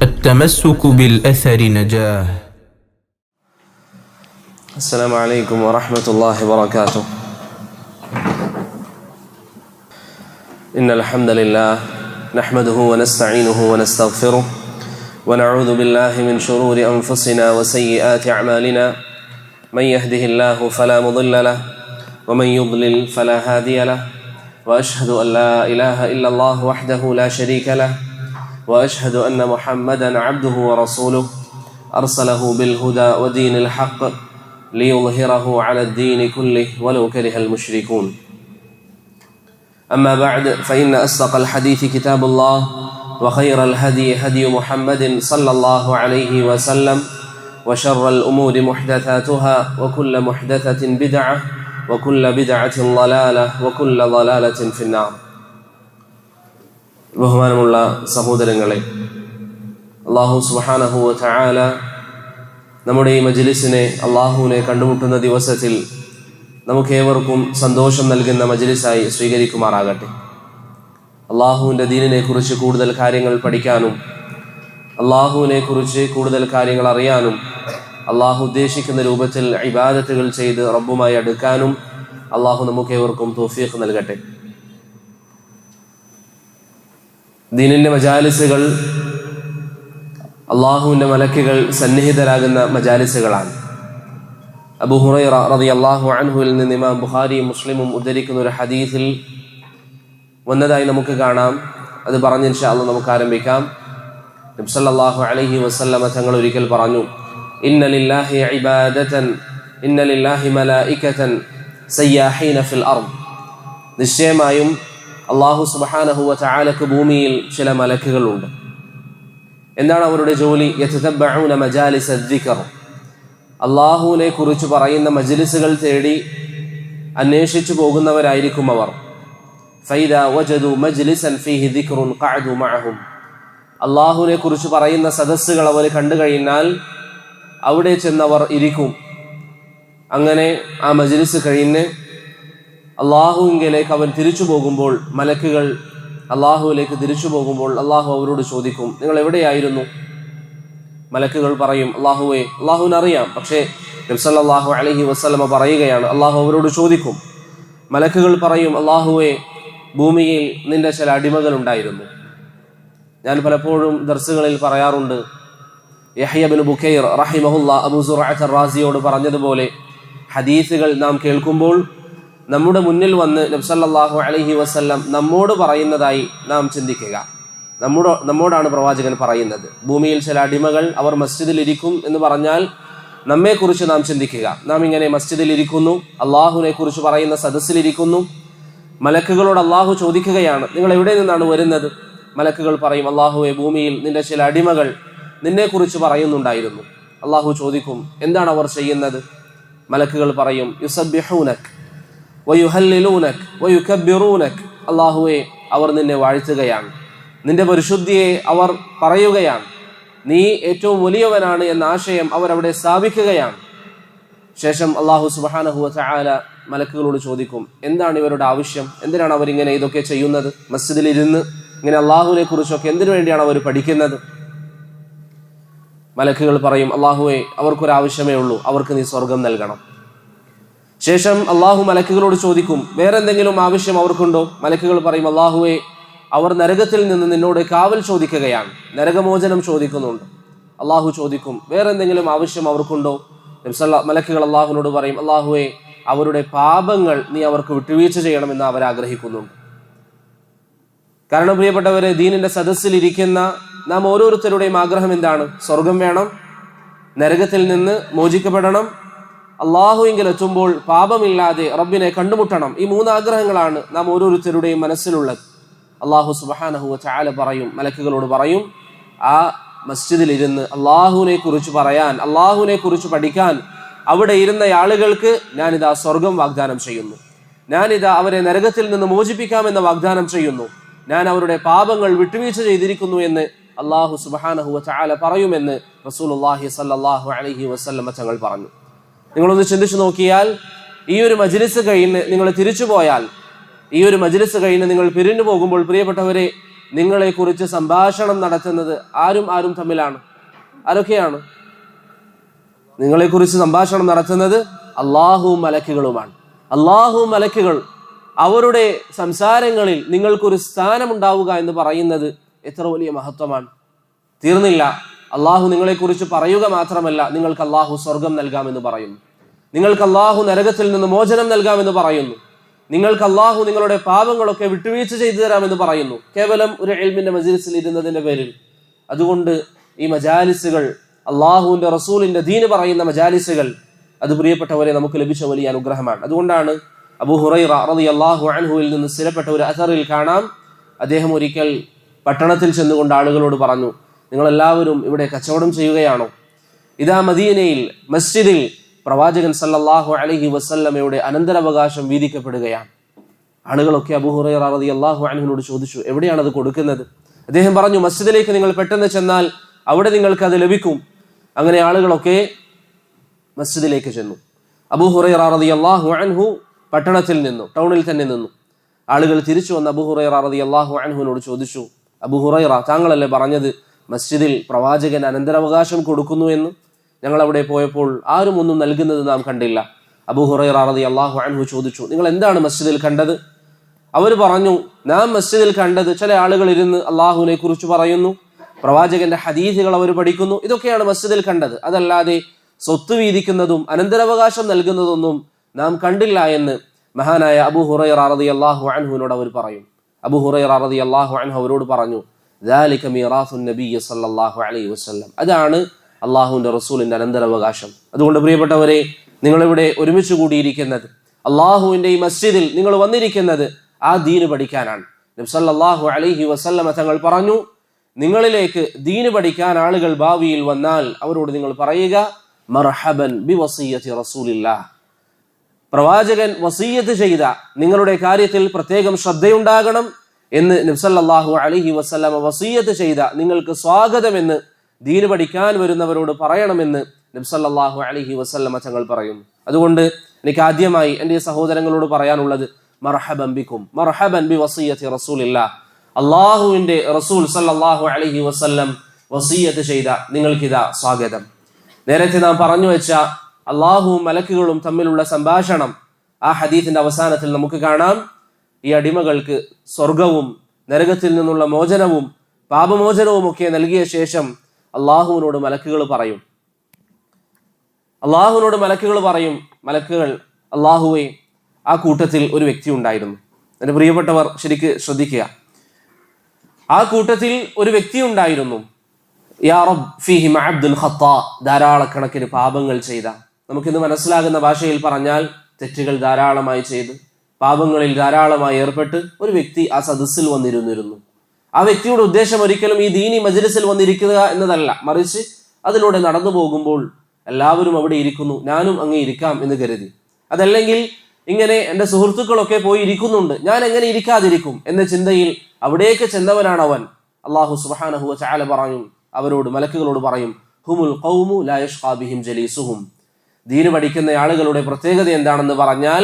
التمسك بالأثر نجاه. السلام عليكم ورحمة الله وبركاته. إن الحمد لله نحمده ونستعينه ونستغفره ونعوذ بالله من شرور أنفسنا وسيئات أعمالنا. من يهده الله فلا مضل له ومن يضلل فلا هادي له، وأشهد أن لا إله إلا الله وحده لا شريك له، وأشهد أن محمدا عبده ورسوله أرسله بالهدى ودين الحق ليظهره على الدين كله ولو كره المشركون. أما بعد، فإن أصدق الحديث كتاب الله، وخير الهدي هدي محمد صلى الله عليه وسلم، وشر الأمور محدثاتها، وكل محدثة بدعة، وكل بدعة ضلالة، وكل ضلالة في النار. ബഹുമാനമുള്ള സഹോദരങ്ങളെ, അല്ലാഹു സുബ്ഹാനഹു വ തആല നമ്മുടെ ഈ മജ്ലിസിനെ അല്ലാഹുവിനെ കണ്ടുമുട്ടുന്ന ദിവസത്തിൽ നമുക്കേവർക്കും സന്തോഷം നൽകുന്ന മജ്ലിസായി സ്വീകരിക്കുമാറാകട്ടെ. അല്ലാഹുവിൻ്റെ ദീനിനെ കുറിച്ച് കൂടുതൽ കാര്യങ്ങൾ പഠിക്കാനും അല്ലാഹുവിനെ കുറിച്ച് കൂടുതൽ കാര്യങ്ങൾ അറിയാനും അല്ലാഹു ഉദ്ദേശിക്കുന്ന രൂപത്തിൽ ഇബാദത്തുകൾ ചെയ്ത് റബ്ബുമായി അടുക്കാനും അല്ലാഹു നമുക്കേവർക്കും തൗഫീഖ് നൽകട്ടെ. ദീനിൻ്റെ മജാലിസുകൾ അള്ളാഹുവിൻ്റെ മലക്കുകൾ സന്നിഹിതരാകുന്ന മജാലിസുകളാണ്. അബൂ ഹുറൈറ റളിയല്ലാഹു അൻഹുവിൽ നിന്ന് ഇമാം ബുഖാരിയും മുസ്ലിമും ഉദ്ധരിക്കുന്ന ഒരു ഹദീസിൽ വന്നതായി നമുക്ക് കാണാം. അത് പറഞ്ഞ് ഇൻഷാ അല്ലാഹ് നമുക്ക് ആരംഭിക്കാം. നബി സല്ലല്ലാഹു അലൈഹി വസല്ലമ തങ്ങൾ ഒരിക്കൽ പറഞ്ഞു, ഇന്ന ലില്ലാഹി ഇബാദതൻ ഇന്ന ലില്ലാഹി മലായികതൻ സയ്യാഹീന ഫിൽ അർദ്. നിശ്ചയമായും അല്ലാഹു സുബ്ഹാനഹു വ തആലക്ക് ഭൂമിയിൽ ചില മലക്കുകളുണ്ട്. എന്താണ് അവരുടെ ജോലി? യതതബ്ബഊന മജാലിസ ദിക്ർ. അല്ലാഹുവിനെ കുറിച്ച് പറയുന്ന മജ്ലിസുകൾ തേടി അന്വേഷിച്ചു പോകുന്നവരായിരിക്കും അവർ. ഫൈദാ വജദു മജ്ലിസൻ ഫീഹി ദിക്റുൻ ഖഅദു മഅഹും. അല്ലാഹുവിനെ കുറിച്ച് പറയുന്ന സദസ്സുകൾ അവർ കണ്ടു കഴിഞ്ഞാൽ അവിടെ ചെന്നവർ ഇരിക്കും. അങ്ങനെ ആ മജ്ലിസ് കഴിഞ്ഞ് അള്ളാഹുവിലേക്ക് അവൻ തിരിച്ചു പോകുമ്പോൾ, മലക്കുകൾ അള്ളാഹുവിലേക്ക് തിരിച്ചു പോകുമ്പോൾ അള്ളാഹു അവരോട് ചോദിക്കും, നിങ്ങൾ എവിടെയായിരുന്നു? മലക്കുകൾ പറയും, അള്ളാഹുവെ, അള്ളാഹുവിനറിയാം. പക്ഷേ നബി സല്ലല്ലാഹു അലൈഹി വസല്ലമ പറയുകയാണ്, അള്ളാഹു അവരോട് ചോദിക്കും. മലക്കുകൾ പറയും, അള്ളാഹുവെ, ഭൂമിയിൽ നിന്റെ ചില അടിമകൾ ഉണ്ടായിരുന്നു. ഞാൻ പലപ്പോഴും ദർസുകളിൽ പറയാറുണ്ട്, യഹ്യ ഇബ്നു ബുക്കൈർ റഹിമഹുല്ലാ അബൂ സുറഅത്ത് അർ-റാസിയോട് പറഞ്ഞതുപോലെ, ഹദീസുകൾ നാം കേൾക്കുമ്പോൾ നമ്മുടെ മുന്നിൽ വന്ന് നബി സല്ലല്ലാഹു അലൈഹി വസല്ലം നമ്മോട് പറയുന്നതായി നാം ചിന്തിക്കുക. നമ്മോടാണ് പ്രവാചകൻ പറയുന്നത്. ഭൂമിയിൽ ചില അടിമകൾ അവർ മസ്ജിദിൽ ഇരിക്കും എന്ന് പറഞ്ഞാൽ നമ്മെക്കുറിച്ച് നാം ചിന്തിക്കുക. നാം ഇങ്ങനെ മസ്ജിദിൽ ഇരിക്കുന്നു, അള്ളാഹുവിനെ കുറിച്ച് പറയുന്ന സദസ്സിലിരിക്കുന്നു. മലക്കുകളോട് അള്ളാഹു ചോദിക്കുകയാണ്, നിങ്ങൾ എവിടെ നിന്നാണ് വരുന്നത്? മലക്കുകൾ പറയും, അള്ളാഹുവെ, ഭൂമിയിൽ നിന്റെ ചില അടിമകൾ നിന്നെക്കുറിച്ച് പറയുന്നുണ്ടായിരുന്നു. അള്ളാഹു ചോദിക്കും, എന്താണ് അവർ ചെയ്യുന്നത്? മലക്കുകൾ പറയും, യുസബ്ബിഹൂനക് വയുഹല്ലിലൂനക് വയുകബ്ബിറൂനക്. അള്ളാഹുവെ, അവർ നിന്നെ വാഴ്ത്തുകയാണ്, നിന്റെ പരിശുദ്ധിയെ അവർ പറയുകയാണ്, നീ ഏറ്റവും വലിയവനാണ് എന്ന ആശയം അവരവിടെ സ്ഥാപിക്കുകയാണ്. ശേഷം അള്ളാഹു സുബ്ഹാനഹു വ തആല മലക്കുകളോട് ചോദിക്കും, എന്താണ് ഇവരുടെ ആവശ്യം? എന്തിനാണ് അവരിങ്ങനെ ഇതൊക്കെ ചെയ്യുന്നത്? മസ്ജിദിൽ ഇരുന്ന് ഇങ്ങനെ അള്ളാഹുവിനെ കുറിച്ചൊക്കെ എന്തിനു വേണ്ടിയാണ് അവർ പഠിക്കുന്നത്? മലക്കുകൾ പറയും, അള്ളാഹുവെ, അവർക്കൊരാവശ്യമേ ഉള്ളൂ, അവർക്ക് നീ സ്വർഗം നൽകണം. ശേഷം അള്ളാഹു മലക്കുകളോട് ചോദിക്കും, വേറെ എന്തെങ്കിലും ആവശ്യം അവർക്കുണ്ടോ? മലക്കുകൾ പറയും, അള്ളാഹുവെ, അവർ നരകത്തിൽ നിന്ന് നിന്നോട് കാവൽ ചോദിക്കുകയാണ്, നരകമോചനം ചോദിക്കുന്നുണ്ട്. അള്ളാഹു ചോദിക്കും, വേറെ എന്തെങ്കിലും ആവശ്യം അവർക്കുണ്ടോ? മലക്കുകൾ അള്ളാഹുവിനോട് പറയും, അള്ളാഹുവെ, അവരുടെ പാപങ്ങൾ നീ അവർക്ക് വിട്ടുവീഴ്ച ചെയ്യണമെന്ന് അവർ ആഗ്രഹിക്കുന്നുണ്ട്. കാരണം പ്രിയപ്പെട്ടവരെ, ദീനിന്റെ സദസ്സിൽ ഇരിക്കുന്ന നാം ഓരോരുത്തരുടെയും ആഗ്രഹം എന്താണ്? സ്വർഗം വേണം, നരകത്തിൽ നിന്ന് മോചിക്കപ്പെടണം, അള്ളാഹുവിങ്കിൽ എത്തുമ്പോൾ പാപമില്ലാതെ റബ്ബിനെ കണ്ടുമുട്ടണം. ഈ 3 ആഗ്രഹങ്ങളാണ് നാം ഓരോരുത്തരുടെയും മനസ്സിലുള്ളത്. അള്ളാഹു സുബ്ഹാനഹു വ തആല പറയും, മലക്കുകളോട് പറയും, ആ മസ്ജിദിൽ ഇരുന്ന് അള്ളാഹുവിനെ കുറിച്ച് പറയാൻ, അള്ളാഹുവിനെ കുറിച്ച് പഠിക്കാൻ അവിടെ ഇരുന്ന ആളുകൾക്ക് ഞാനിതാ സ്വർഗം വാഗ്ദാനം ചെയ്യുന്നു, ഞാനിതാ അവരെ നരകത്തിൽ നിന്ന് മോചിപ്പിക്കാമെന്ന് വാഗ്ദാനം ചെയ്യുന്നു, ഞാൻ അവരുടെ പാപങ്ങൾ വിട്ടുവീഴ്ച ചെയ്തിരിക്കുന്നു എന്ന് അള്ളാഹു സുബ്ഹാനഹു വ തആല പറയുമെന്ന് റസൂലുള്ളാഹി സ്വല്ലല്ലാഹു അലൈഹി വസല്ലമ തങ്ങൾ പറഞ്ഞു. നിങ്ങളൊന്ന് ചിന്തിച്ചു നോക്കിയാൽ, ഈ ഒരു മജ്ലിസ് കഴിഞ്ഞ് നിങ്ങൾ തിരിച്ചു പോയാൽ, ഈ ഒരു മജ്ലിസ് കഴിഞ്ഞ് നിങ്ങൾ പിരിഞ്ഞു പോകുമ്പോൾ പ്രിയപ്പെട്ടവരെ, നിങ്ങളെക്കുറിച്ച് സംഭാഷണം നടത്തുന്നത് ആരും തമ്മിലാണ്? ആരൊക്കെയാണ് നിങ്ങളെക്കുറിച്ച് സംഭാഷണം നടത്തുന്നത്? അള്ളാഹുവും മലക്കുകളുമാണ്. അള്ളാഹുവും മലക്കുകൾ അവരുടെ സംസാരങ്ങളിൽ നിങ്ങൾക്കൊരു സ്ഥാനമുണ്ടാവുക എന്ന് പറയുന്നത് എത്ര വലിയ മഹത്വമാണ്. തീർന്നില്ല, അള്ളാഹു നിങ്ങളെക്കുറിച്ച് പറയുക മാത്രമല്ല, നിങ്ങൾക്ക് അള്ളാഹു സ്വർഗം നൽകാമെന്ന് പറയുന്നു, നിങ്ങൾക്ക് അള്ളാഹു നരകത്തിൽ നിന്ന് മോചനം നൽകാമെന്ന് പറയുന്നു, നിങ്ങൾക്ക് അള്ളാഹു നിങ്ങളുടെ പാപങ്ങളൊക്കെ വിട്ടുവീഴ്ച ചെയ്തു തരാമെന്ന് പറയുന്നു, കേവലം ഒരു ഇൽമിന്റെ മജ്‌ലിസിൽ ഇരുന്നതിന്റെ പേരിൽ. അതുകൊണ്ട് ഈ മജാലിസുകൾ, അള്ളാഹുവിന്റെ റസൂലിന്റെ ദീന് പറയുന്ന മജാലിസുകൾ, അത് പ്രിയപ്പെട്ടവരെ നമുക്ക് ലഭിച്ച വലിയ അനുഗ്രഹമാണ്. അതുകൊണ്ടാണ് അബൂ ഹുറൈറ റളിയല്ലാഹു അൻഹുവിൽ നിന്ന് സ്ഥിരപ്പെട്ട ഒരു അഥറിൽ കാണാം, അദ്ദേഹം ഒരിക്കൽ പട്ടണത്തിൽ ചെന്നുകൊണ്ട് ആളുകളോട് പറഞ്ഞു, നിങ്ങളെല്ലാവരും ഇവിടെ കച്ചവടം ചെയ്യുകയാണോ? ഇതാ മദീനയിൽ മസ്ജിദിൽ പ്രവാചകൻ സല്ലല്ലാഹു അലൈഹി വസല്ലമയുടെ അനന്തരാവകാശം വീതിക്കപ്പെടുകയാണ്. ആളുകളൊക്കെ അബൂ ഹുറൈറ റളിയല്ലാഹു അൻഹുവിനോട് ചോദിച്ചു, എവിടെയാണ് അത് കൊടുക്കുന്നത്? അദ്ദേഹം പറഞ്ഞു, മസ്ജിദിലേക്ക് നിങ്ങൾ പെട്ടെന്ന് ചെന്നാൽ അവിടെ നിങ്ങൾക്ക് അത് ലഭിക്കും. അങ്ങനെ ആളുകളൊക്കെ മസ്ജിദിലേക്ക് ചെന്നു. അബൂ ഹുറൈറ റളിയല്ലാഹു അൻഹു പട്ടണത്തിൽ നിന്നു, ടൗണിൽ തന്നെ നിന്നു. ആളുകൾ തിരിച്ചു വന്ന് അബൂ ഹുറൈറ റളിയല്ലാഹു അൻഹുവിനോട് ചോദിച്ചു, അബൂ ഹുറൈറ, താങ്കളല്ലേ പറഞ്ഞത് മസ്ജിദിൽ പ്രവാചകൻ അനന്തരാവകാശം കൊടുക്കുന്നു എന്ന്? ഞങ്ങൾ അവിടെ പോയപ്പോൾ ആരും ഒന്നും നൽകുന്നത് നാം കണ്ടില്ല. അബൂ ഹുറൈറ റളിയല്ലാഹു അൻഹു ചോദിച്ചു, നിങ്ങൾ എന്താണ് മസ്ജിദിൽ കണ്ടത്? അവർ പറഞ്ഞു, നാം മസ്ജിദിൽ കണ്ടത് ചില ആളുകൾ ഇരുന്ന് അള്ളാഹുവിനെ കുറിച്ച് പറയുന്നു, പ്രവാചകന്റെ ഹദീസുകൾ അവർ പഠിക്കുന്നു, ഇതൊക്കെയാണ് മസ്ജിദിൽ കണ്ടത്. അതല്ലാതെ സ്വത്ത് വീതിക്കുന്നതും അനന്തരാവകാശം നൽകുന്നതൊന്നും നാം കണ്ടില്ല എന്ന് മഹാനായ അബൂ ഹുറൈറ റളിയല്ലാഹു അൻഹുവിനോട് അവർ പറയും. അബൂ ഹുറൈറ റളിയല്ലാഹു അൻഹു അവരോട് പറഞ്ഞു, ദാലിക മീറാസുൻ നബിയ്യ സല്ലല്ലാഹു അലൈഹി വസല്ലം, അതാണ് അള്ളാഹുവിന്റെ റസൂലിന്റെ അനന്തരാവകാശം. അതുകൊണ്ട് പ്രിയപ്പെട്ടവരെ, നിങ്ങളിവിടെ ഒരുമിച്ച് കൂടിയിരിക്കുന്നത്, അള്ളാഹുവിന്റെ ഈ മസ്ജിദിൽ നിങ്ങൾ വന്നിരിക്കുന്നത് ആ ദീന് പഠിക്കാനാണ്. നബി സല്ലല്ലാഹു അലൈഹി വസല്ലം തങ്ങൾ പറഞ്ഞു, നിങ്ങളിലേക്ക് ദീന് പഠിക്കാൻ ആളുകൾ ഭാവിയിൽ വന്നാൽ അവരോട് നിങ്ങൾ പറയുക, മർഹബൻ ബിവസിയ്യത്തി റസൂലില്ലാഹ്, പ്രവാചകൻ വസിയ്യത്ത് ചെയ്ത നിങ്ങളുടെ കാര്യത്തിൽ പ്രത്യേകം ശ്രദ്ധയുണ്ടാകണം എന്ന് നബി സല്ലല്ലാഹു അലൈഹി വസല്ലം വസിയ്യത്ത് ചെയ്ത നിങ്ങൾക്ക് സ്വാഗതമെന്ന് ദീന് പഠിക്കാൻ വരുന്നവരോട് പറയണമെന്ന് നബി സല്ലല്ലാഹു അലൈഹി വസല്ലം തങ്ങൾ പറയുന്നു. അതുകൊണ്ട് എനിക്ക് ആദ്യമായി എൻ്റെ സഹോദരങ്ങളോട് പറയാനുള്ളത്, മർഹബൻ ബിക്കും, മർഹബൻ ബി വസിയ്യത്തി റസൂലില്ലാഹ്, അള്ളാഹുവിന്റെ റസൂൽ സല്ലല്ലാഹു അലൈഹി വസല്ലം വസിയ്യത്ത് ചെയ്ത നിങ്ങൾക്കിതാ സ്വാഗതം. നേരത്തെ നാം പറഞ്ഞു വെച്ച അള്ളാഹുവും മലക്കുകളും തമ്മിലുള്ള സംഭാഷണം, ആ ഹദീസിന്റെ അവസാനത്തിൽ നമുക്ക് കാണാം, ഈ അടിമകൾക്ക് സ്വർഗവും നരകത്തിൽ നിന്നുള്ള മോചനവും പാപമോചനവും ഒക്കെ നൽകിയ ശേഷം അള്ളാഹുവിനോട് മലക്കുകൾ പറയും, മലക്കുകൾ, അള്ളാഹുവെ, ആ കൂട്ടത്തിൽ ഒരു വ്യക്തി ഉണ്ടായിരുന്നു. എൻ്റെ പ്രിയപ്പെട്ടവർ ശരിക്ക് ശ്രദ്ധിക്കുക, ആ കൂട്ടത്തിൽ ഒരു വ്യക്തി ഉണ്ടായിരുന്നു, യാ റബ്ബ് ഫീഹി അബ്ദുൽ ഖത്താ, ധാരാളക്കണക്കിന് പാപങ്ങൾ ചെയ്ത, നമുക്കിന്ന് മനസ്സിലാകുന്ന ഭാഷയിൽ പറഞ്ഞാൽ തെറ്റുകൾ ധാരാളമായി ചെയ്ത് പാപങ്ങളിൽ ധാരാളമായി ഏർപ്പെട്ട് ഒരു വ്യക്തി ആ സദസ്സിൽ വന്നിരുന്നിരുന്നു. ആ വ്യക്തിയുടെ ഉദ്ദേശം ഒരിക്കലും ഈ ദീനി മജ്‌ലിസിൽ വന്നിരിക്കുക എന്നതല്ല, മറിച്ച് അതിലൂടെ നടന്നു പോകുമ്പോൾ എല്ലാവരും അവിടെ ഇരിക്കുന്നു, ഞാനും അങ്ങ് ഇരിക്കാം എന്ന് കരുതി. അതല്ലെങ്കിൽ ഇങ്ങനെ എൻ്റെ സുഹൃത്തുക്കളൊക്കെ പോയി ഇരിക്കുന്നുണ്ട്, ഞാൻ എങ്ങനെ ഇരിക്കാതിരിക്കും എന്ന ചിന്തയിൽ അവിടേക്ക് ചെന്നവനാണ് അവൻ. അല്ലാഹു സുബ്ഹാനഹു വ തആല പറയും, അവരോട്, മലക്കുകളോട് പറയും, ഹുമുൽ ഖൗമു ലാ യഷ്ഖാ ബിഹിം ജലീസുഹും, ദീന് പഠിക്കുന്ന ആളുകളുടെ പ്രത്യേകത എന്താണെന്ന് പറഞ്ഞാൽ,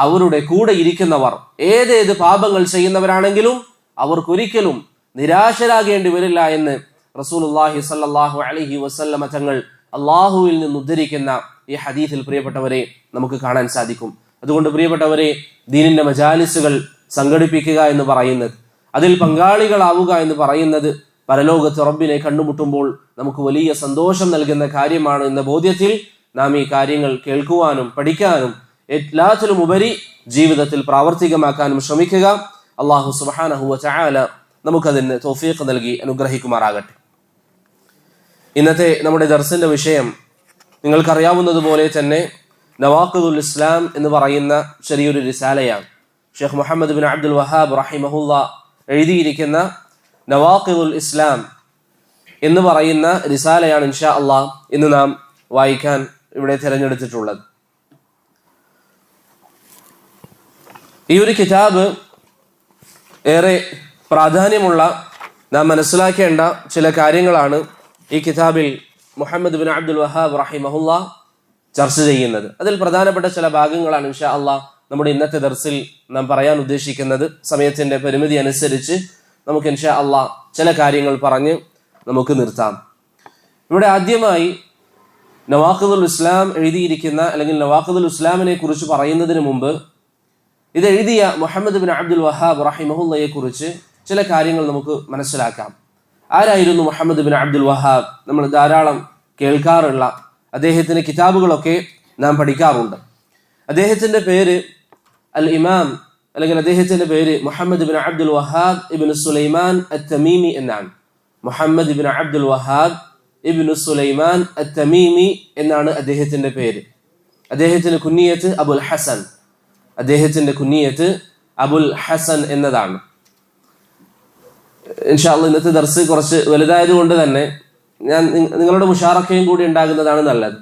അവരുടെ കൂടെ ഇരിക്കുന്നവർ ഏതേത് പാപങ്ങൾ ചെയ്യുന്നവരാണെങ്കിലും അവർക്കൊരിക്കലും നിരാശരാകേണ്ടി വരില്ല എന്ന് റസൂലുള്ളാഹി സ്വല്ലല്ലാഹു അലൈഹി വസല്ലമ തങ്ങൾ അള്ളാഹുവിൽ നിന്ന് ഉദ്ധരിക്കുന്ന ഈ ഹദീസിൽ പ്രിയപ്പെട്ടവരെ നമുക്ക് കാണാൻ സാധിക്കും. അതുകൊണ്ട് പ്രിയപ്പെട്ടവരെ, ദീനിന്റെ മജാലിസുകൾ സംഘടിപ്പിക്കുക എന്ന് പറയുന്നത്, അതിൽ പങ്കാളികളാവുക എന്ന് പറയുന്നത് പരലോകത്ത് റബ്ബിനെ കണ്ടുമുട്ടുമ്പോൾ നമുക്ക് വലിയ സന്തോഷം നൽകുന്ന കാര്യമാണ് എന്ന ബോധ്യത്തിൽ നാം ഈ കാര്യങ്ങൾ കേൾക്കുവാനും പഠിക്കാനും എല്ലാത്തിലും ഉപരി ജീവിതത്തിൽ പ്രാവർത്തികമാക്കാനും ശ്രമിക്കുക. അല്ലാഹു സുബ്ഹാനഹു വ തആല നമുക്കതിന് തൗഫീഖ് നൽകി അനുഗ്രഹിക്കുമാറാകട്ടെ. ഇന്നത്തെ നമ്മുടെ ദർസിന്റെ വിഷയം നിങ്ങൾക്കറിയാവുന്നതുപോലെ തന്നെ നവാഖിദുൽ ഇസ്ലാം എന്ന് പറയുന്ന ചെറിയൊരു റിസാലയാണ്. ഷെയ്ഖ് മുഹമ്മദ് ബിൻ അബ്ദുൽ വഹാബ് റഹിമഹുല്ലാ എഴുതിയിരിക്കുന്ന നവാഖിദുൽ ഇസ്ലാം എന്ന് പറയുന്ന റിസാലയാണ് ഇൻഷാ അള്ളാഹ് ഇന്ന് നാം വായിക്കാൻ ഇവിടെ തിരഞ്ഞെടുത്തിട്ടുള്ളത്. ഈ ഒരു കിതാബ് ഏറെ പ്രാധാന്യമുള്ള, നാം മനസ്സിലാക്കേണ്ട ചില കാര്യങ്ങളാണ് ഈ കിതാബിൽ മുഹമ്മദ് ബിൻ അബ്ദുൽ വഹാബ് റഹിമഹുല്ലാ ചർച്ച ചെയ്യുന്നത്. അതിൽ പ്രധാനപ്പെട്ട ചില ഭാഗങ്ങളാണ് ഇൻഷാ അള്ളാഹ് നമ്മുടെ ഇന്നത്തെ ദർസിൽ നാം പറയാൻ ഉദ്ദേശിക്കുന്നത്. സമയത്തിന്റെ പരിമിതി അനുസരിച്ച് നമുക്ക് ഇൻഷാ അള്ളാഹ് ചില കാര്യങ്ങൾ പറഞ്ഞ് നമുക്ക് നിർത്താം. ഇവിടെ ആദ്യമായി നവാഖിദുൽ ഇസ്ലാം എഴുതിയിരിക്കുന്ന അല്ലെങ്കിൽ നവാഖിദുൽ ഇസ്ലാമിനെ കുറിച്ച് പറയുന്നതിന് മുമ്പ് ഇത് എഴുതിയ മുഹമ്മദ് ബിൻ അബ്ദുൽ വഹാബ് റഹിമഹുല്ലയെ കുറിച്ച് ചില കാര്യങ്ങൾ നമുക്ക് മനസ്സിലാക്കാം. ആരായിരുന്നു മുഹമ്മദ് ബിൻ അബ്ദുൽ വഹാബ്? നമ്മൾ ധാരാളം കേൾക്കാറുള്ള അദ്ദേഹത്തിൻ്റെ കിതാബുകളൊക്കെ നാം പഠിക്കാറുണ്ട്. അദ്ദേഹത്തിൻ്റെ പേര് അൽ ഇമാം അല്ലെങ്കിൽ അദ്ദേഹത്തിൻ്റെ പേര് മുഹമ്മദ് ബിൻ അബ്ദുൽ വഹാബ് ഇബ്നു സുലൈമാൻ അത്തമീമി എന്നാണ്. മുഹമ്മദ് ബിൻ അബ്ദുൽ വഹാബ് ഇബ്നു സുലൈമാൻ അത്തമീമി എന്നാണ് അദ്ദേഹത്തിൻ്റെ പേര്. അദ്ദേഹത്തിൻ്റെ കുന്നിയത്ത് അബുൽ ഹസൻ. അദ്ദേഹത്തിൻ്റെ കുന്നിയത്ത് അബുൽ ഹസൻ എന്നതാണ്. ഇൻഷാ അല്ലാഹ് ഇന്നത്തെ ദർസ് കുറച്ച് വലുതായത് കൊണ്ട് തന്നെ ഞാൻ നിങ്ങളുടെ മുഷാറക്കയും കൂടി ഉണ്ടാകുന്നതാണ് നല്ലത്.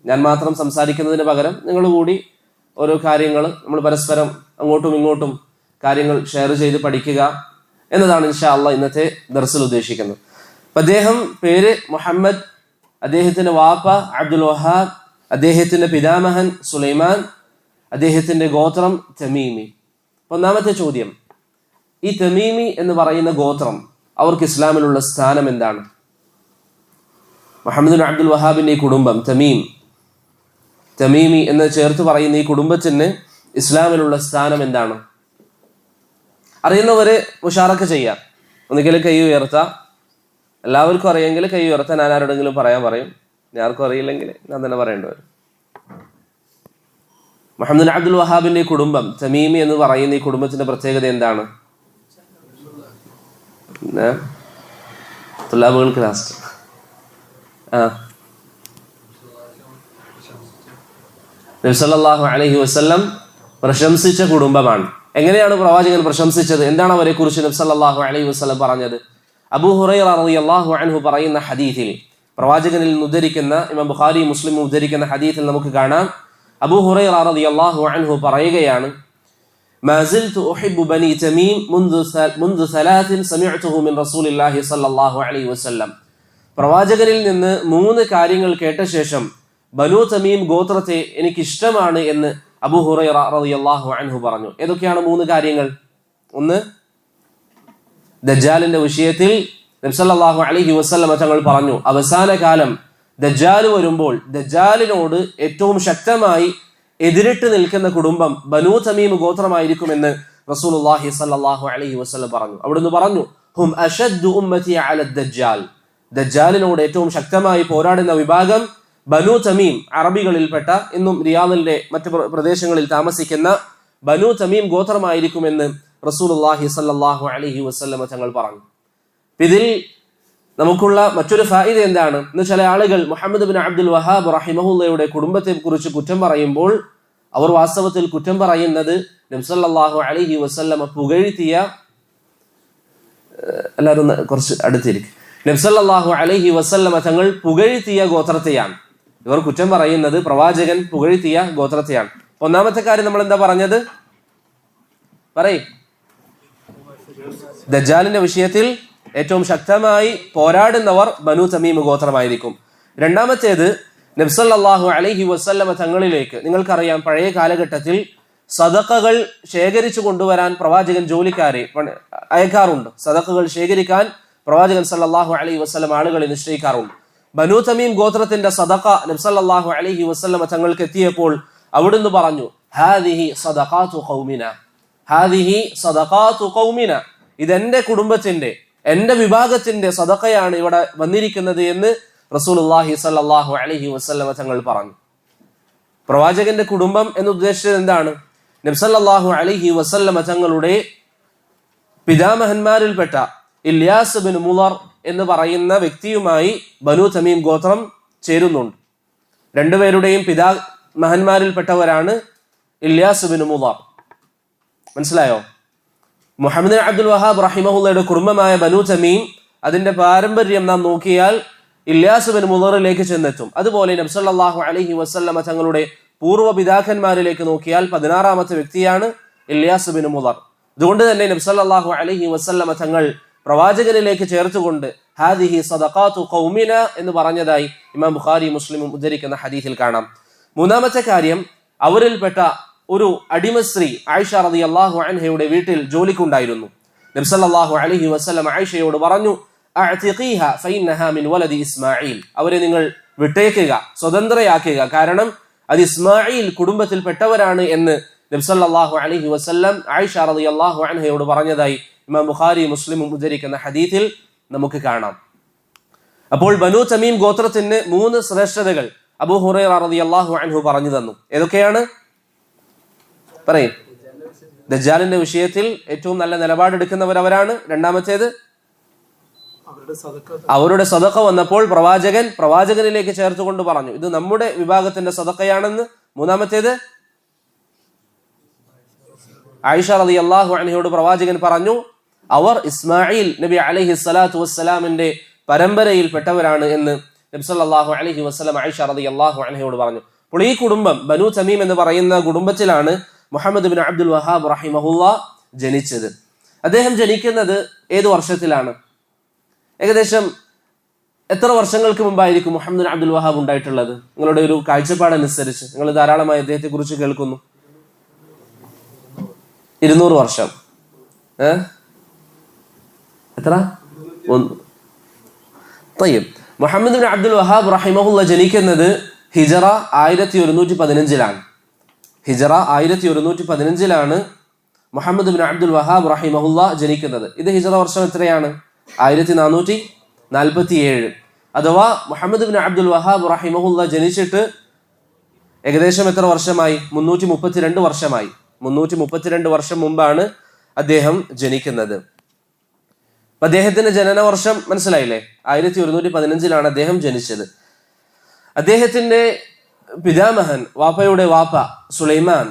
ഞാൻ മാത്രം സംസാരിക്കുന്നതിന് പകരം നിങ്ങൾ കൂടി ഓരോ കാര്യങ്ങൾ നമ്മൾ പരസ്പരം അങ്ങോട്ടും ഇങ്ങോട്ടും കാര്യങ്ങൾ ഷെയർ ചെയ്ത് പഠിക്കുക എന്നതാണ് ഇൻഷാ അല്ലാഹ് ഇന്നത്തെ ദർസിൽ ഉദ്ദേശിക്കുന്നത്. അപ്പം അദ്ദേഹം പേര് മുഹമ്മദ്, അദ്ദേഹത്തിൻ്റെ വാപ്പ അബ്ദുൽ വഹാബ്, അദ്ദേഹത്തിൻ്റെ പിതാമഹൻ സുലൈമാൻ, അദ്ദേഹത്തിൻ്റെ ഗോത്രം തമീമി. ഒന്നാമത്തെ ചോദ്യം, ഈ തമീമി എന്ന് പറയുന്ന ഗോത്രം അവർക്ക് ഇസ്ലാമിലുള്ള സ്ഥാനം എന്താണ്? മുഹമ്മദ് ബിൻ അബ്ദുൽ വഹാബിൻ്റെ ഈ കുടുംബം തമീമി എന്ന് ചേർത്ത് പറയുന്ന ഈ കുടുംബത്തിന് ഇസ്ലാമിലുള്ള സ്ഥാനം എന്താണ്? അറിയുന്നവര് മുഷാറക്ക ചെയ്യാം. ഒന്നുകിൽ കൈ ഉയർത്താം. എല്ലാവർക്കും അറിയെങ്കിൽ കൈ ഉയർത്താൻ ഞാൻ ആരോടെങ്കിലും പറയും. ഇനി ആർക്കും അറിയില്ലെങ്കിൽ ഞാൻ തന്നെ പറയേണ്ടി വരും. മുഹമ്മദ് ബിൻ അബ്ദുൽ വഹാബിന്റെ ഈ കുടുംബം തമീമി എന്ന് പറയുന്ന ഈ കുടുംബത്തിന്റെ പ്രത്യേകത എന്താണ്? തുലാബുകൾക്ക് ലാസ്റ്റ് നബി സല്ലല്ലാഹു അലൈഹി വസല്ലം പ്രശംസിച്ച കുടുംബമാണ്. എങ്ങനെയാണ് പ്രവാചകൻ പ്രശംസിച്ചത്? എന്താണ് അവരെ കുറിച്ച് നബി സല്ലല്ലാഹു അലൈഹി വസല്ലം പറഞ്ഞത്? അബൂ ഹുറൈറ റളിയല്ലാഹു അൻഹു പറയുന്ന ഹദീസിൽ, പ്രവാചകനിൽ നിന്ന് ഉദ്ധരിക്കുന്ന, ഇമാം ബുഖാരി മുസ്ലിം ഉദ്ധരിക്കുന്ന ഹദീസിൽ നമുക്ക് കാണാം, അബൂ ഹുറൈറ റളിയല്ലാഹു അൻഹു പറയുകയാണ്, മാ സിൽതു ഉഹിബ്ബു ബനി തമീം മുൻദു സലാസിൻ സമിഅ്തുഹു മിൻ റസൂലില്ലാഹി സ്വല്ലല്ലാഹു അലൈഹി വസല്ലം. പ്രവാചകനിൽ നിന്ന് 3 കാര്യങ്ങൾ കേട്ട ശേഷം ബനു തമീം ഗോത്രത്തെ എനിക്ക് ഇഷ്ടമാണ് എന്ന് അബൂ ഹുറൈറ റളിയല്ലാഹു അൻഹു പറഞ്ഞു. ഏതൊക്കെയാണ് 3 കാര്യങ്ങൾ? ഒന്ന്, ദജ്ജാലിന്റെ വിഷയത്തിൽ നബി സല്ലല്ലാഹു അലൈഹി വസല്ലം തങ്ങൾ പറഞ്ഞു, അവസാന കാലം ദജ്ജാൽ വരുമ്പോൾ ദജ്ജാലിനോട് ഏറ്റവും ശക്തമായി എതിരിട്ട് നിൽക്കുന്ന കുടുംബം ബനൂ തമീം ഗോത്രമായിരിക്കുമെന്ന് റസൂലുള്ളാഹി സ്വല്ലല്ലാഹു അലൈഹി വസല്ലം പറഞ്ഞു. അവിടുന്ന് പറഞ്ഞു, ഹും അശദ്ദു ഉമ്മതി അല ദജ്ജാൽ. ദജ്ജാലിനോട് ഏറ്റവും ശക്തമായി പോരാടുന്ന വിഭാഗം ബനൂ തമീം, അറബികളിൽപ്പെട്ട, ഇന്നും റിയാദിന്റെ മറ്റ് പ്രദേശങ്ങളിൽ താമസിക്കുന്ന ബനൂ തമീം ഗോത്രമായിരിക്കുമെന്ന് റസൂലുള്ളാഹി സ്വല്ലല്ലാഹു അലൈഹി വസല്ലം തങ്ങൾ പറഞ്ഞു. ഇതിൽ നമുക്കുള്ള മറ്റൊരു ഫായിദ എന്താണ്? ഇന്ന് ചില ആളുകൾ മുഹമ്മദ് ബിൻ അബ്ദുൽ വഹാബ് റഹിമഹുല്ലയുടെ കുടുംബത്തെ കുറിച്ച് കുറ്റം പറയുമ്പോൾ അവർ വാസ്തവത്തിൽ കുറ്റം പറയുന്നത് നബി സല്ലല്ലാഹു അലൈഹി വസല്ലം പുകഴ്ത്തിയ, എല്ലാവരും കുറച്ച് അടുത്തിരിക്കും, നബി സല്ലല്ലാഹു അലൈഹി വസല്ലം തങ്ങൾ പുകഴ്ത്തിയ ഗോത്രത്തെയാണ്. ഇവർ കുറ്റം പറയുന്നത് പ്രവാചകൻ പുകഴ്ത്തിയ ഗോത്രത്തെയാണ്. ഒന്നാമത്തെ കാര്യം നമ്മൾ എന്താ പറഞ്ഞത്? പറയും, ദജ്ജാലിന്റെ വിഷയത്തിൽ ഏറ്റവും ശക്തമായി പോരാടുന്നവർ ബനൂ തമീം ഗോത്രമായിരിക്കും. രണ്ടാമത്തേത്, നബി സല്ലല്ലാഹു അലൈഹി വസല്ലം തങ്ങളിലേക്ക്, നിങ്ങൾക്കറിയാം പഴയ കാലഘട്ടത്തിൽ സദഖകൾ ശേഖരിച്ചു കൊണ്ടുവരാൻ പ്രവാചകൻ ജോലിക്കാരെ അയക്കാറുണ്ട്. സദഖകൾ ശേഖരിക്കാൻ പ്രവാചകൻ സല്ലല്ലാഹു അലൈഹി വസല്ലം ആളുകളെ നിശ്ചയിക്കാറുണ്ട്. ബനൂ തമീം ഗോത്രത്തിന്റെ സദഖ നബി സല്ലല്ലാഹു അലൈഹി വസല്ലം തങ്ങൾക്ക് എത്തിയപ്പോൾ അവിടുന്ന് പറഞ്ഞു, ഹാദിഹി സദഖാതു ഖൗമിന, ഹാദിഹി സദഖാതു ഖൗമിന, ഇതെന്റെ കുടുംബത്തിന്റെ, എന്റെ വിഭാഗത്തിന്റെ സദഖയാണ് ഇവിടെ വന്നിരിക്കുന്നത് എന്ന് റസൂലുള്ളാഹി സ്വല്ലല്ലാഹു അലൈഹി വസല്ലം തങ്ങൾ പറഞ്ഞു. പ്രവാചകന്റെ കുടുംബം എന്ന് ഉദ്ദേശിച്ചത് എന്താണ്? നബി സല്ലല്ലാഹു അലൈഹി വസല്ലം തങ്ങളുടെ പിതാമഹന്മാരിൽപ്പെട്ട ഇല്യാസ് ബിൻ മുളർ എന്ന് പറയുന്ന വ്യക്തിയുമായി ബനൂ തമീം ഗോത്രം ചേരുന്നുണ്ട്. രണ്ടുപേരുടെയും പിതാമഹന്മാരിൽപ്പെട്ടവരാണ് ഇല്യാസ് ബിൻ മുളർ. മനസ്സിലായോ? മുഹമ്മദ് അബ്ദുൽ വഹാബ് റഹിമഹുല്ലയുടെ കുടുംബമായ ബനൂ തമീം, അതിന്റെ പാരമ്പര്യം നാം നോക്കിയാൽ ഇല്യാസ് ബിൻ മുളറിലേക്ക് ചെന്നെത്തും. അതുപോലെ നബി സല്ലല്ലാഹു അലൈഹി വസല്ലം തങ്ങളുടെ പൂർവ്വ പിതാക്കന്മാരിലേക്ക് നോക്കിയാൽ 16ാമത്തെ വ്യക്തിയാണ് ഇല്യാസ് ബിൻ മുളർ. അതുകൊണ്ട് തന്നെ നബി സല്ലല്ലാഹു അലൈഹി വസല്ലം തങ്ങൾ പ്രവാചകനിലേക്ക് ചേർത്തുകൊണ്ട് ഹാദിഹി സദഖാതു ഖൗമിന എന്ന് പറഞ്ഞതായി ഇമാം ബുഖാരി മുസ്ലിമും ഉദ്ധരിക്കുന്ന ഹദീസിൽ കാണാം. മൂന്നാമത്തെ കാര്യം, അവരിൽപ്പെട്ട ഒരു അടിമസ്ത്രീ ആയിഷ റളിയല്ലാഹു അൻഹയുടെ വീട്ടിൽ ജോലിക്കുണ്ടായിരുന്നു. നബി സല്ലല്ലാഹു അലൈഹി വസല്ലം ആയിഷയോട് പറഞ്ഞു, അഅ്തിഖീഹ ഫഇന്നഹാ മിൻ വലദി ഇസ്മാഈൽ, അവരെ നിങ്ങൾ വിട്ടേക്കുക, സ്വതന്ത്രയാക്കുക, കാരണം അത് ഇസ്മായിൽ കുടുംബത്തിൽപ്പെട്ടവരാണ് എന്ന് നബി സല്ലല്ലാഹു അലൈഹി വസല്ലം ആയിഷ റളിയല്ലാഹു അൻഹയോട് പറഞ്ഞതായി ഇമാം ബുഖാരി മുസ്ലിമും ഉദ്ധരിക്കുന്ന ഹദീസിൽ നമുക്ക് കാണാം. അപ്പോൾ ബനു തമീം ഗോത്രത്തിന് 3 ശ്രേഷ്ഠതകൾ അബൂ ഹുറൈറ റളിയല്ലാഹു അൻഹു പറഞ്ഞു തന്നു. ഏതൊക്കെയാണ്? പറയും. ദജ്ജാലിന്റെ വിഷയത്തിൽ ഏറ്റവും നല്ല നിലപാടെടുക്കുന്നവർ അവരാണ്. രണ്ടാമത്തേത്, അവരുടെ സദഖ വന്നപ്പോൾ പ്രവാചകനിലേക്ക് ചേർത്തുകൊണ്ട് പറഞ്ഞു ഇത് നമ്മുടെ വിഭാഗത്തിന്റെ സദഖയാണെന്ന്. മൂന്നാമത്തേത്, ആയിഷ റളിയല്ലാഹു അൻഹയോട് പ്രവാചകൻ പറഞ്ഞു അവർ ഇസ്മായിൽ നബി അലൈഹി സ്വലാത്തു വസ്സലാമിന്റെ പരമ്പരയിൽപ്പെട്ടവരാണ് എന്ന് നബി സല്ലല്ലാഹു അലൈഹി വസല്ലം ആയിഷ റളിയല്ലാഹു അൻഹയോട് പറഞ്ഞു. അപ്പോൾ ഈ കുടുംബം ബനു തമീം എന്ന് പറയുന്ന കുടുംബത്തിലാണ് മുഹമ്മദ് ബിൻ അബ്ദുൽ വഹാബ് റഹിമഹുല്ലാഹ് ജനിച്ചത്. അദ്ദേഹം ജനിക്കുന്നത് ഏത് വർഷത്തിലാണ്? ഏകദേശം എത്ര വർഷങ്ങൾക്ക് മുമ്പായിരിക്കും മുഹമ്മദ് ബിൻ അബ്ദുൽ വഹാബ് ഉണ്ടായിട്ടുള്ളത്? നിങ്ങളുടെ ഒരു കാഴ്ചപ്പാടനുസരിച്ച്, നിങ്ങൾ ധാരാളമായി അദ്ദേഹത്തെ കുറിച്ച് കേൾക്കുന്നു. 200 വർഷം. എത്ര? 1. മുഹമ്മദ് ബിൻ അബ്ദുൽ വഹാബ് റഹിമഹുല്ലാഹ് ജനിക്കുന്നത് ഹിജറ 1115-ലാണ്. ഹിജറ 1115-ലാണ് മുഹമ്മദ് ബിൻ അബ്ദുൽ വഹാബ് റഹിമഹുല്ലാഹ് ജനിക്കുന്നത്. ഇത് ഹിജറ വർഷം എത്രയാണ്? 1447. അഥവാ മുഹമ്മദ് ബിൻ അബ്ദുൽ വഹാബ് റഹിമഹുല്ലാഹ് ജനിച്ചിട്ട് ഏകദേശം എത്ര വർഷമായി? 332 വർഷമായി. 332 വർഷം മുമ്പാണ് അദ്ദേഹം ജനിക്കുന്നത്. അദ്ദേഹത്തിന്റെ ജനന വർഷം മനസ്സിലായില്ലേ? 1115-ലാണ് അദ്ദേഹം ജനിച്ചത്. അദ്ദേഹത്തിന്റെ പിതാമഹൻ, വാപ്പയുടെ വാപ്പ സുലൈമാൻ,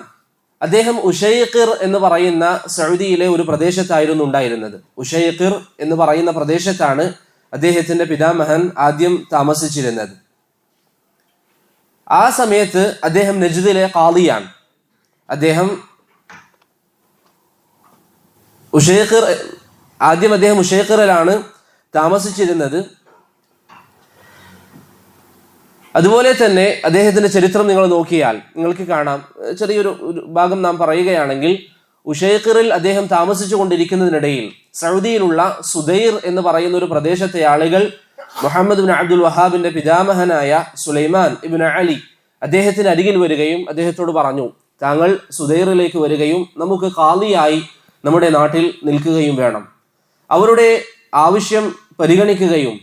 അദ്ദേഹം ഉഷൈഖിർ എന്ന് പറയുന്ന സൗദിയിലെ ഒരു പ്രദേശത്തായിരുന്നു ഉണ്ടായിരുന്നത്. ഉഷൈഖിർ എന്ന് പറയുന്ന പ്രദേശത്താണ് അദ്ദേഹത്തിന്റെ പിതാമഹൻ ആദ്യം താമസിച്ചിരുന്നത്. ആ സമയത്ത് അദ്ദേഹം നജ്ദിലെ ഖാദിയാണ്. അദ്ദേഹം ഉഷൈഖിറിലാണ് താമസിച്ചിരുന്നത്. അതുപോലെ തന്നെ അദ്ദേഹത്തിന്റെ ചരിത്രം നിങ്ങൾ നോക്കിയാൽ നിങ്ങൾക്ക് കാണാം. ചെറിയൊരു ഭാഗം നാം പറയുകയാണെങ്കിൽ, ഉഷൈഖിറിൽ അദ്ദേഹം താമസിച്ചു കൊണ്ടിരിക്കുന്നതിനിടയിൽ സൗദിയിലുള്ള സുദൈർ എന്ന് പറയുന്ന ഒരു പ്രദേശത്തെ ആളുകൾ മുഹമ്മദ് ബിൻ അബ്ദുൽ വഹാബിന്റെ പിതാമഹനായ സുലൈമാൻ ഇബ്നു അലി അദ്ദേഹത്തിന് അരികിൽ വരികയും അദ്ദേഹത്തോട് പറഞ്ഞു, താങ്കൾ സുദൈറിലേക്ക് വരികയും നമുക്ക് ഖാദിയായി നമ്മുടെ നാട്ടിൽ നിൽക്കുകയും വേണം. അവരുടെ ആവശ്യം പരിഗണിക്കുകയും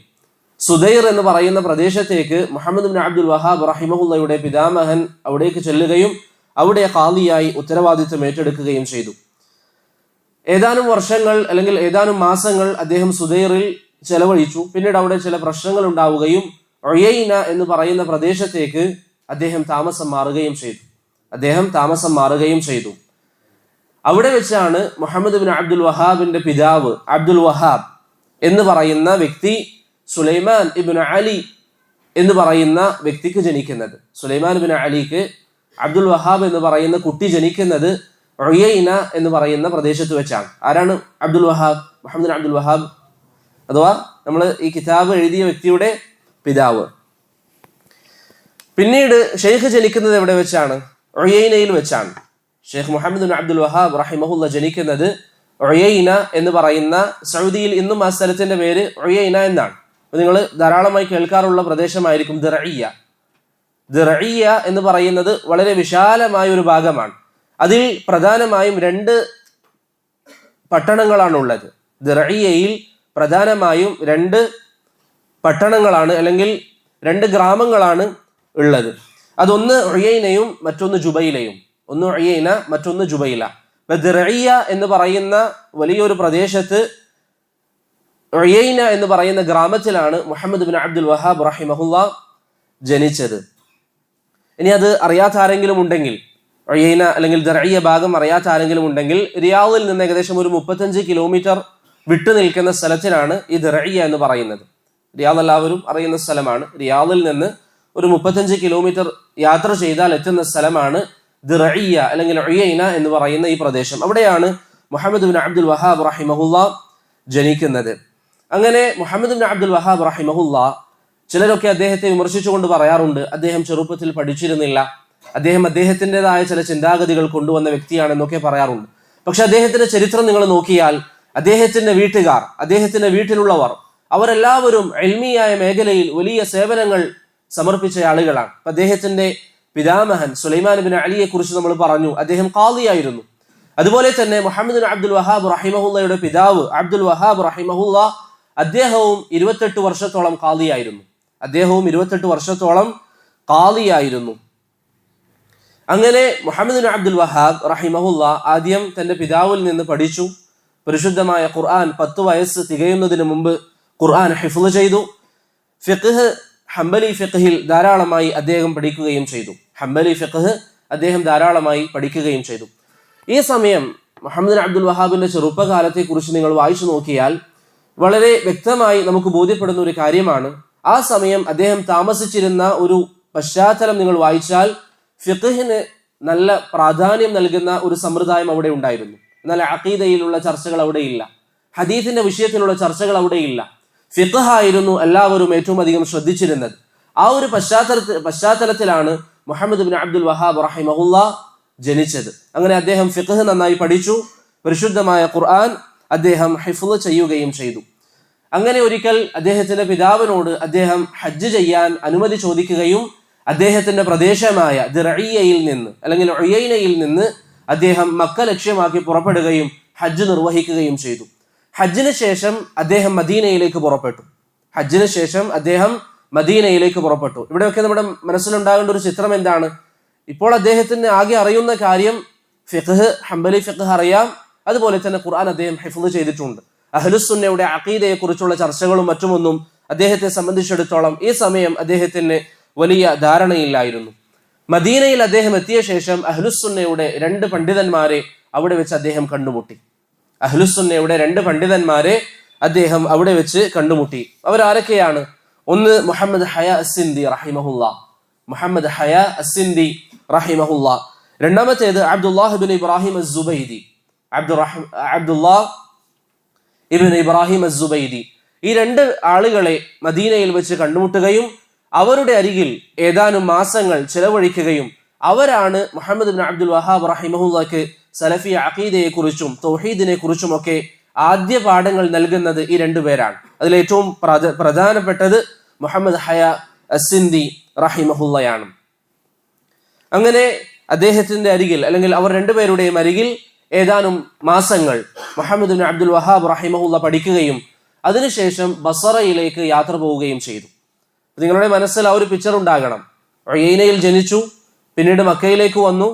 സുദൈർ എന്ന് പറയുന്ന പ്രദേശത്തേക്ക് മുഹമ്മദ് ബിൻ അബ്ദുൽ വഹാബ് റഹിമഹുല്ലയുടെ പിതാമഹൻ അവിടേക്ക് ചെല്ലുകയും അവിടെ ഖാദിയായി ഉത്തരവാദിത്വം ഏറ്റെടുക്കുകയും ചെയ്തു. ഏതാനും വർഷങ്ങൾ അല്ലെങ്കിൽ ഏതാനും മാസങ്ങൾ അദ്ദേഹം സുദൈറിൽ ചെലവഴിച്ചു. പിന്നീട് അവിടെ ചില പ്രശ്നങ്ങൾ ഉണ്ടാവുകയും ഉയൈന എന്ന് പറയുന്ന പ്രദേശത്തേക്ക് അദ്ദേഹം താമസം മാറുകയും ചെയ്തു. അവിടെ വെച്ചാണ് മുഹമ്മദ് ബിൻ അബ്ദുൽ വഹാബിന്റെ പിതാവ് അബ്ദുൽ വഹാബ് എന്ന് പറയുന്ന വ്യക്തി സുലൈമാൻ ഇബ്നു അലി എന്ന് പറയുന്ന വ്യക്തിക്ക് ജനിക്കുന്നത്. സുലൈമാൻ ഇബ്നു അലിക്ക് അബ്ദുൽ വഹാബ് എന്ന് പറയുന്ന കുട്ടി ജനിക്കുന്നത് ഉയൈന എന്ന് പറയുന്ന പ്രദേശത്ത് വെച്ചാണ്. ആരാണ് അബ്ദുൽ വഹാബ്? മുഹമ്മദ് അബ്ദുൽ വഹാബ് അഥവാ നമ്മൾ ഈ കിതാബ് എഴുതിയ വ്യക്തിയുടെ പിതാവ്. പിന്നീട് ഷെയ്ഖ് ജനിക്കുന്നത് എവിടെ വെച്ചാണ്? ഉയൈനയിൽ വെച്ചാണ്. Sheikh Muhammad bin Abdul Wahhab റഹിമഹുല്ലാഹ് ജനിക്കുന്നത് ഉയൈന എന്ന് പറയുന്ന സൗദിയിൽ ഇന്നും ആ സ്ഥലത്തിന്റെ പേര് ഉയൈന എന്നാണ്. നിങ്ങൾ ധാരാളമായി കേൾക്കാറുള്ള പ്രദേശമായിരിക്കും ദിറഇയ്യ. ദിറഇയ്യ എന്ന് പറയുന്നത് വളരെ വിശാലമായ ഒരു ഭാഗമാണ്. അതിൽ പ്രധാനമായും 2 പട്ടണങ്ങളാണുള്ളത്. ദിറഇയ്യയിൽ പ്രധാനമായും 2 പട്ടണങ്ങളാണ് അല്ലെങ്കിൽ 2 ഗ്രാമങ്ങളാണ് ഉള്ളത്. അതൊന്ന് ഉയൈനയും മറ്റൊന്ന് ജുബൈലയും. ഒന്ന് ഉയൈന, മറ്റൊന്ന് ജുബൈല. ദിറഇയ്യ എന്ന് പറയുന്ന വലിയൊരു പ്രദേശത്ത് ഉയൈന എന്ന് പറയുന്ന ഗ്രാമത്തിലാണ് മുഹമ്മദ് ബിൻ അബ്ദുൽ വഹാബ് റഹിമഹുല്ലാഹ് ജനിച്ചത്. ഇനി അത് അറിയാത്ത ആരെങ്കിലും ഉണ്ടെങ്കിൽ, ഉയൈന അല്ലെങ്കിൽ ദിറഇയ്യ ഭാഗം അറിയാത്ത ആരെങ്കിലും ഉണ്ടെങ്കിൽ, റിയാദിൽ നിന്ന് ഏകദേശം ഒരു 35 കിലോമീറ്റർ വിട്ടു നിൽക്കുന്ന സ്ഥലത്തിനാണ് ഈ ദിറഇയ്യ എന്ന് പറയുന്നത്. റിയാദ് എല്ലാവരും അറിയുന്ന സ്ഥലമാണ്. റിയാദിൽ നിന്ന് ഒരു 35 കിലോമീറ്റർ യാത്ര ചെയ്താൽ എത്തുന്ന സ്ഥലമാണ് ദിറഇയ്യ അല്ലെങ്കിൽ ഉയൈന എന്ന് പറയുന്ന ഈ പ്രദേശം. അവിടെയാണ് മുഹമ്മദ് ബിൻ അബ്ദുൽ വഹാബ് റഹിമഹുല്ലാഹ് ജനിക്കുന്നത്. അങ്ങനെ മുഹമ്മദ് ബിൻ അബ്ദുൽ വഹാബ് റഹിമഹുല്ലാഹ്, ചിലരൊക്കെ അദ്ദേഹത്തെ വിമർശിച്ചുകൊണ്ട് പറയാറുണ്ട്, അദ്ദേഹം ചെറുപ്പത്തിൽ പഠിച്ചിരുന്നില്ല, അദ്ദേഹത്തിൻ്റെതായ ചില ചിന്താഗതികൾ കൊണ്ടുവന്ന വ്യക്തിയാണെന്നൊക്കെ പറയാറുണ്ട്. പക്ഷെ അദ്ദേഹത്തിന്റെ ചരിത്രം നിങ്ങൾ നോക്കിയാൽ അദ്ദേഹത്തിന്റെ വീട്ടുകാർ, അദ്ദേഹത്തിന്റെ വീട്ടിലുള്ളവർ, അവരെല്ലാവരും ഇൽമിയായ മേഖലയിൽ വലിയ സേവനങ്ങൾ സമർപ്പിച്ച ആളുകളാണ്. അദ്ദേഹത്തിന്റെ പിതാമഹൻ സുലൈമാൻ ബിൻ അലിയെ കുറിച്ച് നമ്മൾ പറഞ്ഞു, അദ്ദേഹം ഖാദിയായിരുന്നു. അതുപോലെ തന്നെ മുഹമ്മദ് ബിൻ അബ്ദുൽ വഹാബ് റഹിമഹുല്ലയുടെ പിതാവ് അബ്ദുൽ വഹാബ് റഹിമഹുല്ല, അദ്ദേഹവും 28 വർഷത്തോളം ഖാദിയായിരുന്നു. അങ്ങനെ മുഹമ്മദ് ബിൻ അബ്ദുൽ വഹാബ് റഹിമഹുല്ല ആദ്യം തന്റെ പിതാവിൽ നിന്ന് പഠിച്ചു. പരിശുദ്ധമായ ഖുർആൻ 10 വയസ്സ് തികയുന്നതിന് മുമ്പ് ഖുർആൻ ഹിഫ്ള് ചെയ്തു. ഫിഖ്ഹ്, ഹംബലി ഫിഖ്ഹിൽ ധാരാളമായി അദ്ദേഹം പഠിക്കുകയും ചെയ്തു. ഈ സമയം മുഹമ്മദ് ബിൻ അബ്ദുൽ വഹാബിന്റെ ചെറുപ്പകാലത്തെ കുറിച്ച് നിങ്ങൾ വായിച്ചു നോക്കിയാൽ വളരെ വ്യക്തമായി നമുക്ക് ബോധ്യപ്പെടുന്ന ഒരു കാര്യമാണ്. ആ സമയം അദ്ദേഹം താമസിച്ചിരുന്ന ഒരു പശ്ചാത്തലം നിങ്ങൾ വായിച്ചാൽ ഫിഖ്ഹിന് നല്ല പ്രാധാന്യം നൽകുന്ന ഒരു സമ്പ്രദായം അവിടെ ഉണ്ടായിരുന്നു. എന്നാൽ അഖീദയിലുള്ള ചർച്ചകൾ അവിടെയില്ല, ഹദീസിന്റെ വിഷയത്തിലുള്ള ചർച്ചകൾ അവിടെയില്ല. ഫിഖ്ഹ് ആയിരുന്നു എല്ലാവരും ഏറ്റവും അധികം ശ്രദ്ധിച്ചിരുന്നത്. ആ ഒരു പശ്ചാത്തലത്തിലാണ് മുഹമ്മദ് ബിൻ അബ്ദുൽ വഹാബ് റഹിമഹുല്ല ജനിച്ചത്. അങ്ങനെ അദ്ദേഹം ഫിഖ്ഹ് നന്നായി പഠിച്ചു. പരിശുദ്ധമായ ഖുർആൻ അദ്ദേഹം ഹിഫ്ള് ചെയ്യുകയും ചെയ്തു. അങ്ങനെ ഒരിക്കൽ അദ്ദേഹത്തിന്റെ പിതാവിനോട് അദ്ദേഹം ഹജ്ജ് ചെയ്യാൻ അനുമതി ചോദിക്കുകയും അദ്ദേഹത്തിന്റെ പ്രദേശമായ ദിറഇയ്യയിൽ നിന്ന് അല്ലെങ്കിൽ ഉയൈനയിൽ നിന്ന് അദ്ദേഹം മക്ക ലക്ഷ്യമാക്കി പുറപ്പെടുകയും ഹജ്ജ് നിർവഹിക്കുകയും ചെയ്തു. ഹജ്ജിന് ശേഷം അദ്ദേഹം മദീനയിലേക്ക് പുറപ്പെട്ടു. ഇവിടെയൊക്കെ നമ്മുടെ മനസ്സിലുണ്ടാകേണ്ട ഒരു ചിത്രം എന്താണ്? ഇപ്പോൾ അദ്ദേഹത്തിന് ആകെ അറിയുന്ന കാര്യം ഫിഖ്ഹ്, ഹംബലി ഫിഖ്ഹ് അറിയാം, അതുപോലെ തന്നെ ഖുർആൻ അദ്ദേഹം ഹിഫ്ള് ചെയ്തിട്ടുണ്ട്. അഹ്ലുസുന്നയുടെ അഖീദയെ കുറിച്ചുള്ള ചർച്ചകളും മറ്റുമൊന്നും അദ്ദേഹത്തെ സംബന്ധിച്ചിടത്തോളം ഈ സമയം അദ്ദേഹത്തിന് വലിയ ധാരണയില്ലായിരുന്നു. മദീനയിൽ അദ്ദേഹം എത്തിയ ശേഷം അഹ്ലുസുന്നയുടെ 2 പണ്ഡിതന്മാരെ അവിടെ വെച്ച് അദ്ദേഹം കണ്ടുമുട്ടി. അവരാരൊക്കെയാണ്? ഒന്ന് മുഹമ്മദ് ഹയ അസ്സിന്ദി റഹിമഹുല്ല, രണ്ടാമത്തേത് അബ്ദുല്ലാഹ് ഇബ്നു ഇബ്രാഹിം അസ്സുബൈദി. ഈ 2 ആളുകളെ മദീനയിൽ വെച്ച് കണ്ടുമുട്ടുകയും അവരുടെ അരികിൽ ഏതാനും മാസങ്ങൾ ചെലവഴിക്കുകയും അവരാണ് മുഹമ്മദ് ബിൻ അബ്ദുൽ വഹാബ് റഹിമഹുല്ലക്ക് സലഫി അഖീദയെ കുറിച്ചും തൗഹീദിനെ കുറിച്ചും ഒക്കെ ആദ്യ പാഠങ്ങൾ നൽകുന്നത് ഈ 2 പേരാണ്. അതിലേറ്റവും പ്രധാനപ്പെട്ടത് മുഹമ്മദ് ഹയ അസ്സിന്ദി റഹിമഹുല്ലയാണ്. അങ്ങനെ അദ്ദേഹത്തിന്റെ അരികിൽ അല്ലെങ്കിൽ അവർ 2 പേരുടെയും അരികിൽ ഏതാനും മാസങ്ങൾ മുഹമ്മദ് ബിൻ അബ്ദുൽ വഹാബ് റഹിമഹുല്ല പഠിക്കുകയും അതിനുശേഷം ബസറയിലേക്ക് യാത്ര പോവുകയും ചെയ്തു. നിങ്ങളുടെ മനസ്സിൽ ആ ഒരു പിക്ചർ ഉണ്ടാകണം. ഉയൈനയിൽ ജനിച്ചു, പിന്നീട് മക്കയിലേക്ക് വന്നു,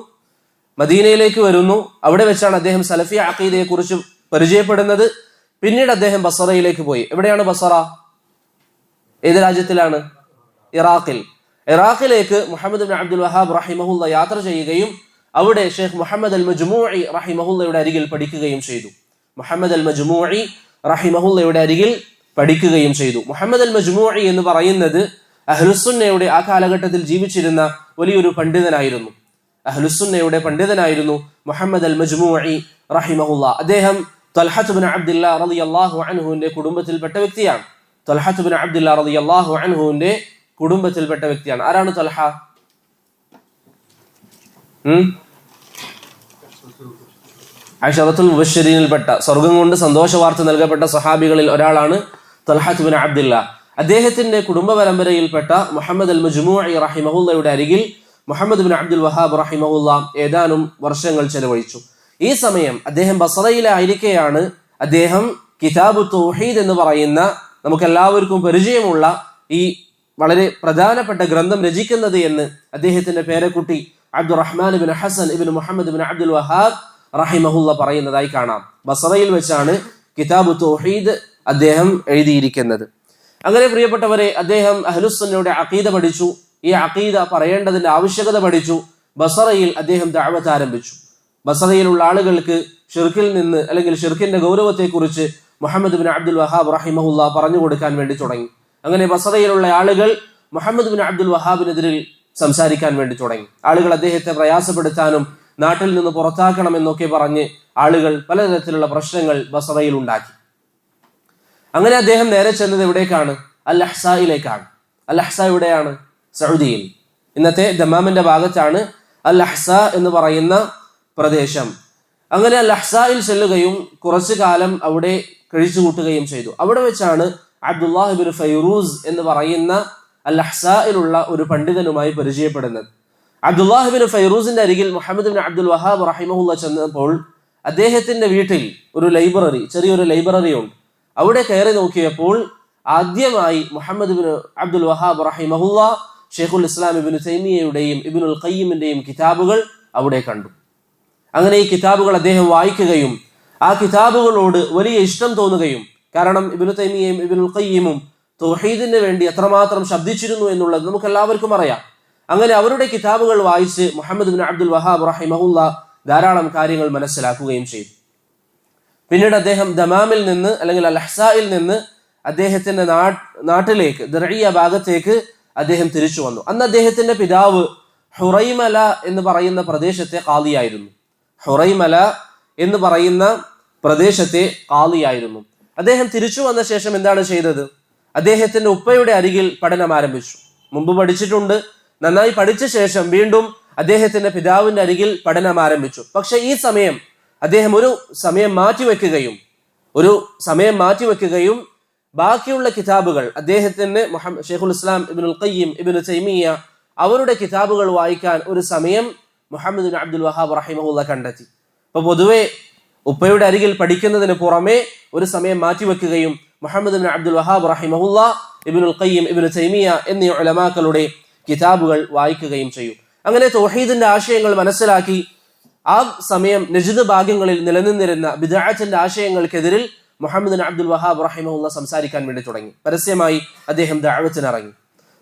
മദീനയിലേക്ക് വരുന്നു. അവിടെ വെച്ചാണ് അദ്ദേഹം സലഫി അഖീദയെ കുറിച്ച് പരിചയപ്പെടുന്നത്. പിന്നീട് അദ്ദേഹം ബസറയിലേക്ക് പോയി. എവിടെയാണ് ബസറ? ഏത് രാജ്യത്തിലാണ്? ഇറാഖിലേക്ക് മുഹമ്മദ് ബിൻ അബ്ദുൽ വഹാബ് റഹിമഹുല്ല യാത്ര ചെയ്യുകയും അവിടെ ഷെയ്ഖ് മുഹമ്മദ് അൽ മജ്മൂഇ റഹിമഹുല്ലയുടെ അരികിൽ പഠിക്കുകയും ചെയ്തു. മുഹമ്മദ് അൽ മജ്മൂഇ എന്ന് പറയുന്നത് അഹ്ലുസുന്നയുടെ ആ കാലഘട്ടത്തിൽ ജീവിച്ചിരുന്ന വലിയൊരു പണ്ഡിതനായിരുന്നു. മുഹമ്മദ് അൽ മജ്മൂഇ റഹിമഹുല്ല. അദ്ദേഹം ത്വൽഹത്ത് ബിൻ അബ്ദുല്ലാഹ് റളിയല്ലാഹു അൻഹുവിന്റെ കുടുംബത്തിൽപ്പെട്ട വ്യക്തിയാണ്. ആരാണ് ത്വൽഹ? അശറത്തുൽ മുബശ്ശിരീനിൽപ്പെട്ട, സ്വർഗം കൊണ്ട് സന്തോഷ വാർത്ത നൽകപ്പെട്ട സഹാബികളിൽ ഒരാളാണ് ത്വൽഹത്ത് ബിൻ അബ്ദുല്ലാഹ്. അദ്ദേഹത്തിന്റെ കുടുംബ പരമ്പരയിൽപ്പെട്ട മുഹമ്മദ് അൽ മജ്മൂഇ റഹിമഹുല്ലയുടെ അരികിൽ മുഹമ്മദ് ബിൻ അബ്ദുൽ വഹാബ് റഹിമഹുല്ല ഏതാനും വർഷങ്ങൾ ചെലവഴിച്ചു. ഈ സമയം അദ്ദേഹം ബസറയിലായിരിക്കെയാണ് അദ്ദേഹം കിതാബു തൗഹീദ് എന്ന് പറയുന്ന നമുക്കെല്ലാവർക്കും പരിചയമുള്ള ഈ വളരെ പ്രധാനപ്പെട്ട ഗ്രന്ഥം രചിക്കുന്നത് എന്ന് അദ്ദേഹത്തിന്റെ പേരക്കുട്ടി Abdurrahman bin Hasan ibn Muhammad bin Abdul Wahhab റഹിമഹുല്ല പറയുന്നതായി കാണാം. ബസറയിൽ വെച്ചാണ് കിതാബു തൗഹീദ് അദ്ദേഹം എഴുതിയിരിക്കുന്നത്. അങ്ങനെ പ്രിയപ്പെട്ടവരെ, അദ്ദേഹം അഹ്ലുസുന്നയുടെ അഖീദ പഠിച്ചു. ഈ അഖീദ പറയേണ്ടതിന്റെ ആവശ്യകത പഠിച്ചു. ബസറയിൽ അദ്ദേഹം ദഅവത്ത് ആരംഭിച്ചു. ബസറയിലുള്ള ആളുകൾക്ക് ഷിർക്കിൽ നിന്ന് അല്ലെങ്കിൽ ഷിർക്കിന്റെ ഗൗരവത്തെക്കുറിച്ച് മുഹമ്മദ് ബിൻ അബ്ദുൽ വഹാബ് റഹിമഹുല്ല പറഞ്ഞു കൊടുക്കാൻ വേണ്ടി തുടങ്ങി. അങ്ങനെ ബസറയിലുള്ള ആളുകൾ മുഹമ്മദ് ബിൻ അബ്ദുൽ വഹാബിനെതിരിൽ സംസാരിക്കാൻ വേണ്ടി തുടങ്ങി. ആളുകൾ അദ്ദേഹത്തെ പ്രയാസപ്പെടുത്താനും നാട്ടിൽ നിന്ന് പുറത്താക്കണമെന്നൊക്കെ പറഞ്ഞ് ആളുകൾ പലതരത്തിലുള്ള പ്രശ്നങ്ങൾ ബസറയിൽ ഉണ്ടാക്കി. അങ്ങനെ അദ്ദേഹം നേരെ ചെന്നത് എവിടേക്കാണ്? അൽ അഹ്സായിലേക്കാണ്. അൽ അഹ്സ എവിടെയാണ്? സൗദിയിൽ. ഇന്നത്തെ ദമാമിന്റെ ഭാഗത്താണ് അൽ അഹ്സ എന്ന് പറയുന്ന പ്രദേശം. അങ്ങനെ അൽ അഹ്സായിൽ ചെല്ലുകയും കുറച്ചു കാലം അവിടെ കഴിച്ചു കൂട്ടുകയും ചെയ്തു. അവിടെ വെച്ചാണ് അബ്ദുല്ലാഹിബ്നു ഫൈറൂസ് എന്ന് പറയുന്ന അൽ അഹ്സായിലുള്ള ഒരു പണ്ഡിതനുമായി പരിചയപ്പെടുന്നത്. അബ്ദുല്ലാഹിബ്നു ഫൈറൂസിന്റെ അരികിൽ മുഹമ്മദ് ബിൻ അബ്ദുൽ വഹാബ് റഹിമഹുല്ല ചെന്നപ്പോൾ അദ്ദേഹത്തിന്റെ വീട്ടിൽ ഒരു ലൈബ്രറി, ചെറിയൊരു ലൈബ്രറി ഉണ്ട്. അവിടെ കയറി നോക്കിയപ്പോൾ ആദ്യമായി മുഹമ്മദ് ബിൻ അബ്ദുൽ വഹാബ് റഹിമഹുല്ല ഷെയ്ഖുൽ ഇസ്ലാം ഇബ്നു തൈമിയ്യയുടെയും ഇബ്നുൽ ഖയ്യിമിന്റെയും കിതാബുകൾ അവിടെ കണ്ടു. അങ്ങനെ ഈ കിതാബുകൾ അദ്ദേഹം വായിക്കുകയും ആ കിതാബുകളോട് വലിയ ഇഷ്ടം തോന്നുകയും, കാരണം ഇബ്നു തൈമിയ്യയും ഇബ്നുൽ ഖയ്യിമും തൗഹീദിന് വേണ്ടി എത്രമാത്രം ശബ്ദിച്ചിരുന്നു എന്നുള്ളത് നമുക്ക് എല്ലാവർക്കും അറിയാം. അങ്ങനെ അവരുടെ കിതാബുകൾ വായിച്ച് മുഹമ്മദ് ബിൻ അബ്ദുൽ വഹാബ് റഹിമഹുല്ല ധാരാളം കാര്യങ്ങൾ മനസ്സിലാക്കുകയും ചെയ്തു. പിന്നീട് അദ്ദേഹം ദമാമിൽ നിന്ന് അല്ലെങ്കിൽ അൽ അഹ്സായിൽ നിന്ന് അദ്ദേഹത്തിന്റെ നാട്ടിലേക്ക് ദർഇയ ഭാഗത്തേക്ക് അദ്ദേഹം തിരിച്ചു വന്നു. അന്ന് അദ്ദേഹത്തിന്റെ പിതാവ് ഹുറൈമല എന്ന് പറയുന്ന പ്രദേശത്തെ ഖാദിയായിരുന്നു. ഹുറൈമല എന്ന് പറയുന്ന പ്രദേശത്തെ ഖാദിയായിരുന്നു. അദ്ദേഹം തിരിച്ചു വന്ന ശേഷം എന്താണ് ചെയ്തത്? അദ്ദേഹത്തിന്റെ ഉപ്പയുടെ അരികിൽ പഠനം ആരംഭിച്ചു. മുമ്പ് പഠിച്ചിട്ടുണ്ട്, നന്നായി പഠിച്ച ശേഷം വീണ്ടും അദ്ദേഹത്തിന്റെ പിതാവിന്റെ അരികിൽ പഠനം ആരംഭിച്ചു. പക്ഷെ ഈ സമയം അദ്ദേഹം ഒരു സമയം മാറ്റിവെക്കുകയും ബാക്കിയുള്ള കിതാബുകൾ അദ്ദേഹത്തിന് ഷെയ്ഖുൽ ഇസ്ലാം ഇബ്നുൽ ഖയ്യിം, ഇബ്നു തൈമിയ്യ അവരുടെ കിതാബുകൾ വായിക്കാൻ ഒരു സമയം മുഹമ്മദ് ബിൻ അബ്ദുൽ വഹാബ് റഹിമഹുല്ല കണ്ടെത്തി. അപ്പൊ പൊതുവെ ഉപ്പയുടെ അരികിൽ പഠിക്കുന്നതിന് പുറമെ ഒരു സമയം മാറ്റിവെക്കുകയും മുഹമ്മദ് ബിൻ അബ്ദുൽ വഹാബ് റഹിമഹുല്ല, ഇബ്നുൽ ഖയ്യിം, ഇബ്നു തൈമിയ്യ എന്നീ ഉലമാക്കളുടെ കിതാബുകൾ വായിക്കുകയും ചെയ്യും. അങ്ങനെ തൗഹീദിന്റെ ആശയങ്ങൾ മനസ്സിലാക്കി ആ സമയം നജ്ദ് ഭാഗങ്ങളിൽ നിലനിന്നിരുന്ന ബിദ്അത്തിന്റെ ആശയങ്ങൾക്കെതിരിൽ മുഹമ്മദ് ബിൻ അബ്ദുൽ വഹാബ് റഹിമഹുല്ല സംസാരിക്കാൻ വേണ്ടി തുടങ്ങി. പരസ്യമായി അദ്ദേഹം ദഅവത്തിനിറങ്ങി.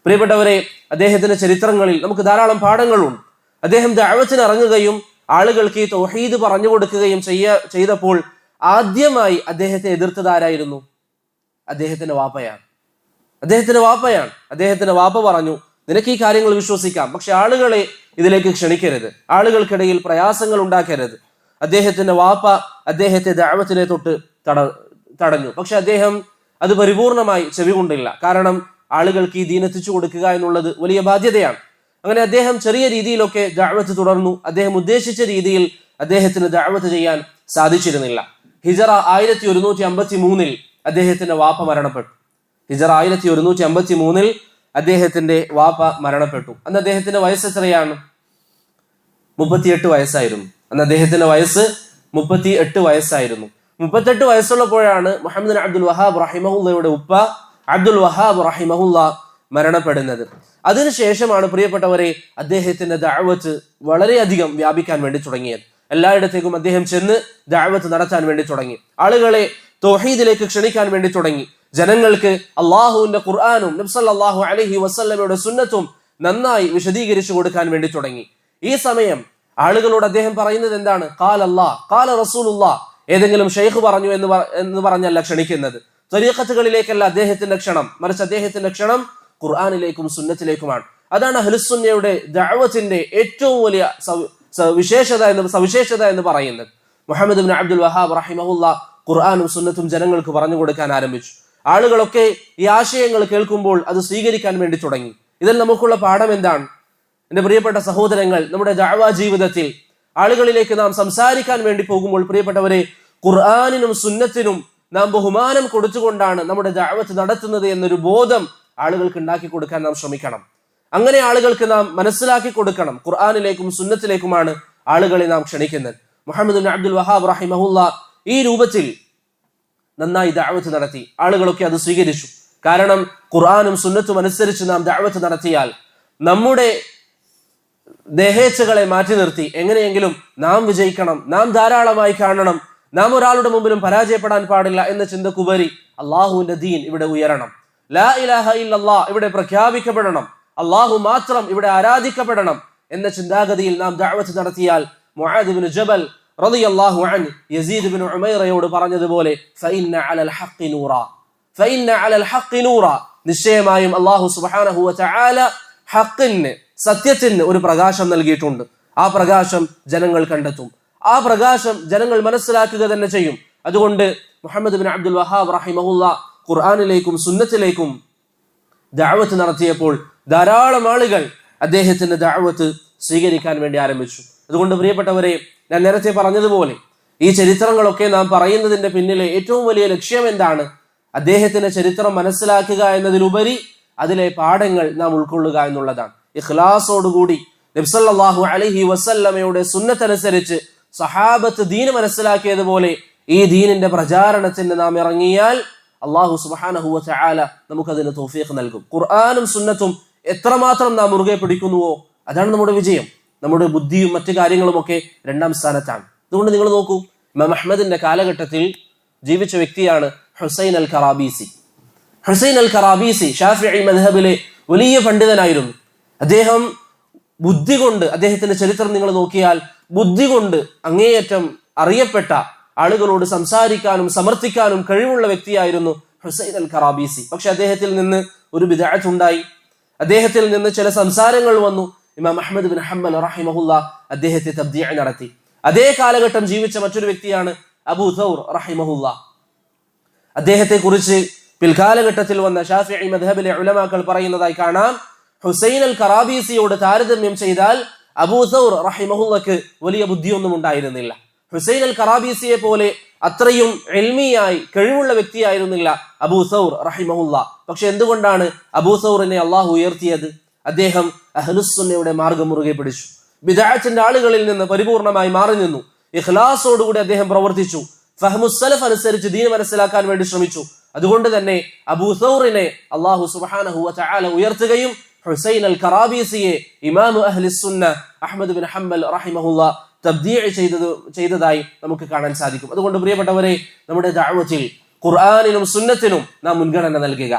പ്രിയപ്പെട്ടവരെ, അദ്ദേഹത്തിന്റെ ചരിത്രങ്ങളിൽ നമുക്ക് ധാരാളം പാഠങ്ങളുണ്ട്. അദ്ദേഹം ദഅവത്തിനിറങ്ങുകയും ആളുകൾക്ക് ഈ തൗഹീദ് പറഞ്ഞു കൊടുക്കുകയും ചെയ്തപ്പോൾ ആദ്യമായി അദ്ദേഹത്തെ എതിർത്തത് ആരായിരുന്നു? അദ്ദേഹത്തിന്റെ വാപ്പയാണ്. അദ്ദേഹത്തിന്റെ വാപ്പ പറഞ്ഞു, നിനക്ക് ഈ കാര്യങ്ങൾ വിശ്വസിക്കാം, പക്ഷെ ആളുകളെ ഇതിലേക്ക് ക്ഷണിക്കരുത്, ആളുകൾക്കിടയിൽ പ്രയാസങ്ങൾ ഉണ്ടാക്കരുത്. അദ്ദേഹത്തിന്റെ വാപ്പ അദ്ദേഹത്തെ ദഅവത്തിനെ തൊട്ട് തടഞ്ഞു. പക്ഷെ അദ്ദേഹം അത് പരിപൂർണമായി ചെവികൊണ്ടില്ല. കാരണം ആളുകൾക്ക് ഈ ദീൻ എത്തിച്ചു കൊടുക്കുക എന്നുള്ളത് വലിയ ബാധ്യതയാണ്. അങ്ങനെ അദ്ദേഹം ചെറിയ രീതിയിലൊക്കെ ദഅവത്ത് തുടർന്നു. അദ്ദേഹം ഉദ്ദേശിച്ച രീതിയിൽ അദ്ദേഹത്തിന് ദഅവത്ത് ചെയ്യാൻ സാധിച്ചിരുന്നില്ല. ഹിജറ 1153 അദ്ദേഹത്തിന്റെ വാപ്പ മരണപ്പെട്ടു. ഹിജറ 1153 അദ്ദേഹത്തിന്റെ വാപ്പ മരണപ്പെട്ടു. അന്ന് അദ്ദേഹത്തിന്റെ വയസ്സ് എത്രയാണ്? 38 വയസ്സായിരുന്നു. അന്ന് അദ്ദേഹത്തിന്റെ വയസ്സ് 38 വയസ്സായിരുന്നു. 38 വയസ്സുള്ളപ്പോഴാണ് മുഹമ്മദ് ബിൻ അബ്ദുൽ വഹാബ് റഹിമഹുല്ലയുടെ ഉപ്പ അബ്ദുൽ വഹാബ് റഹിമഹുല്ല മരണപ്പെടുന്നത്. അതിനുശേഷമാണ് പ്രിയപ്പെട്ടവരെ അദ്ദേഹത്തിന്റെ ദഅവത്ത് വളരെയധികം വ്യാപിക്കാൻ വേണ്ടി തുടങ്ങിയത്. എല്ലായിടത്തേക്കും അദ്ദേഹം ചെന്ന് ദഅവത്ത് നടത്താൻ വേണ്ടി തുടങ്ങി. ആളുകളെ തൗഹീദിലേക്ക് ക്ഷണിക്കാൻ വേണ്ടി തുടങ്ങി. ജനങ്ങൾക്ക് അള്ളാഹുവിന്റെ ഖുർആനും നബി സല്ലല്ലാഹു അലൈഹി വസല്ലമയുടെ സുന്നത്തും നന്നായി വിശദീകരിച്ചു കൊടുക്കാൻ വേണ്ടി തുടങ്ങി. ഈ സമയം ആളുകളോട് അദ്ദേഹം പറയുന്നത് എന്താണ്? ഖാല അല്ലാഹ്, ഖാല റസൂലുള്ളാഹ്. ഏതെങ്കിലും ഷെയ്ഖ് പറഞ്ഞു എന്ന് പറഞ്ഞല്ല ക്ഷണിക്കുന്നത്. ത്വരീഖത്തുകളിലേക്കല്ല അദ്ദേഹത്തിന്റെ ക്ഷണം, മറിച്ച് അദ്ദേഹത്തിന്റെ ക്ഷണം ഖുർആനിലേക്കും സുന്നത്തിലേക്കുമാണ്. അതാണ് അഹ്ലുസുന്നയുടെ ദഅവത്തിന്റെ ഏറ്റവും വലിയ സവിശേഷത എന്ന് പറയുന്നത്. മുഹമ്മദ് ബിൻ അബ്ദുൽ വഹാബ് റഹിമഹുല്ല ഖുർആനും സുന്നത്തും ജനങ്ങൾക്ക് പറഞ്ഞു കൊടുക്കാൻ ആരംഭിച്ചു. ആളുകളൊക്കെ ഈ ആശയങ്ങൾ കേൾക്കുമ്പോൾ അത് സ്വീകരിക്കാൻ വേണ്ടി തുടങ്ങി. ഇതിൽ നമുക്കുള്ള പാഠം എന്താണ്? എന്റെ പ്രിയപ്പെട്ട സഹോദരങ്ങൾ, നമ്മുടെ ദഅവ ജീവിതത്തിൽ ആളുകളിലേക്ക് നാം സംസാരിക്കാൻ വേണ്ടി പോകുമ്പോൾ പ്രിയപ്പെട്ടവരെ, ഖുർആനിനും സുന്നത്തിനും നാം ബഹുമാനം കൊടുത്തുകൊണ്ടാണ് നമ്മുടെ ദഅവത്ത് നടത്തുന്നത് എന്നൊരു ബോധം ആളുകൾക്ക് ഉണ്ടാക്കി കൊടുക്കാൻ നാം ശ്രമിക്കണം. അങ്ങനെ ആളുകൾക്ക് നാം മനസ്സിലാക്കി കൊടുക്കണം, ഖുർആനിലേക്കും സുന്നത്തിലേക്കുമാണ് ആളുകളെ നാം ക്ഷണിക്കുന്നത്. മുഹമ്മദ് ബിൻ അബ്ദുൽ വഹാബ് റഹിമഹുല്ല ഈ രൂപത്തിൽ നന്നായി ദഅവത്ത് നടത്തി. ആളുകളൊക്കെ അത് സ്വീകരിച്ചു. കാരണം ഖുർആനും സുന്നത്തും അനുസരിച്ച് നാം ദഅവത്ത് നടത്തിയാൽ നമ്മുടെ ദേഹേച്ഛകളെ മാറ്റി നിർത്തി എങ്ങനെയെങ്കിലും നാം വിജയിക്കണം, നാം ധാരാളമായി കാണണം, നാം ഒരാളുടെ മുമ്പിലും പരാജയപ്പെടാൻ പാടില്ല എന്ന ചിന്തക്കുപരി അള്ളാഹുവിന്റെ ദീൻ ഇവിടെ ഉയരണം, ലാ ഇലാഹ ഇല്ലല്ലാഹ് ഇവിടെ പ്രഖ്യാപിക്കപ്പെടണം, അള്ളാഹു മാത്രം ഇവിടെ ആരാധിക്കപ്പെടണം എന്ന ചിന്താഗതിയിൽ നാം ദഅവത്ത് നടത്തിയാൽ മുആദ് ഇബ്നു ജബൽ റളിയല്ലാഹു അൻഹു യസീദ് ഇബ്നു ഉമൈറയോട് പറഞ്ഞതുപോലെ ഫഇന്ന അലൽ ഹഖ് നൂറ, നിശ്ചയമായും അല്ലാഹു സുബ്ഹാനഹു വ തആല ഹഖിന്, സത്യത്തിന് ഒരു പ്രകാശം നൽകിയിട്ടുണ്ട്. ആ പ്രകാശം ജനങ്ങൾ കണ്ടെത്തും, ആ പ്രകാശം ജനങ്ങൾ മനസ്സിലാക്കുക തന്നെ ചെയ്യും. അതുകൊണ്ട് മുഹമ്മദ് ബിൻ അബ്ദുൽ വഹാബ് റഹിമഹുല്ല ഖുർആനിലേക്കും സുന്നത്തിലേക്കും ദഅവത്ത് നടത്തിയപ്പോൾ ധാരാളം ആളുകൾ അദ്ദേഹത്തിന്റെ ദഅവത്ത് സ്വീകരിക്കാൻ വേണ്ടി ആരംഭിച്ചു. അതുകൊണ്ട് പ്രിയപ്പെട്ടവരെ, ഞാൻ നേരത്തെ പറഞ്ഞതുപോലെ ഈ ചരിത്രങ്ങളൊക്കെ നാം പറയുന്നതിന്റെ പിന്നിലെ ഏറ്റവും വലിയ ലക്ഷ്യം എന്താണ്? അദ്ദേഹത്തിന്റെ ചരിത്രം മനസ്സിലാക്കുക എന്നതിലുപരി അതിലെ പാഠങ്ങൾ നാം ഉൾക്കൊള്ളുക എന്നുള്ളതാണ്. ഇഖ്ലാസോടുകൂടി നബി സല്ലല്ലാഹു അലൈഹി വസല്ലമയുടെ സുന്നത്തനുസരിച്ച് സഹാബത്ത് ദീൻ മനസ്സിലാക്കിയതുപോലെ ഈ ദീനിന്റെ പ്രചാരണത്തിന് നാം ഇറങ്ങിയാൽ അല്ലാഹു സുബ്ഹാനഹു വ തആല നമുക്കതിന് തൗഫീഖ് നൽകും. ഖുർആനും സുന്നത്തും എത്രമാത്രം നാം മുറുകെ പിടിക്കുന്നുവോ അതാണ് നമ്മുടെ വിജയം. നമ്മുടെ ബുദ്ധിയും മറ്റു കാര്യങ്ങളുമൊക്കെ രണ്ടാം സ്ഥാനത്താണ്. അതുകൊണ്ട് നിങ്ങൾ നോക്കൂ, ഇമാം അഹ്മദിന്റെ കാലഘട്ടത്തിൽ ജീവിച്ച വ്യക്തിയാണ് ഹുസൈൻ അൽ കറാബീസി. ഹുസൈൻ അൽ കറാബീസി ഷാഫിഈ മദ്ഹബിലെ വലിയ പണ്ഡിതനായിരുന്നു. അദ്ദേഹം ബുദ്ധി കൊണ്ട്, അദ്ദേഹത്തിന്റെ ചരിത്രം നിങ്ങൾ നോക്കിയാൽ ബുദ്ധി കൊണ്ട് അങ്ങേയറ്റം അറിയപ്പെട്ട, ആളുകളോട് സംസാരിക്കാനും സമർത്ഥിക്കാനും കഴിവുള്ള വ്യക്തിയായിരുന്നു ഹുസൈൻ അൽ കറാബീസി. പക്ഷെ അദ്ദേഹത്തിൽ നിന്ന് ഒരു ബിദ്അത്ത് ഉണ്ടായി. അദ്ദേഹത്തിൽ നിന്ന് ചില സംസാരങ്ങൾ വന്നു. ഇമാം അഹ്മദ് ബിൻ ഹംബൽ റഹിമഹുല്ലാ അദ്ദേഹത്തെ തബ്ദീഅ് നടത്തി. അതേ കാലഘട്ടം ജീവിച്ച മറ്റൊരു വ്യക്തിയാണ് അബൂ സൗർ റഹിമഹുല്ലാ. അദ്ദേഹത്തെ കുറിച്ച് പിൽക്കാലഘട്ടത്തിൽ വന്ന ഷാഫിഈ മദ്ഹബിലെ ഉലമാക്കൾ പറയുന്നതായി കാണാം, ഹുസൈൻ അൽ കറാബീസിയോട് താരതമ്യം ചെയ്താൽ അബൂ സൗർ റഹിമഹുല്ലക്ക് വലിയ ബുദ്ധിയൊന്നും ഉണ്ടായിരുന്നില്ല. ഹുസൈൻ അൽ കറാബീസിയെ പോലെ അത്രയും ഇൽമിയായി കഴിവുള്ള വ്യക്തിയായിരുന്നില്ല അബൂ സൗർ റഹിമഹുല്ല. പക്ഷെ എന്തുകൊണ്ടാണ് അബൂ സൗറിനെ അള്ളാഹു ഉയർത്തിയത്? അദ്ദേഹം അഹ്ലുസ്സുന്നയുടെ മാർഗം മുറുകെ പിടിച്ചു. ബിദ്അത്തിന്റെ ആളുകളിൽ നിന്ന് പരിപൂർണമായി മാറി നിന്നു. ഇഖ്ലാസോടുകൂടി അദ്ദേഹം പ്രവർത്തിച്ചു. ഫഹ്മുസ് സലഫ് അനുസരിച്ച് ദീൻ മനസ്സിലാക്കാൻ വേണ്ടി ശ്രമിച്ചു. അതുകൊണ്ട് തന്നെ അബൂ സൗറിനെ അള്ളാഹു സുബ്ഹാനഹു വ തആല ഉയർത്തുകയും ഹുസൈൻ അൽ കറാബീസിയെ ഇമാം അഹ്ലുസ്സുന്ന അഹ്മദ് ബിൻ ഹംബൽ റഹിമഹുല്ലാ തബ്ദീഅ് ചെയ്തതായി നമുക്ക് കാണാൻ സാധിക്കും. അതുകൊണ്ട് പ്രിയപ്പെട്ടവരെ, നമ്മുടെ ദഅവത്തിൽ ഖുർആനിനും സുന്നത്തിനും നാം മുൻഗണന നൽകുക.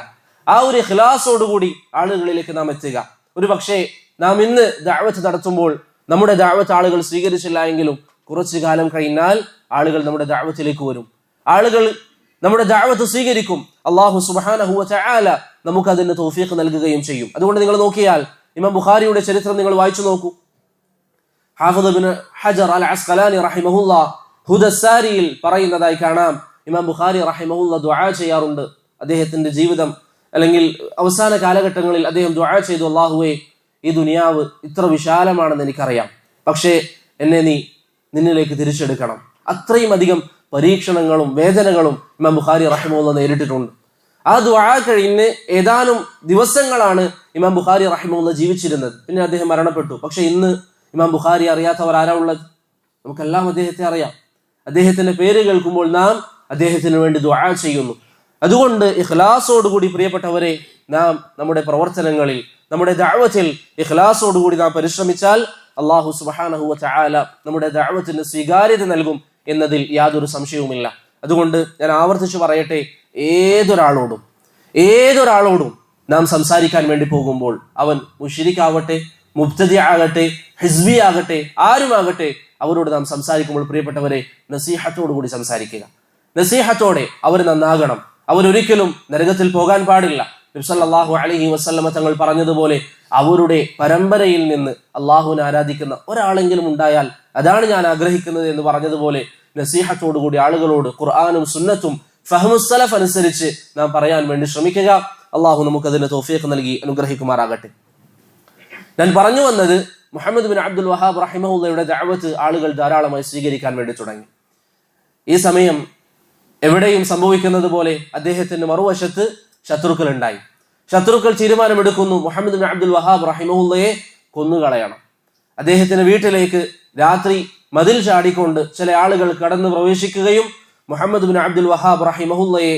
ആ ഒരു ഇഖ്ലാസോടുകൂടി ആളുകളിലേക്ക് നാം എത്തുക. ഒരു പക്ഷേ നാം ഇന്ന് ദഅവത്ത് നടത്തുമ്പോൾ നമ്മുടെ ദഅവത്ത് ആളുകൾ സ്വീകരിച്ചില്ല എങ്കിലും കുറച്ചു കാലം കഴിഞ്ഞാൽ ആളുകൾ നമ്മുടെ ദഅവത്തിലേക്ക് വരും. ആളുകൾ നമ്മുടെ ദഅവത്ത് സ്വീകരിക്കും. അല്ലാഹു സുബ്ഹാനഹു വ തആല നമുക്ക് അതിന് തൗഫീഖ് നൽകുകയും ചെയ്യും. അതുകൊണ്ട് നിങ്ങൾ നോക്കിയാൽ ഇമാം ബുഖാരിയുടെ ചരിത്രം നിങ്ങൾ വായിച്ചു നോക്കൂ. ഹാഫിദ് ഇബ്നു ഹജർ അൽ അസ്ഖലാനി റഹിമഹുല്ലാ ഹുദസ്സാരിയിൽ പറയുന്നതായി കാണാം, ഇമാം ബുഖാരി റഹിമഹുല്ലാ ദുആ ചെയ്യാറുണ്ട്. അദ്ദേഹത്തിന്റെ ജീവിതം അല്ലെങ്കിൽ അവസാന കാലഘട്ടങ്ങളിൽ അദ്ദേഹം ദുആ ചെയ്തു, അല്ലാഹുവേ, ഈ ദുനിയാവ് ഇത്ര വിശാലമാണെന്ന് എനിക്കറിയാം, പക്ഷേ എന്നെ നീ നിന്നിലേക്ക് തിരിച്ചെടുക്കണം. അത്രയും അധികം പരീക്ഷണങ്ങളും വേദനകളും ഇമാം ബുഖാരി റഹിമഹുല്ലാ നേരിട്ടിട്ടുണ്ട്. ആ ദുആ കഴിഞ്ഞ് ഏതാനും ദിവസങ്ങളാണ് ഇമാം ബുഖാരി റഹിമഹുല്ലാ ജീവിച്ചിരുന്നത്. പിന്നെ അദ്ദേഹം മരണപ്പെട്ടു. പക്ഷെ ഇന്ന് ഇമാം ബുഖാരി അറിയാത്തവർ ആരാ ഉള്ളത്? നമുക്കെല്ലാം അദ്ദേഹത്തെ അറിയാം. അദ്ദേഹത്തിന്റെ പേര് കേൾക്കുമ്പോൾ നാം അദ്ദേഹത്തിന് വേണ്ടി ദുആ ചെയ്യുന്നു. അതുകൊണ്ട് ഇഖ്ലാസോടുകൂടി പ്രിയപ്പെട്ടവരെ, നാം നമ്മുടെ പ്രവർത്തനങ്ങളിൽ, നമ്മുടെ ദഅവത്തിൽ ഇഖ്ലാസോടുകൂടി നാം പരിശ്രമിച്ചാൽ അല്ലാഹു സുബ്ഹാനഹു വ തആല നമ്മുടെ ദഅവത്തിന് സ്വീകാര്യത നൽകും എന്നതിൽ യാതൊരു സംശയവുമില്ല. അതുകൊണ്ട് ഞാൻ ആവർത്തിച്ചു പറയട്ടെ, ഏതൊരാളോടും നാം സംസാരിക്കാൻ വേണ്ടി പോകുമ്പോൾ, അവൻ മുശ്രിക്കാവട്ടെ, മുബ്തദി ആകട്ടെ, ഹിസ്ബി ആകട്ടെ, ആരുമാകട്ടെ, അവരോട് നാം സംസാരിക്കുമ്പോൾ പ്രിയപ്പെട്ടവരെ, നസീഹത്തോടുകൂടി സംസാരിക്കുക. നസീഹത്തോടെ അവർ നന്നാകണം. അവരൊരിക്കലും നരകത്തിൽ പോകാൻ പാടില്ല. നബി സല്ലല്ലാഹു അലൈഹി വസല്ലമ തങ്ങൾ പറഞ്ഞതുപോലെ അവരുടെ പരമ്പരയിൽ നിന്ന് അള്ളാഹുവിനെ ആരാധിക്കുന്ന ഒരാളെങ്കിലും ഉണ്ടായാൽ അതാണ് ഞാൻ ആഗ്രഹിക്കുന്നത് എന്ന് പറഞ്ഞതുപോലെ നസീഹത്തോടുകൂടി ആളുകളോട് ഖുർആനും സുന്നത്തും ഫഹ്മുസ് സലഫ് അനുസരിച്ച് നാം പറയാൻ വേണ്ടി ശ്രമിക്കുക. അള്ളാഹു നമുക്കതിന് തൗഫീഖ് നൽകി അനുഗ്രഹിക്കുമാറാകട്ടെ. ഞാൻ പറഞ്ഞു വന്നത്, മുഹമ്മദ് ബിൻ അബ്ദുൽ വഹാബ് റഹിമഹുല്ലയുടെ ദഅവത്ത് ആളുകൾ ധാരാളമായി സ്വീകരിക്കാൻ വേണ്ടി തുടങ്ങി. ഈ സമയം എവിടെയും സംഭവിക്കുന്നത് പോലെ അദ്ദേഹത്തിന്റെ മറുവശത്ത് ശത്രുക്കൾ ഉണ്ടായി. ശത്രുക്കൾ തീരുമാനമെടുക്കുന്നു, മുഹമ്മദ് ബിൻ അബ്ദുൽ വഹാബ് റഹിമഹുല്ലയെ കൊന്നുകളയണം. അദ്ദേഹത്തിന്റെ വീട്ടിലേക്ക് രാത്രി മതിൽ ചാടിക്കൊണ്ട് ചില ആളുകൾ കടന്നു പ്രവേശിക്കുകയും മുഹമ്മദ് ബിൻ അബ്ദുൽ വഹാബ് റഹിമഹുല്ലയെ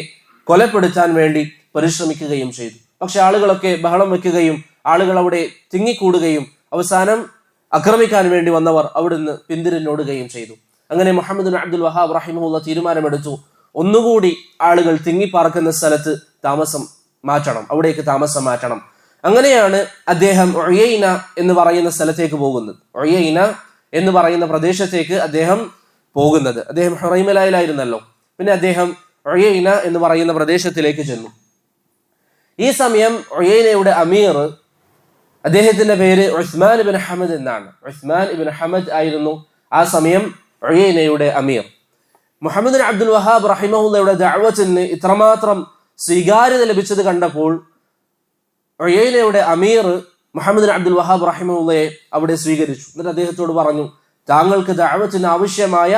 കൊലപ്പെടുത്താൻ വേണ്ടി പരിശ്രമിക്കുകയും ചെയ്തു. പക്ഷെ ആളുകളൊക്കെ ബഹളം വെക്കുകയും ആളുകൾ അവിടെ തിങ്ങിക്കൂടുകയും അവസാനം ആക്രമിക്കാൻ വേണ്ടി വന്നവർ അവിടുന്ന് പിന്തിരിഞ്ഞോടുകയും ചെയ്തു. അങ്ങനെ മുഹമ്മദ് ബിൻ അബ്ദുൽ വഹാബ് റഹിമഹുല്ല തീരുമാനമെടുത്തു, ഒന്നുകൂടി ആളുകൾ തിങ്ങിപ്പാർക്കുന്ന സ്ഥലത്ത് അവിടേക്ക് താമസം മാറ്റണം. അങ്ങനെയാണ് അദ്ദേഹം ഉയൈന എന്ന് പറയുന്ന സ്ഥലത്തേക്ക് പോകുന്നത്. ഉയൈന എന്ന് പറയുന്ന പ്രദേശത്തേക്ക് അദ്ദേഹം പോകുന്നത്. അദ്ദേഹം ഹുറൈമലായിലായിരുന്നല്ലോ. പിന്നെ അദ്ദേഹം ഉയൈന എന്ന് പറയുന്ന പ്രദേശത്തിലേക്ക് ചെന്നു. ഈ സമയം ഉയൈനയുടെ അമീർ, അദ്ദേഹത്തിന്റെ പേര് ഉസ്മാൻ ഇബ്നു ഹമദ് എന്നാണ്. ഉസ്മാൻ ഇബ്നു ഹമദ് ആയിരുന്നു ആ സമയം ഉയൈനയുടെ അമീർ. മുഹമ്മദ് ബിൻ അബ്ദുൽ വഹാബ് റഹിമഹുല്ലയുടെ ദഅവത്തിന് ഇത്രമാത്രം സ്വീകാര്യത ലഭിച്ചത് കണ്ടപ്പോൾ ഉയൈനയുടെ അമീർ മുഹമ്മദ് ബിൻ അബ്ദുൽ വഹാബ് റഹിമഹുല്ലയെ അവിടെ സ്വീകരിച്ചു. എന്നിട്ട് അദ്ദേഹത്തോട് പറഞ്ഞു, താങ്കൾക്ക് ദഅവത്തിന് ആവശ്യമായ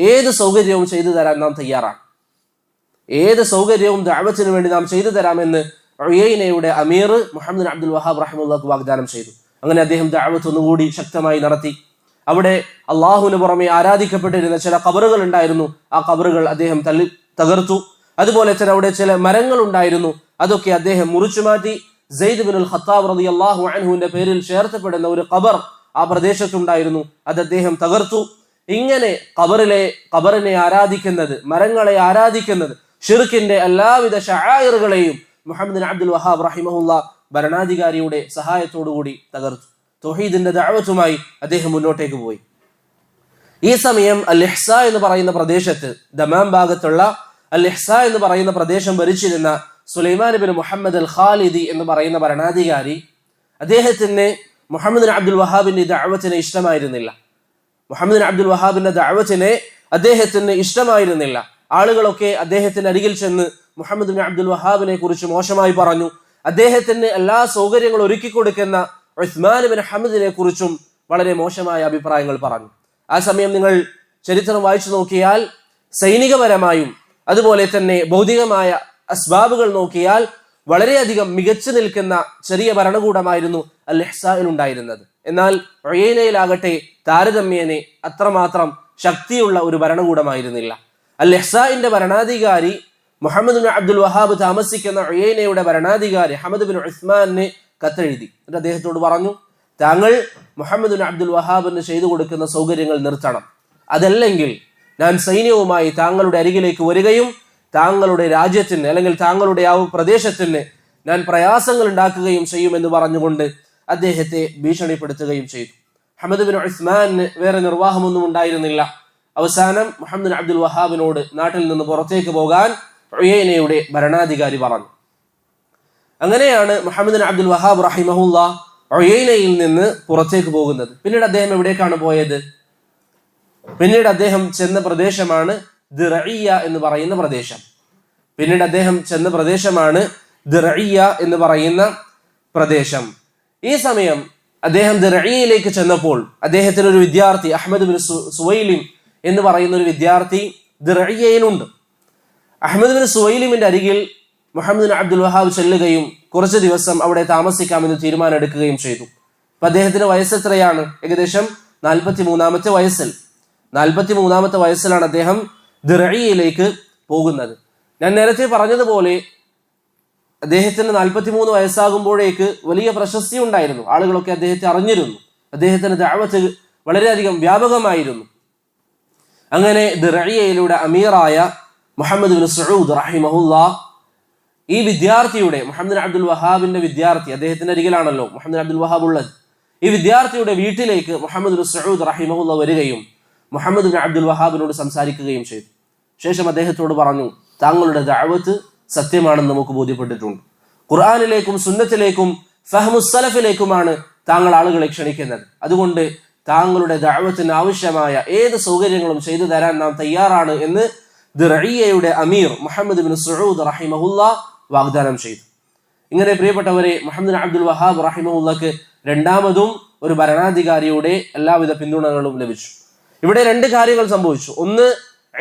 ഏത് സൗകര്യവും ചെയ്തു തരാൻ നാം തയ്യാറാണ്. ഏത് സൗകര്യവും ദഅവത്തിന് വേണ്ടി നാം ചെയ്തു തരാമെന്ന് ഉയൈനയുടെ അമീർ മുഹമ്മദ് ബിൻ അബ്ദുൽ വഹാബ് റഹിമഹുല്ലാഹ് വാഗ്ദാനം ചെയ്തു. അങ്ങനെ അദ്ദേഹം ദഅവത്ത് ഒന്നുകൂടി ശക്തമായി നടത്തി. അവിടെ അള്ളാഹുവിന് പുറമെ ആരാധിക്കപ്പെട്ടിരുന്ന ചില ഖബറുകൾ ഉണ്ടായിരുന്നു. ആ ഖബറുകൾ അദ്ദേഹം തകർത്തു. അതുപോലെ തന്നെ അവിടെ ചില മരങ്ങൾ ഉണ്ടായിരുന്നു, അതൊക്കെ അദ്ദേഹം മുറിച്ചു മാറ്റി. സെയ്ദ് ബിനുൽ ഖത്താബ് റളിയല്ലാഹു അൻഹുവിന്റെ പേരിൽ ചേർത്തപ്പെടുന്ന ഒരു ഖബർ ആ പ്രദേശത്തുണ്ടായിരുന്നു, അത് അദ്ദേഹം തകർത്തു. ഇങ്ങനെ ഖബറിനെ ആരാധിക്കുന്നത്, മരങ്ങളെ ആരാധിക്കുന്നത്, ഷിർക്കിന്റെ എല്ലാവിധ ശആയിറുകളെയും മുഹമ്മദ് ബിൻ അബ്ദുൽ വഹാബ് റഹിമഹുല്ലാഹ് ഭരണാധികാരിയുടെ സഹായത്തോടുകൂടി തകർത്തു. തൗഹീദിന്റെ ദഅവത്തുമായി അദ്ദേഹം മുന്നോട്ടേക്ക് പോയി. ഈ സമയം അൽ ഇഹ്സ എന്ന് പറയുന്ന പ്രദേശത്ത്, ദമാം ഭാഗത്തുള്ള അൽ ഇഹ്സ എന്ന് പറയുന്ന പ്രദേശം ഭരിച്ചിരുന്ന Sulaiman bin Muhammad al Khalidi എന്ന് പറയുന്ന ഭരണാധികാരി, അദ്ദേഹത്തിന് മുഹമ്മദ് ബിൻ അബ്ദുൽ വഹാബിന്റെ ദഅവത്തിനെ ഇഷ്ടമായിരുന്നില്ല. മുഹമ്മദ് ബിൻ അബ്ദുൽ വഹാബിന്റെ ദഅവത്തിനെ അദ്ദേഹത്തിന് ഇഷ്ടമായിരുന്നില്ല. ആളുകളൊക്കെ അദ്ദേഹത്തിന്റെ അരികിൽ ചെന്ന് മുഹമ്മദ് ബിൻ അബ്ദുൽ വഹാബിനെ കുറിച്ച് മോശമായി പറഞ്ഞു. അദ്ദേഹത്തിന് എല്ലാ സൗകര്യങ്ങളും ഒരുക്കി കൊടുക്കുന്ന ഉസ്മാൻ ബിൻ ഹമദിനെ കുറിച്ചും വളരെ മോശമായ അഭിപ്രായങ്ങൾ പറഞ്ഞു. ആ സമയം നിങ്ങൾ ചരിത്രം വായിച്ചു നോക്കിയാൽ സൈനികപരമായും അതുപോലെ തന്നെ ഭൗതികമായ അസ്ബാബുകൾ നോക്കിയാൽ വളരെയധികം മികച്ചു നിൽക്കുന്ന ചെറിയ ഭരണകൂടമായിരുന്നു അൽ ഇഹ്സായിൽ ഉണ്ടായിരുന്നത്. എന്നാൽ ഉയൈനയിലാകട്ടെ താരതമ്യേന അത്രമാത്രം ശക്തിയുള്ള ഒരു ഭരണകൂടമായിരുന്നില്ല. അൽ ഇഹ്സാഇന്റെ ഭരണാധികാരി മുഹമ്മദ് ബിൻ അബ്ദുൽ വഹാബ് താമസിക്കുന്ന ഉയൈനയുടെ ഭരണാധികാരി ഹമദ് ബിൻ ഉസ്മാനെ കത്തെഴുതി. എന്നിട്ട് അദ്ദേഹത്തോട് പറഞ്ഞു, താങ്കൾ മുഹമ്മദ് ബിൻ അബ്ദുൽ വഹാബിന് ചെയ്തു കൊടുക്കുന്ന സൗകര്യങ്ങൾ നിർത്തണം, അതല്ലെങ്കിൽ ഞാൻ സൈന്യവുമായി താങ്കളുടെ അരികിലേക്ക് വരികയും താങ്കളുടെ രാജ്യത്തിന് അല്ലെങ്കിൽ താങ്കളുടെ ആ പ്രദേശത്തിന് ഞാൻ പ്രയാസങ്ങൾ ഉണ്ടാക്കുകയും ചെയ്യുമെന്ന് പറഞ്ഞുകൊണ്ട് അദ്ദേഹത്തെ ഭീഷണിപ്പെടുത്തുകയും ചെയ്തു. ഹമദ് ബിൻ ഉസ്മാന് വേറെ നിർവാഹമൊന്നും ഉണ്ടായിരുന്നില്ല. അവസാനം മുഹമ്മദ് ബിൻ അബ്ദുൽ വഹാബിനോട് നാട്ടിൽ നിന്ന് പുറത്തേക്ക് പോകാൻ ഉയൈനയുടെ ഭരണാധികാരി പറഞ്ഞു. അങ്ങനെയാണ് മുഹമ്മദ് ബിൻ അബ്ദുൽ വഹാബ് റഹിമഹുല്ലാഹ് ഉയൈനയിൽ നിന്ന് പുറത്തേക്ക് പോകുന്നത്. പിന്നീട് അദ്ദേഹം എവിടേക്കാണ് പോയത്? പിന്നീട് അദ്ദേഹം ചെന്ന പ്രദേശമാണ് ദിറഇയ്യ എന്ന് പറയുന്ന പ്രദേശം. ഈ സമയം അദ്ദേഹം ദിറഇയ്യയിലേക്ക് ചെന്നപ്പോൾ അദ്ദേഹത്തിന് ഒരു വിദ്യാർത്ഥി അഹ്മദ് ബിൻ സുവൈലിം എന്ന് പറയുന്ന ഒരു വിദ്യാർത്ഥി ദിറഇയ്യയിലുണ്ട്. അഹ്മദ് ബിൻ സുവൈലിമിന്റെ അരികിൽ മുഹമ്മദ് ബിൻ അബ്ദുൽ വഹാബ് ചെല്ലുകയും കുറച്ച് ദിവസം അവിടെ താമസിക്കാമെന്ന് തീരുമാനം എടുക്കുകയും ചെയ്തു. അപ്പൊ അദ്ദേഹത്തിന്റെ വയസ്സ് എത്രയാണ്? ഏകദേശം 43-ാമത്തെ വയസ്സിൽ. 43-ാമത്തെ വയസ്സിലാണ് അദ്ദേഹം ദിറഇയ്യയിലേക്ക് പോകുന്നത്. ഞാൻ നേരത്തെ പറഞ്ഞതുപോലെ അദ്ദേഹത്തിന് 43 വയസ്സാകുമ്പോഴേക്ക് വലിയ പ്രശസ്തി ഉണ്ടായിരുന്നു. ആളുകളൊക്കെ അദ്ദേഹത്തെ അറിഞ്ഞിരുന്നു. അദ്ദേഹത്തിന്റെ ദഅവത്ത് വളരെയധികം വ്യാപകമായിരുന്നു. അങ്ങനെ ദിറഇയ്യയിലൂടെ അമീറായ മുഹമ്മദ് ബിൻ സഊദ് റഹിമഹുല്ലാഹ് ഈ വിദ്യാർത്ഥിയുടെ, മുഹമ്മദ് ബിൻ അബ്ദുൽ വഹാബിന്റെ വിദ്യാർത്ഥി, അദ്ദേഹത്തിന്റെ അരികിലാണല്ലോ മുഹമ്മദ് ബിൻ അബ്ദുൽ വഹാബ് ഉള്ളത്, ഈ വിദ്യാർത്ഥിയുടെ വീട്ടിലേക്ക് മുഹമ്മദ് ബിൻ സഊദ് റഹിമഹുല്ലാഹ് വരികയും മുഹമ്മദ് ബിൻ അബ്ദുൽ വഹാബിനോട് സംസാരിക്കുകയും ചെയ്തു. ശേഷം അദ്ദേഹത്തോട് പറഞ്ഞു, താങ്കളുടെ ദഅവത്ത് സത്യമാണെന്ന് നമുക്ക് ബോധ്യപ്പെട്ടിട്ടുണ്ട്. ഖുർആനിലേക്കും സുന്നത്തിലേക്കും ഫഹ്മുസ് സലഫിലേക്കുമാണ് താങ്കൾ ആളുകളെ ക്ഷണിക്കുന്നത്. അതുകൊണ്ട് താങ്കളുടെ ദഅവത്തിന് ആവശ്യമായ ഏത് സൗകര്യങ്ങളും ചെയ്തു തരാൻ നാം തയ്യാറാണ് എന്ന് ദിറഇയ്യയുടെ അമീർ മുഹമ്മദ് ബിൻ സഊദ് റഹിമഹുല്ലാഹ് വാഗ്ദാനം ചെയ്തു. ഇങ്ങനെ പ്രിയപ്പെട്ടവരെ, മുഹമ്മദ് ബിൻ അബ്ദുൽ വഹാബ് റഹിമഹുല്ലാഹ്ക്ക് രണ്ടാമതും ഒരു ഭരണാധികാരിയുടെ എല്ലാവിധ പിന്തുണകളും ലഭിച്ചു. ഇവിടെ രണ്ട് കാര്യങ്ങൾ സംഭവിച്ചു. ഒന്ന്,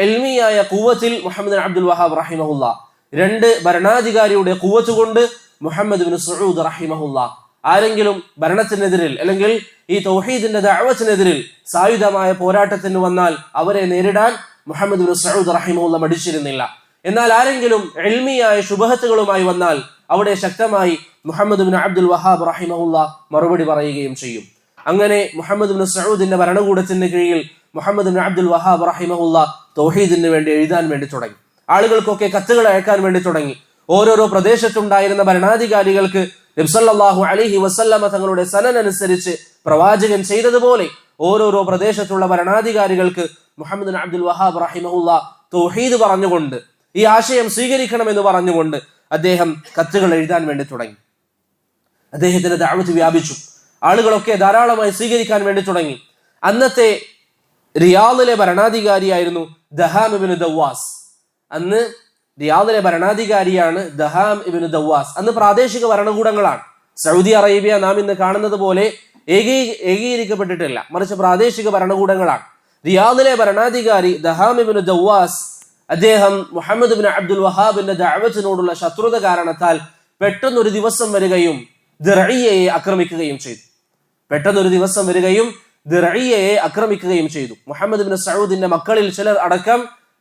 ഇൽമിയായ ഖുവത്തിൽ മുഹമ്മദ് ബിൻ അബ്ദുൽ വഹാബ് റഹിമഹുല്ലാഹ്. രണ്ട്, ഭരണാധികാരിയുടെ ഖുവത്ത് കൊണ്ട് മുഹമ്മദ് ബിൻ സഊദ് റഹിമഹുല്ലാഹ്. ആരെങ്കിലും ഭരണത്തിനെതിരിൽ അല്ലെങ്കിൽ ഈ തൗഹീദിന്റെ ദഅവത്തിനെതിരിൽ സായുധമായ പോരാട്ടത്തിന് വന്നാൽ അവരെ നേരിടാൻ മുഹമ്മദ് ബിൻ സഊദ് റഹിമഹുല്ലാഹ് മടിച്ചിരുന്നില്ല. എന്നാൽ ആരെങ്കിലും ഇൽമിയായ ശുബഹത്തുകളുമായി വന്നാൽ അവിടെ ശക്തമായി മുഹമ്മദ് ബിൻ അബ്ദുൽ വഹാബ് റഹിമഹുല്ലാഹ് മറുപടി പറയുകയും ചെയ്യും. അങ്ങനെ മുഹമ്മദ് ബിൻ സഊദിന്റെ ഭരണകൂടത്തിന്റെ കീഴിൽ മുഹമ്മദ് ബിൻ അബ്ദുൽ വഹാബ് റഹിമഹുല്ലാഹ് തൗഹീദിന് വേണ്ടി എഴുതാൻ വേണ്ടി തുടങ്ങി. ആളുകൾക്കൊക്കെ കത്തുകൾ അയക്കാൻ വേണ്ടി തുടങ്ങി. ഓരോരോ പ്രദേശത്തുണ്ടായിരുന്ന ഭരണാധികാരികൾക്ക് നബി സല്ലല്ലാഹു അലൈഹി വസല്ലമ തങ്ങളുടെ സനനനുസരിച്ച് പ്രവാചകൻ ചെയ്തതുപോലെ ഓരോരോ പ്രദേശത്തുള്ള ഭരണാധികാരികൾക്ക് മുഹമ്മദ് ബിൻ അബ്ദുൽ വഹാബ് റഹിമഹുല്ലാഹ് തൗഹീദ് പറഞ്ഞുകൊണ്ട്, ഈ ആശയം സ്വീകരിക്കണമെന്ന് പറഞ്ഞുകൊണ്ട് അദ്ദേഹം കത്തുകൾ എഴുതാൻ വേണ്ടി തുടങ്ങി. അദ്ദേഹത്തിന്റെ ദഅവത്ത് വ്യാപിച്ചു. ആളുകളൊക്കെ ധാരാളമായി സ്വീകരിക്കാൻ വേണ്ടി തുടങ്ങി. അന്നത്തെ റിയാദിലെ ഭരണാധികാരിയായിരുന്നു ദഹാം ഇബ്നു ദവ്വാസ്. അന്ന് റിയാദിലെ ഭരണാധികാരിയാണ് ദഹാം ഇബ്നു ദവ്വാസ്. അന്ന് പ്രാദേശിക ഭരണകൂടങ്ങളാണ്. സൗദി അറേബ്യ നാം ഇന്ന് കാണുന്നത് പോലെ ഏകീകരിക്കപ്പെട്ടിട്ടില്ല, മറിച്ച് പ്രാദേശിക ഭരണകൂടങ്ങളാണ്. റിയാദിലെ ഭരണാധികാരി ദഹാം ഇബ്നു ദവാസ് അദ്ദേഹം മുഹമ്മദ് ബിൻ അബ്ദുൽ വഹാബിന്റെ ദഅവത്തിനോടുള്ള ശത്രുത കാരണത്താൽ പെട്ടെന്നൊരു ദിവസം വരികയും ദിർഇയയെ ആക്രമിക്കുകയും ചെയ്തു. മുഹമ്മദ് ബിൻ സഊദിന്റെ മക്കളിൽ ചിലർ അടക്കം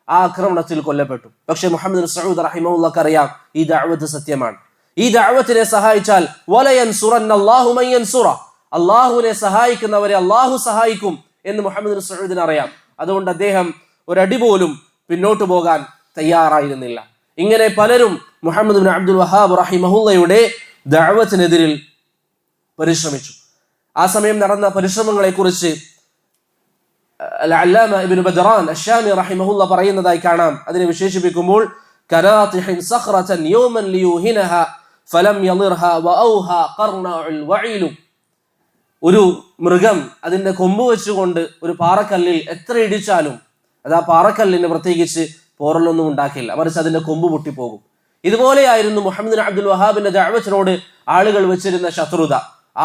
ആ ആക്രമണത്തിൽ കൊല്ലപ്പെട്ടു. പക്ഷെ മുഹമ്മദ് ബിൻ സഊദ് റഹിമഹുല്ലാഹ് അറിയാം ഈ ദഅവത്ത് സത്യമാണ്. ഈ ദഅവത്തിനെ സഹായിച്ചാൽ വലയൻസുറന്നല്ലാഹു മൻ യൻസുറ, അല്ലാഹുവിനെ സഹായിക്കുന്നവരെ അല്ലാഹു സഹായിക്കും എന്ന് മുഹമ്മദ് ബിൻ സഊദിന് അറിയാം. അതുകൊണ്ട് അദ്ദേഹം ഒരടി പോലും പിന്നോട്ട് പോകാൻ തയ്യാറായിരുന്നില്ല. ഇങ്ങനെ പലരും മുഹമ്മദ് ബിൻ അബ്ദുൽ വഹാബ് റഹിമഹുല്ലയുടെ ദഅവത്തിനെതിരിൽ പരിശ്രമിച്ചു. ആ സമയം നടന്ന പരിശ്രമങ്ങളെ കുറിച്ച് അൽ-അല്ലാമ ഇബ്നു ബദ്റാൻ അശ്ശാമി റഹിമഹുല്ല പറയുന്നതായി കാണാം. അതിനെ വിശേഷിപ്പിക്കുമ്പോൾ കനാതിഹിൻ സഖറതൻ യൗമൻ ലിയൂഹിനഹ ഫലം യളിർഹ വഔഹ ഖർനഉൽ വഈൽ. ഒരു മൃഗം അതിന്റെ കൊമ്പ് വെച്ചുകൊണ്ട് ഒരു പാറക്കല്ലിൽ എത്ര ഇടിച്ചാലും അത് ആ പാറക്കല്ലിന് പ്രത്യേകിച്ച് പോറലൊന്നും ഉണ്ടാക്കില്ല, മറിച്ച് അതിന്റെ കൊമ്പ് പൊട്ടിപ്പോകും. ഇതുപോലെയായിരുന്നു മുഹമ്മദ് ബിൻ അബ്ദുൽ വഹാബിന്റെ ദഅവത്തിനോട് ആളുകൾ വെച്ചിരുന്ന ശത്രുത.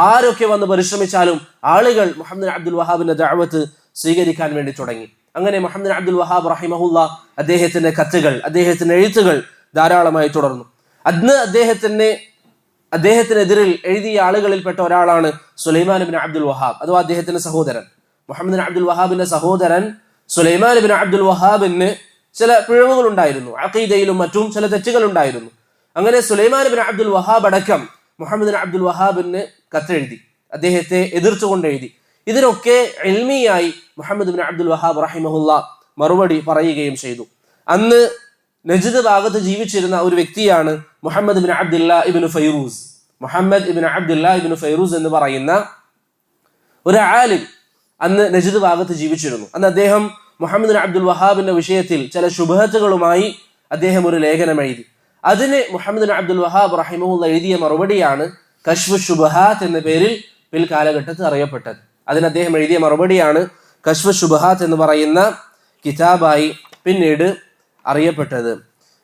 ആരൊക്കെ വന്ന് പരിശ്രമിച്ചാലും ആളുകൾ മുഹമ്മദ് ബിൻ അബ്ദുൽ വഹാബിന്റെ ദഅവത്ത് സ്വീകരിക്കാൻ വേണ്ടി തുടങ്ങി. അങ്ങനെ മുഹമ്മദ് ബിൻ അബ്ദുൽ വഹാബ് റഹിമഹുല്ലാഹ് അദ്ദേഹത്തിന്റെ കത്തുകൾ, അദ്ദേഹത്തിന്റെ എഴുത്തുകൾ ധാരാളമായി തുടർന്നു. അന്ന് അദ്ദേഹത്തിനെതിരിൽ എഴുതിയ ആളുകളിൽപ്പെട്ട ഒരാളാണ് സുലൈമാൻ ബിൻ അബ്ദുൽ വഹാബ്, അഥവാ അദ്ദേഹത്തിന്റെ സഹോദരൻ. മുഹമ്മദ് ബിൻ അബ്ദുൽ വഹാബിന്റെ സഹോദരൻ സുലൈമാൻ ബിൻ അബ്ദുൽ വഹാബിന് ചില പിഴവുകൾ ഉണ്ടായിരുന്നു, അഖീദയിലും മറ്റും ചില തെറ്റുകൾ ഉണ്ടായിരുന്നു. അങ്ങനെ സുലൈമാൻ ബിൻ അബ്ദുൽ വഹാബ് അടക്കം മുഹമ്മദ് ബിൻ അബ്ദുൽ വഹാബിന് കത്തെഴുതി, അദ്ദേഹത്തെ എതിർത്തുകൊണ്ട് എഴുതി. ഇതിനൊക്കെ ഇൽമിയായി മുഹമ്മദ് ബിൻ അബ്ദുൽ വഹാബ് റഹിമഹുല്ലാഹ് മറുപടി പറയുകയും ചെയ്തു. അന്ന് നജ്ദ് ഭാഗത്ത് ജീവിച്ചിരുന്ന ഒരു വ്യക്തിയാണ് Muhammad bin Abdullah ibn Fairuz. Muhammad ibn Abdullah ibn Fairuz എന്ന് പറയുന്ന ഒരു ആലിം അന്ന് നജ്ദ് ഭാഗത്ത് ജീവിച്ചിരുന്നു. അന്ന് അദ്ദേഹം മുഹമ്മദ് ബിൻ അബ്ദുൽ വഹാബിന്റെ വിഷയത്തിൽ ചില ശുബഹത്തുകളുമായി അദ്ദേഹം ഒരു ലേഖനം എഴുതി. അതിന് മുഹമ്മദ് ബിൻ അബ്ദുൽ വഹാബ് റഹിമഹുല്ലാഹ് എഴുതിയ മറുപടിയാണ് കശ്ഫ് ശുബഹാത്ത് എന്ന പേരിൽ പിൽക്കാലഘട്ടത്തിൽ അറിയപ്പെട്ടത്. അതിന് അദ്ദേഹം എഴുതിയ മറുപടിയാണ് കശ്ഫ് ശുബഹാത്ത് എന്ന് പറയുന്ന കിതാബായി പിന്നീട് അറിയപ്പെട്ടത്.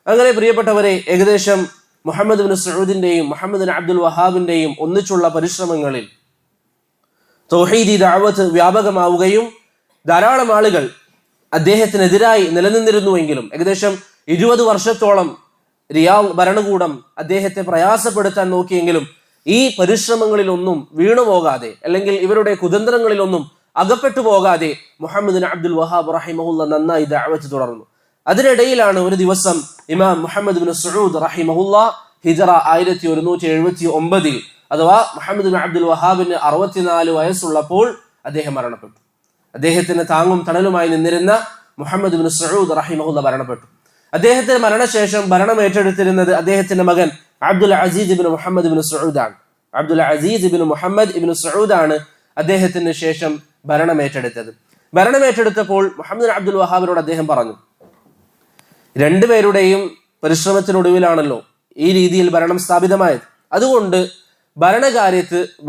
അങ്ങനെ പ്രിയപ്പെട്ടവരെ, ഏകദേശം മുഹമ്മദ് ബിൻ സഊദിന്റെയും മുഹമ്മദ് ബിൻ അബ്ദുൽ വഹാബിന്റെയും ഒന്നിച്ചുള്ള പരിശ്രമങ്ങളിൽ തൗഹീദി ദഅവത്ത് വ്യാപകമാവുകയും ധാരാളം ആളുകൾ അദ്ദേഹത്തിനെതിരായി നിലനിന്നിരുന്നുവെങ്കിലും ഏകദേശം 20 വർഷത്തോളം റിയാദ് ഭരണകൂടം അദ്ദേഹത്തെ പ്രയാസപ്പെടുത്താൻ നോക്കിയെങ്കിലും ഈ പരിശ്രമങ്ങളിലൊന്നും വീണുപോകാതെ, അല്ലെങ്കിൽ ഇവരുടെ കുതന്ത്രങ്ങളിലൊന്നും അകപ്പെട്ടു പോകാതെ മുഹമ്മദ് ബിൻ അബ്ദുൽ വഹാബ് റഹിമഹുല്ലാഹ് നന്നായി ദഅവത്ത് തുടർന്നു. അതിനിടയിലാണ് ഒരു ദിവസം ഇമാം മുഹമ്മദ് ബിൻ സഊദ് റഹിമഹുല്ലാഹ് ഹിജറ 1179 അഥവാ മുഹമ്മദ് ബിൻ അബ്ദുൽ വഹാബിന് 64 വയസ്സുള്ളപ്പോൾ അദ്ദേഹം മരണപ്പെട്ടു. അദ്ദേഹത്തിന് താങ്ങും തണലുമായി നിന്നിരുന്ന മുഹമ്മദ് ബിൻ സഊദ് റഹിമഹുല്ലാഹ് മരണപ്പെട്ടു. അദ്ദേഹത്തിന്റെ മരണശേഷം ഭരണം ഏറ്റെടുത്തിരുന്നത് അദ്ദേഹത്തിന്റെ മകൻ അബ്ദുൽ അസീസ് ഇബ്നു മുഹമ്മദ് ഇബ്നു സഊദാണ്. അബ്ദുൽ അസീസ് ഇബ്നു മുഹമ്മദ് ഇബ്നു സഊദാണ് അദ്ദേഹത്തിന് ശേഷം ഭരണം ഏറ്റെടുത്തത്. ഭരണം ഏറ്റെടുത്തപ്പോൾ മുഹമ്മദ് ബിൻ അബ്ദുൽ വഹാബിനോട് അദ്ദേഹം പറഞ്ഞു, രണ്ടുപേരുടെയും പരിശ്രമത്തിനൊടുവിലാണല്ലോ ഈ രീതിയിൽ ഭരണം സ്ഥാപിതമായത്. അതുകൊണ്ട്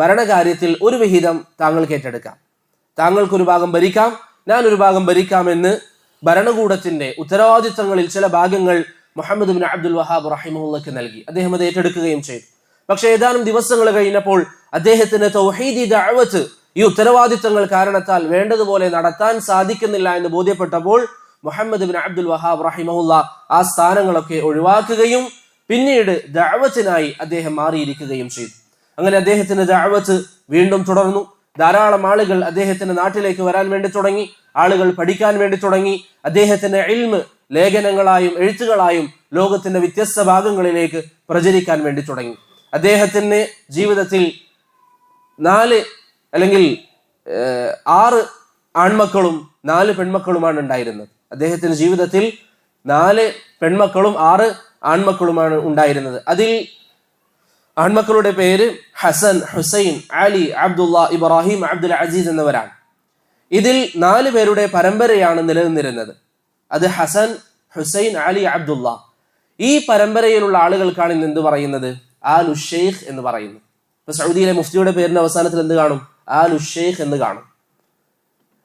ഭരണകാര്യത്തിൽ ഒരു വിഹിതം താങ്കൾക്ക് ഏറ്റെടുക്കാം, താങ്കൾക്കൊരു ഭാഗം ഭരിക്കാം, ഞാൻ ഒരു ഭാഗം ഭരിക്കാമെന്ന് ഭരണകൂടത്തിന്റെ ഉത്തരവാദിത്തങ്ങളിൽ ചില ഭാഗങ്ങൾ മുഹമ്മദ് ബിൻ അബ്ദുൽ വഹാബ് റഹിമഹുല്ലാഹ്ക്ക് നൽകി. അദ്ദേഹം അത് ഏറ്റെടുക്കുകയും ചെയ്തു. പക്ഷെ ഏതാനും ദിവസങ്ങൾ കഴിഞ്ഞപ്പോൾ അദ്ദേഹത്തിന് തൗഹീദി ദഅവത്ത് ഈ ഉത്തരവാദിത്തങ്ങൾ കാരണത്താൽ വേണ്ടതുപോലെ നടത്താൻ സാധിക്കുന്നില്ല എന്ന് ബോധ്യപ്പെട്ടപ്പോൾ മുഹമ്മദ് ബിൻ അബ്ദുൽ വഹാബ് റഹിമഹുല്ലാഹ് ആ സ്ഥാനങ്ങളൊക്കെ ഒഴിവാക്കുകയും പിന്നീട് ദഅവത്തിനായി അദ്ദേഹം മാറിയിരിക്കുകയും ചെയ്തു. അങ്ങനെ അദ്ദേഹത്തിന്റെ ദഅവത്ത് വീണ്ടും തുടർന്നു. ധാരാളം ആളുകൾ അദ്ദേഹത്തിന്റെ നാട്ടിലേക്ക് വരാൻ വേണ്ടി തുടങ്ങി, ആളുകൾ പഠിക്കാൻ വേണ്ടി തുടങ്ങി. അദ്ദേഹത്തിന്റെ ഇൽമ് ലേഖനങ്ങളായും എഴുത്തുകളായും ലോകത്തിന്റെ വ്യത്യസ്ത ഭാഗങ്ങളിലേക്ക് പ്രചരിക്കാൻ വേണ്ടി തുടങ്ങി. അദ്ദേഹത്തിന്റെ ജീവിതത്തിൽ 6 ആൺമക്കളും 4 പെൺമക്കളുമാണ് ഉണ്ടായിരുന്നത്. അദ്ദേഹത്തിന്റെ ജീവിതത്തിൽ 4 പെൺമക്കളും 6 ആൺമക്കളുമാണ് ഉണ്ടായിരുന്നത്. അതിൽ ആൺമക്കളുടെ പേര് ഹസൻ, ഹുസൈൻ, അലി, അബ്ദുള്ള, ഇബ്രാഹിം, അബ്ദുൽ അസീസ് എന്നിവരാണ്. ഇതിൽ 4 പേരുടെ പരമ്പരയാണ് നിലനിന്നിരുന്നത്. അത് ഹസൻ, ഹുസൈൻ, അലി, അബ്ദുള്ള. ഈ പരമ്പരയിലുള്ള ആളുകൾക്കാണ് ഇന്ന് എന്ത് പറയുന്നത്? ആലു ഷെയ്ഖ് എന്ന് പറയുന്നത്. ഇപ്പൊ സൗദിയിലെ മുഫ്തിയുടെ പേരിന്റെ അവസാനത്തിൽ എന്ത് കാണും? ആലു ഷെയ്ഖ് എന്ന് കാണും.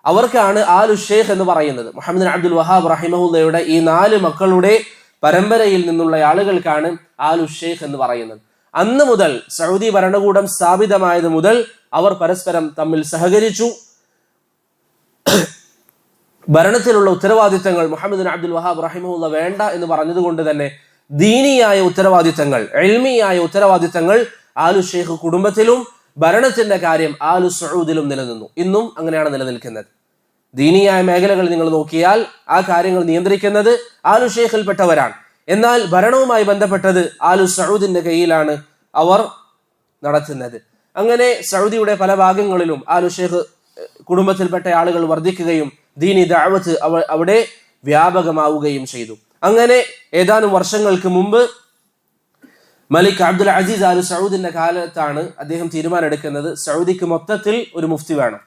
അവർക്കാണ് ആലു ഷെയ്ഖ് എന്ന് പറയുന്നത്. മുഹമ്മദ് ബിൻ അബ്ദുൽ വഹാബ് റഹിമഹുല്ലയുടെ ഈ 4 മക്കളുടെ പരമ്പരയിൽ നിന്നുള്ള ആളുകൾക്കാണ് ആലു ഷെയ്ഖ് എന്ന് പറയുന്നത്. അന്ന് മുതൽ സൗദി ഭരണകൂടം സ്ഥാപിതമായത് മുതൽ അവർ പരസ്പരം തമ്മിൽ സഹകരിച്ചു. ഭരണത്തിലുള്ള ഉത്തരവാദിത്തങ്ങൾ മുഹമ്മദ് ബിൻ അബ്ദുൽ വഹാബ് റഹിമഹുല്ല വേണ്ട എന്ന് പറഞ്ഞതുകൊണ്ട് തന്നെ ദീനിയായ ഉത്തരവാദിത്തങ്ങൾ, ഇൽമിയായ ഉത്തരവാദിത്തങ്ങൾ ആലു ഷെയ്ഖ് കുടുംബത്തിലും ഭരണത്തിന്റെ കാര്യം ആലു സഊദിലും നിലനിന്നു. ഇന്നും അങ്ങനെയാണ് നിലനിൽക്കുന്നത്. ദീനിയായ മേഖലകൾ നിങ്ങൾ നോക്കിയാൽ ആ കാര്യങ്ങൾ നിയന്ത്രിക്കുന്നത് ആലു ഷെയ്ഖിൽപ്പെട്ടവരാണ്. എന്നാൽ ഭരണവുമായി ബന്ധപ്പെട്ടത് ആലു സഊദിന്റെ കയ്യിലാണ് അവർ നടത്തുന്നത്. അങ്ങനെ സൗദിയുടെ പല ഭാഗങ്ങളിലും ആലു ഷെയ്ഖ് കുടുംബത്തിൽപ്പെട്ട ആളുകൾ വർദ്ധിക്കുകയും ദീനി ദഅവത്ത് അവിടെ വ്യാപകമാവുകയും ചെയ്തു. അങ്ങനെ ഏതാനും വർഷങ്ങൾക്ക് മുമ്പ് മലിക് അബ്ദുൽ അസീസ് ആലു സഊദിന്റെ കാലത്താണ് അദ്ദേഹം തീരുമാനമെടുക്കുന്നത്, സൗദിക്ക് മൊത്തത്തിൽ ഒരു മുഫ്തി വേണം.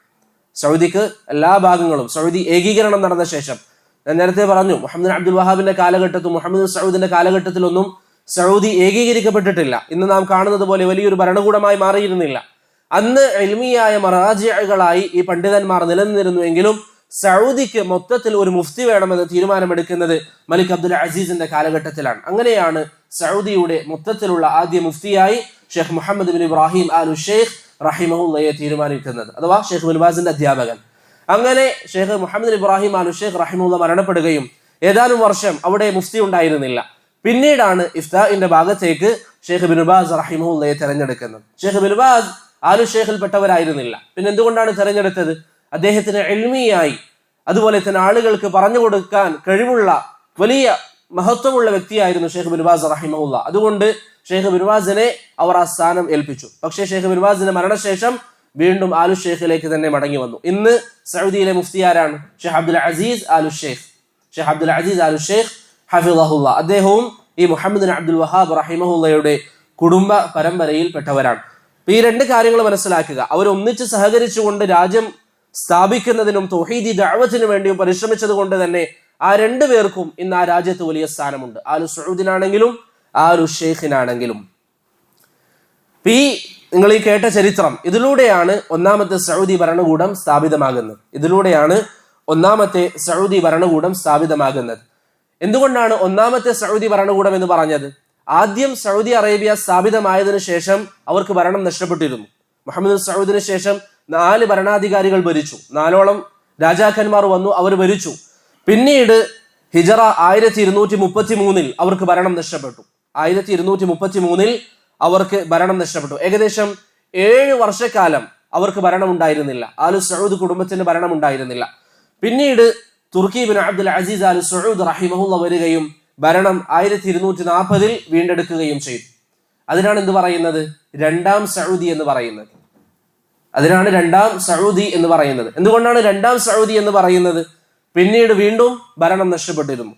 സൗദിക്ക് എല്ലാ ഭാഗങ്ങളും, സൗദി ഏകീകരണം നടന്ന ശേഷം, ഞാൻ നേരത്തെ പറഞ്ഞു മുഹമ്മദ് അബ്ദുൽ വഹാബിന്റെ കാലഘട്ടത്തിൽ, മുഹമ്മദ് സഊദിന്റെ കാലഘട്ടത്തിലൊന്നും സൗദി ഏകീകരിക്കപ്പെട്ടിട്ടില്ല. ഇന്ന് നാം കാണുന്നത് പോലെ വലിയൊരു ഭരണകൂടമായി മാറിയിരുന്നില്ല. അന്ന് ഇൽമിയായ മറാജിഅകളായി ഈ പണ്ഡിതന്മാർ നിലനിന്നിരുന്നുവെങ്കിലും സൗദിക്ക് മൊത്തത്തിൽ ഒരു മുഫ്തി വേണമെന്ന് തീരുമാനമെടുക്കുന്നത് മലിക് അബ്ദുൽ അസീസിന്റെ കാലഘട്ടത്തിലാണ്. അങ്ങനെയാണ് സൗദിയുടെ മൊത്തത്തിലുള്ള ആദ്യ മുഫ്തിയായി ഷെയ്ഖ് മുഹമ്മദ് ബിൻ ഇബ്രാഹിം ആലു ഷെയ്ഖ് റഹിമഹുല്ലയെ തീരുമാനിക്കുന്നത്, അഥവാ ഷെയ്ഖ് ബിൻ ബാസിന്റെ അധ്യാപകൻ. അങ്ങനെ ഷെയ്ഖ് മുഹമ്മദ് ഇബ്രാഹിം ആലു ഷെയ്ഖ് റഹിമഹുല്ല മരണപ്പെടുകയും ഏതാനും വർഷം അവിടെ മുഫ്തി ഉണ്ടായിരുന്നില്ല. പിന്നീടാണ് ഇഫ്താഇന്റെ ഭാഗത്തേക്ക് ഷെയ്ഖ് ബിൻ ബാസ് റഹിമഹുല്ലയെ തെരഞ്ഞെടുക്കുന്നത്. ഷെയ്ഖ് ബിൻ ബാസ് ആലു ഷെയ്ഖിൽപ്പെട്ടവരായിരുന്നില്ല. പിന്നെ എന്തുകൊണ്ടാണ് തെരഞ്ഞെടുത്തത്? അദ്ദേഹത്തിന് ഇൽമിയായി, അതുപോലെ തന്നെ ആളുകൾക്ക് പറഞ്ഞു കൊടുക്കാൻ കഴിവുള്ള വലിയ മഹത്വമുള്ള വ്യക്തിയായിരുന്നു ഷെയ്ഖ് ബിൻ ബാസ് റഹിമഹുല്ല. അതുകൊണ്ട് ഷെയ്ഖ് ബിൻ ബാസിനെ അവർ ആ സ്ഥാനം ഏൽപ്പിച്ചു. പക്ഷേ ഷെയ്ഖ് ബിൻ ബാസിന്റെ മരണശേഷം വീണ്ടും ആലു ഷെയ്ഖിലേക്ക് തന്നെ മടങ്ങി വന്നു. ഇന്ന് സൗദിയിലെ മുഫ്തി ആരാണ്? ഷെയ്ഖ് അബ്ദുൽ അസീസ് ആലു ഷെയ്ഖ്. ഷെയ്ഖ് അബ്ദുൽ അസീസ് ആലു ഷെയ്ഖ് ഹഫിളഹുല്ല, അദ്ദേഹവും ഈ മുഹമ്മദ് ബിൻ അബ്ദുൽ വഹാബ് റഹിമഹുല്ലയുടെ കുടുംബ പരമ്പരയിൽ പെട്ടവരാണ്. ഈ രണ്ട് കാര്യങ്ങൾ മനസ്സിലാക്കുക. അവർ ഒന്നിച്ച് സഹകരിച്ചുകൊണ്ട് രാജ്യം സ്ഥാപിക്കുന്നതിനും തൗഹീദി ദഅവത്തിനു വേണ്ടിയും പരിശ്രമിച്ചത് കൊണ്ട് തന്നെ ആ രണ്ടു പേർക്കും ഇന്ന് ആ രാജ്യത്ത് വലിയ സ്ഥാനമുണ്ട്, ആലു സഊദിനാണെങ്കിലും ആലു ഷെയ്ഖിനാണെങ്കിലും. ഈ നിങ്ങൾ ഈ കേട്ട ചരിത്രം, ഇതിലൂടെയാണ് ഒന്നാമത്തെ സൗദി ഭരണകൂടം സ്ഥാപിതമാകുന്നത്. ഇതിലൂടെയാണ് ഒന്നാമത്തെ സൗദി ഭരണകൂടം സ്ഥാപിതമാകുന്നത്. എന്തുകൊണ്ടാണ് ഒന്നാമത്തെ സൗദി ഭരണകൂടം എന്ന് പറഞ്ഞത്? ആദ്യം സൗദി അറേബ്യ സ്ഥാപിതമായതിനു ശേഷം അവർക്ക് ഭരണം നഷ്ടപ്പെട്ടിരുന്നു. മുഹമ്മദ് സൗദിന് ശേഷം 4 ഭരണാധികാരികൾ ഭരിച്ചു, 4ഓളം രാജാക്കന്മാർ വന്നു, അവർ ഭരിച്ചു. പിന്നീട് ഹിജറ 1233 അവർക്ക് ഭരണം നഷ്ടപ്പെട്ടു. 1233 അവർക്ക് ഭരണം നഷ്ടപ്പെട്ടു. ഏകദേശം 7 വർഷക്കാലം അവർക്ക് ഭരണം ഉണ്ടായിരുന്നില്ല. ആലു സഊദ് കുടുംബത്തിന് ഭരണം ഉണ്ടായിരുന്നില്ല. പിന്നീട് Turki bin Abdul Aziz Al Saud റഹിമഹുല്ല വരികയും ഭരണം 1240 വീണ്ടെടുക്കുകയും ചെയ്തു. അതിനാണ് എന്ത് പറയുന്നത്? രണ്ടാം സഊദി എന്ന് പറയുന്നത്. അതിനാണ് രണ്ടാം സഊദി എന്ന് പറയുന്നത്. എന്തുകൊണ്ടാണ് രണ്ടാം സഊദി എന്ന് പറയുന്നത്? പിന്നീട് വീണ്ടും ഭരണം നഷ്ടപ്പെട്ടിരുന്നു.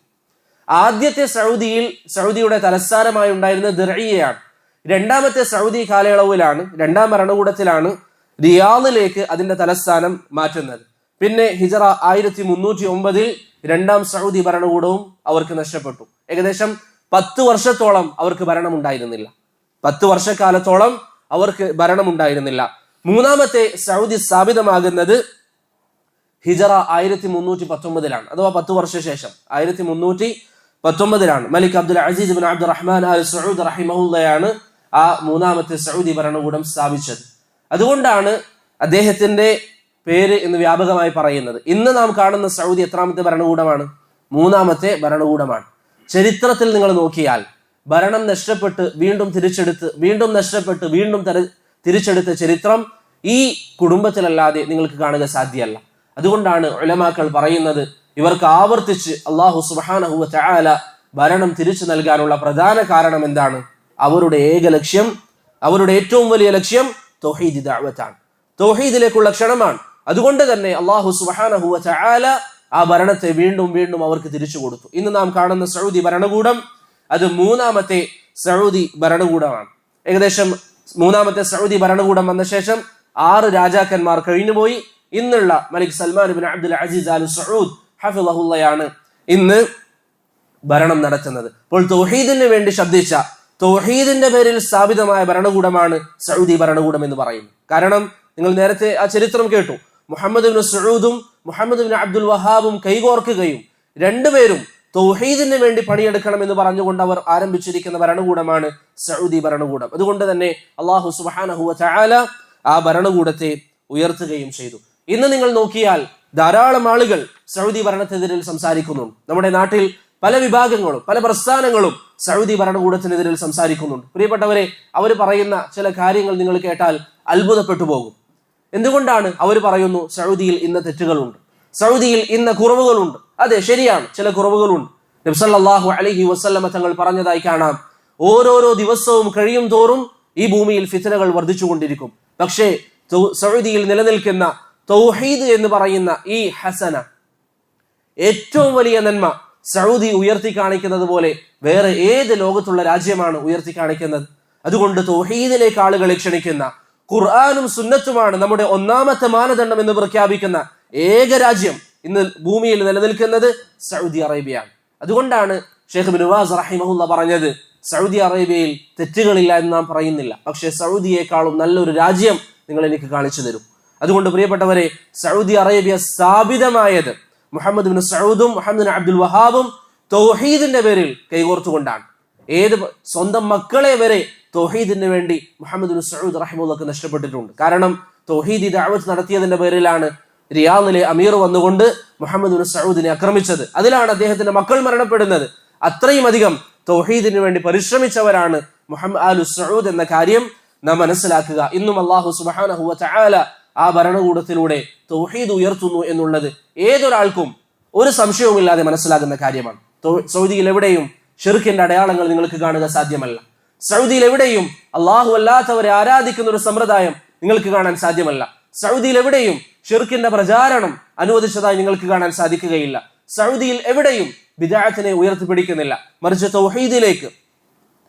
ആദ്യത്തെ സൗദിയിൽ സൗദിയുടെ തലസ്ഥാനമായി ഉണ്ടായിരുന്നത് ദിർഇയയാണ്. രണ്ടാമത്തെ സൗദി കാലയളവിലാണ്, രണ്ടാം ഭരണകൂടത്തിലാണ് റിയാദിലേക്ക് അതിന്റെ തലസ്ഥാനം മാറ്റുന്നത്. പിന്നെ ഹിജറ 1309 രണ്ടാം സൗദി ഭരണകൂടവും അവർക്ക് നഷ്ടപ്പെട്ടു. ഏകദേശം 10 വർഷത്തോളം അവർക്ക് ഭരണം ഉണ്ടായിരുന്നില്ല. 10 വർഷക്കാലത്തോളം അവർക്ക് ഭരണം ഉണ്ടായിരുന്നില്ല. മൂന്നാമത്തെ സൗദി സ്ഥാപിതമാകുന്നത് ഹിജറ 1319 അഥവാ 10 വർഷ ശേഷം 1319 Malik Abdul Aziz bin Abdur Rahman al Saud റഹിമഹുല്ലയാണ് ആ മൂന്നാമത്തെ സൗദി ഭരണകൂടം സ്ഥാപിച്ചത്. അതുകൊണ്ടാണ് അദ്ദേഹത്തിന്റെ പേര് എന്ന് വ്യാപകമായി പറയുന്നത്. ഇന്ന് നാം കാണുന്ന സൗദി എത്രാമത്തെ ഭരണകൂടമാണ്? മൂന്നാമത്തെ ഭരണകൂടമാണ്. ചരിത്രത്തിൽ നിങ്ങൾ നോക്കിയാൽ ഭരണം നഷ്ടപ്പെട്ട് വീണ്ടും തിരിച്ചെടുത്ത്, വീണ്ടും നഷ്ടപ്പെട്ട് വീണ്ടും തിരിച്ചെടുത്ത ചരിത്രം ഈ കുടുംബത്തിലല്ലാതെ നിങ്ങൾക്ക് കാണുക സാധ്യമല്ല. അതുകൊണ്ടാണ് ഉലമാക്കൾ പറയുന്നത്, ഇവർക്ക് ആവർത്തിച്ച് അല്ലാഹു സുബ്ഹാനഹു വ തആല ഭരണം തിരിച്ചു നൽകാനുള്ള പ്രധാന കാരണം എന്താണ്? അവരുടെ ഏക ലക്ഷ്യം, അവരുടെ ഏറ്റവും വലിയ ലക്ഷ്യം തൗഹീദ് ദഅവത്താണ്, തൗഹീദിലേക്കുള്ള ക്ഷണമാണ്. അതുകൊണ്ട് തന്നെ അല്ലാഹു സുബ്ഹാനഹു വ തആല ആ ഭരണത്തെ വീണ്ടും വീണ്ടും അവർക്ക് തിരിച്ചു കൊടുത്തു. ഇന്ന് നാം കാണുന്ന സൗദി ഭരണകൂടം അത് മൂന്നാമത്തെ സൗദി ഭരണകൂടമാണ്. ഏകദേശം മൂന്നാമത്തെ സൗദി ഭരണകൂടം വന്ന ശേഷം 6 രാജാക്കന്മാർ കഴിഞ്ഞുപോയി. ഇന്നുള്ള മലിക് Salman bin Abdul Aziz Al Saud ഹഫിളഹുല്ലയാണ് ഇന്ന് ഭരണം നടത്തുന്നത്. അപ്പോൾ തൗഹീദിന് വേണ്ടി ശബ്ദിച്ച, തൗഹീദിന്റെ പേരിൽ സ്ഥാപിതമായ ഭരണകൂടമാണ് സൗദി ഭരണകൂടം എന്ന് പറയുന്നത്. കാരണം നിങ്ങൾ നേരത്തെ ആ ചരിത്രം കേട്ടു. മുഹമ്മദ് ബിൻ സഊദും മുഹമ്മദ് ബിൻ അബ്ദുൽ വഹാബും കൈകോർക്കുകയും രണ്ടുപേരും തൗഹീദിന് വേണ്ടി പണിയെടുക്കണം എന്ന് പറഞ്ഞുകൊണ്ട് അവർ ആരംഭിച്ചിരിക്കുന്ന ഭരണകൂടമാണ് സൗദി ഭരണകൂടം. അതുകൊണ്ട് തന്നെ അല്ലാഹു സുബ്ഹാനഹു വ തആല ആ ഭരണകൂടത്തെ ഉയർത്തുകയും ചെയ്തു. ഇന്ന് നിങ്ങൾ നോക്കിയാൽ ധാരാളം ആളുകൾ സൗദി ഭരണത്തിനെതിരിൽ സംസാരിക്കുന്നുണ്ട്. നമ്മുടെ നാട്ടിൽ പല വിഭാഗങ്ങളും പല പ്രസ്ഥാനങ്ങളും സൗദി ഭരണകൂടത്തിനെതിരിൽ സംസാരിക്കുന്നുണ്ട്. പ്രിയപ്പെട്ടവരെ, അവർ പറയുന്ന ചില കാര്യങ്ങൾ നിങ്ങൾ കേട്ടാൽ അത്ഭുതപ്പെട്ടു പോകും. എന്തുകൊണ്ടാണ് അവർ പറയുന്നു സൗദിയിൽ ഇന്ന തെറ്റുകളുണ്ട്, സൗദിയിൽ ഇന്ന കുറവുകളുണ്ട്? അതെ, ശരിയാണ്, ചില കുറവുകളുണ്ട്. നബി സല്ലല്ലാഹു അലൈഹി വസല്ലമ തങ്ങൾ പറഞ്ഞതായി കാണാം, ഓരോരോ ദിവസവും കഴിയും തോറും ഈ ഭൂമിയിൽ ഫിത്നകൾ വർദ്ധിച്ചുകൊണ്ടിരിക്കും. പക്ഷേ സൗദിയിൽ നിലനിൽക്കുന്ന തൗഹീദ് എന്ന് പറയുന്ന ഈ ഹസന, ഏറ്റവും വലിയ നന്മ, സൗദി ഉയർത്തി കാണിക്കുന്നത് പോലെ വേറെ ഏത് ലോകത്തുള്ള രാജ്യമാണ് ഉയർത്തി കാണിക്കുന്നത്? അതുകൊണ്ട് തൗഹീദിലേക്ക് ആളുകളെ ക്ഷണിക്കുന്ന, ഖുർആനും സുന്നത്തുമാണ് നമ്മുടെ ഒന്നാമത്തെ മാനദണ്ഡം എന്ന് പ്രഖ്യാപിക്കുന്ന ഏക രാജ്യം ഇന്ന് ഭൂമിയിൽ നിലനിൽക്കുന്നത് സൗദി അറേബ്യയാണ്. അതുകൊണ്ടാണ് ഷെയ്ഖ് ഇബ്നു ബാസ് റഹിമഹുല്ലാഹ് പറഞ്ഞത്, സൗദി അറേബ്യയിൽ തെറ്റുകളില്ല എന്ന് നാം പറയുന്നില്ല, പക്ഷേ സൗദിയേക്കാളും നല്ലൊരു രാജ്യം നിങ്ങൾ എനിക്ക് കാണിച്ചു തരും. അതുകൊണ്ട് പ്രിയപ്പെട്ടവരെ, സൗദി അറേബ്യ സ്ഥാപിതമായത് മുഹമ്മദ് ബിൻ സഊദും മുഹമ്മദ് ബിൻ അബ്ദുൽ വഹാബും തൗഹീദിന്റെ പേരിൽ കൈകോർത്തുകൊണ്ടാണ്. സ്വന്തം മക്കളെ വരെ തൗഹീദിന് വേണ്ടി മുഹമ്മദ് ബിൻ സഊദ് റഹിമഹുല്ലാഹ് നഷ്ടപ്പെട്ടിട്ടുണ്ട്. കാരണം തൗഹീദി ദഅവത്ത് നടത്തിയതിന്റെ പേരിലാണ് റിയാദിലെ അമീർ വന്നുകൊണ്ട് മുഹമ്മദ് ബിൻ സഊദിനെ ആക്രമിച്ചത്. അതിലാണ് അദ്ദേഹത്തിന്റെ മക്കൾ മരണപ്പെടുന്നത്. അത്രയും അധികം തൗഹീദിന് വേണ്ടി പരിശ്രമിച്ചവരാണ് മുഹമ്മദ് ആലു സഊദ് എന്ന കാര്യം നാം മനസ്സിലാക്കുക. ഇന്നും അല്ലാഹു സുബ്ഹാനഹു വ തആല ആ ഭരണകൂടത്തിലൂടെ തൗഹീദ് ഉയർത്തുന്നു എന്നുള്ളത് ഏതൊരാൾക്കും ഒരു സംശയവുമില്ലാതെ മനസ്സിലാകുന്ന കാര്യമാണ്. സൗദിയിൽ എവിടെയും ഷിർക്കിന്റെ അടയാളങ്ങൾ നിങ്ങൾക്ക് കാണുക സാധ്യമല്ല. സൗദിയിൽ എവിടെയും അല്ലാഹു അല്ലാത്തവരെ ആരാധിക്കുന്ന ഒരു സമ്പ്രദായം നിങ്ങൾക്ക് കാണാൻ സാധ്യമല്ല. സൗദിയിൽ എവിടെയും ഷിർക്കിന്റെ പ്രചാരണം അനുവദിച്ചതായി നിങ്ങൾക്ക് കാണാൻ സാധിക്കുകയില്ല. സൗദിയിൽ എവിടെയും ബിദ്അത്തിനെ ഉയർത്തിപ്പിടിക്കുന്നില്ല. മറിച്ച് തൗഹീദിലേക്ക്,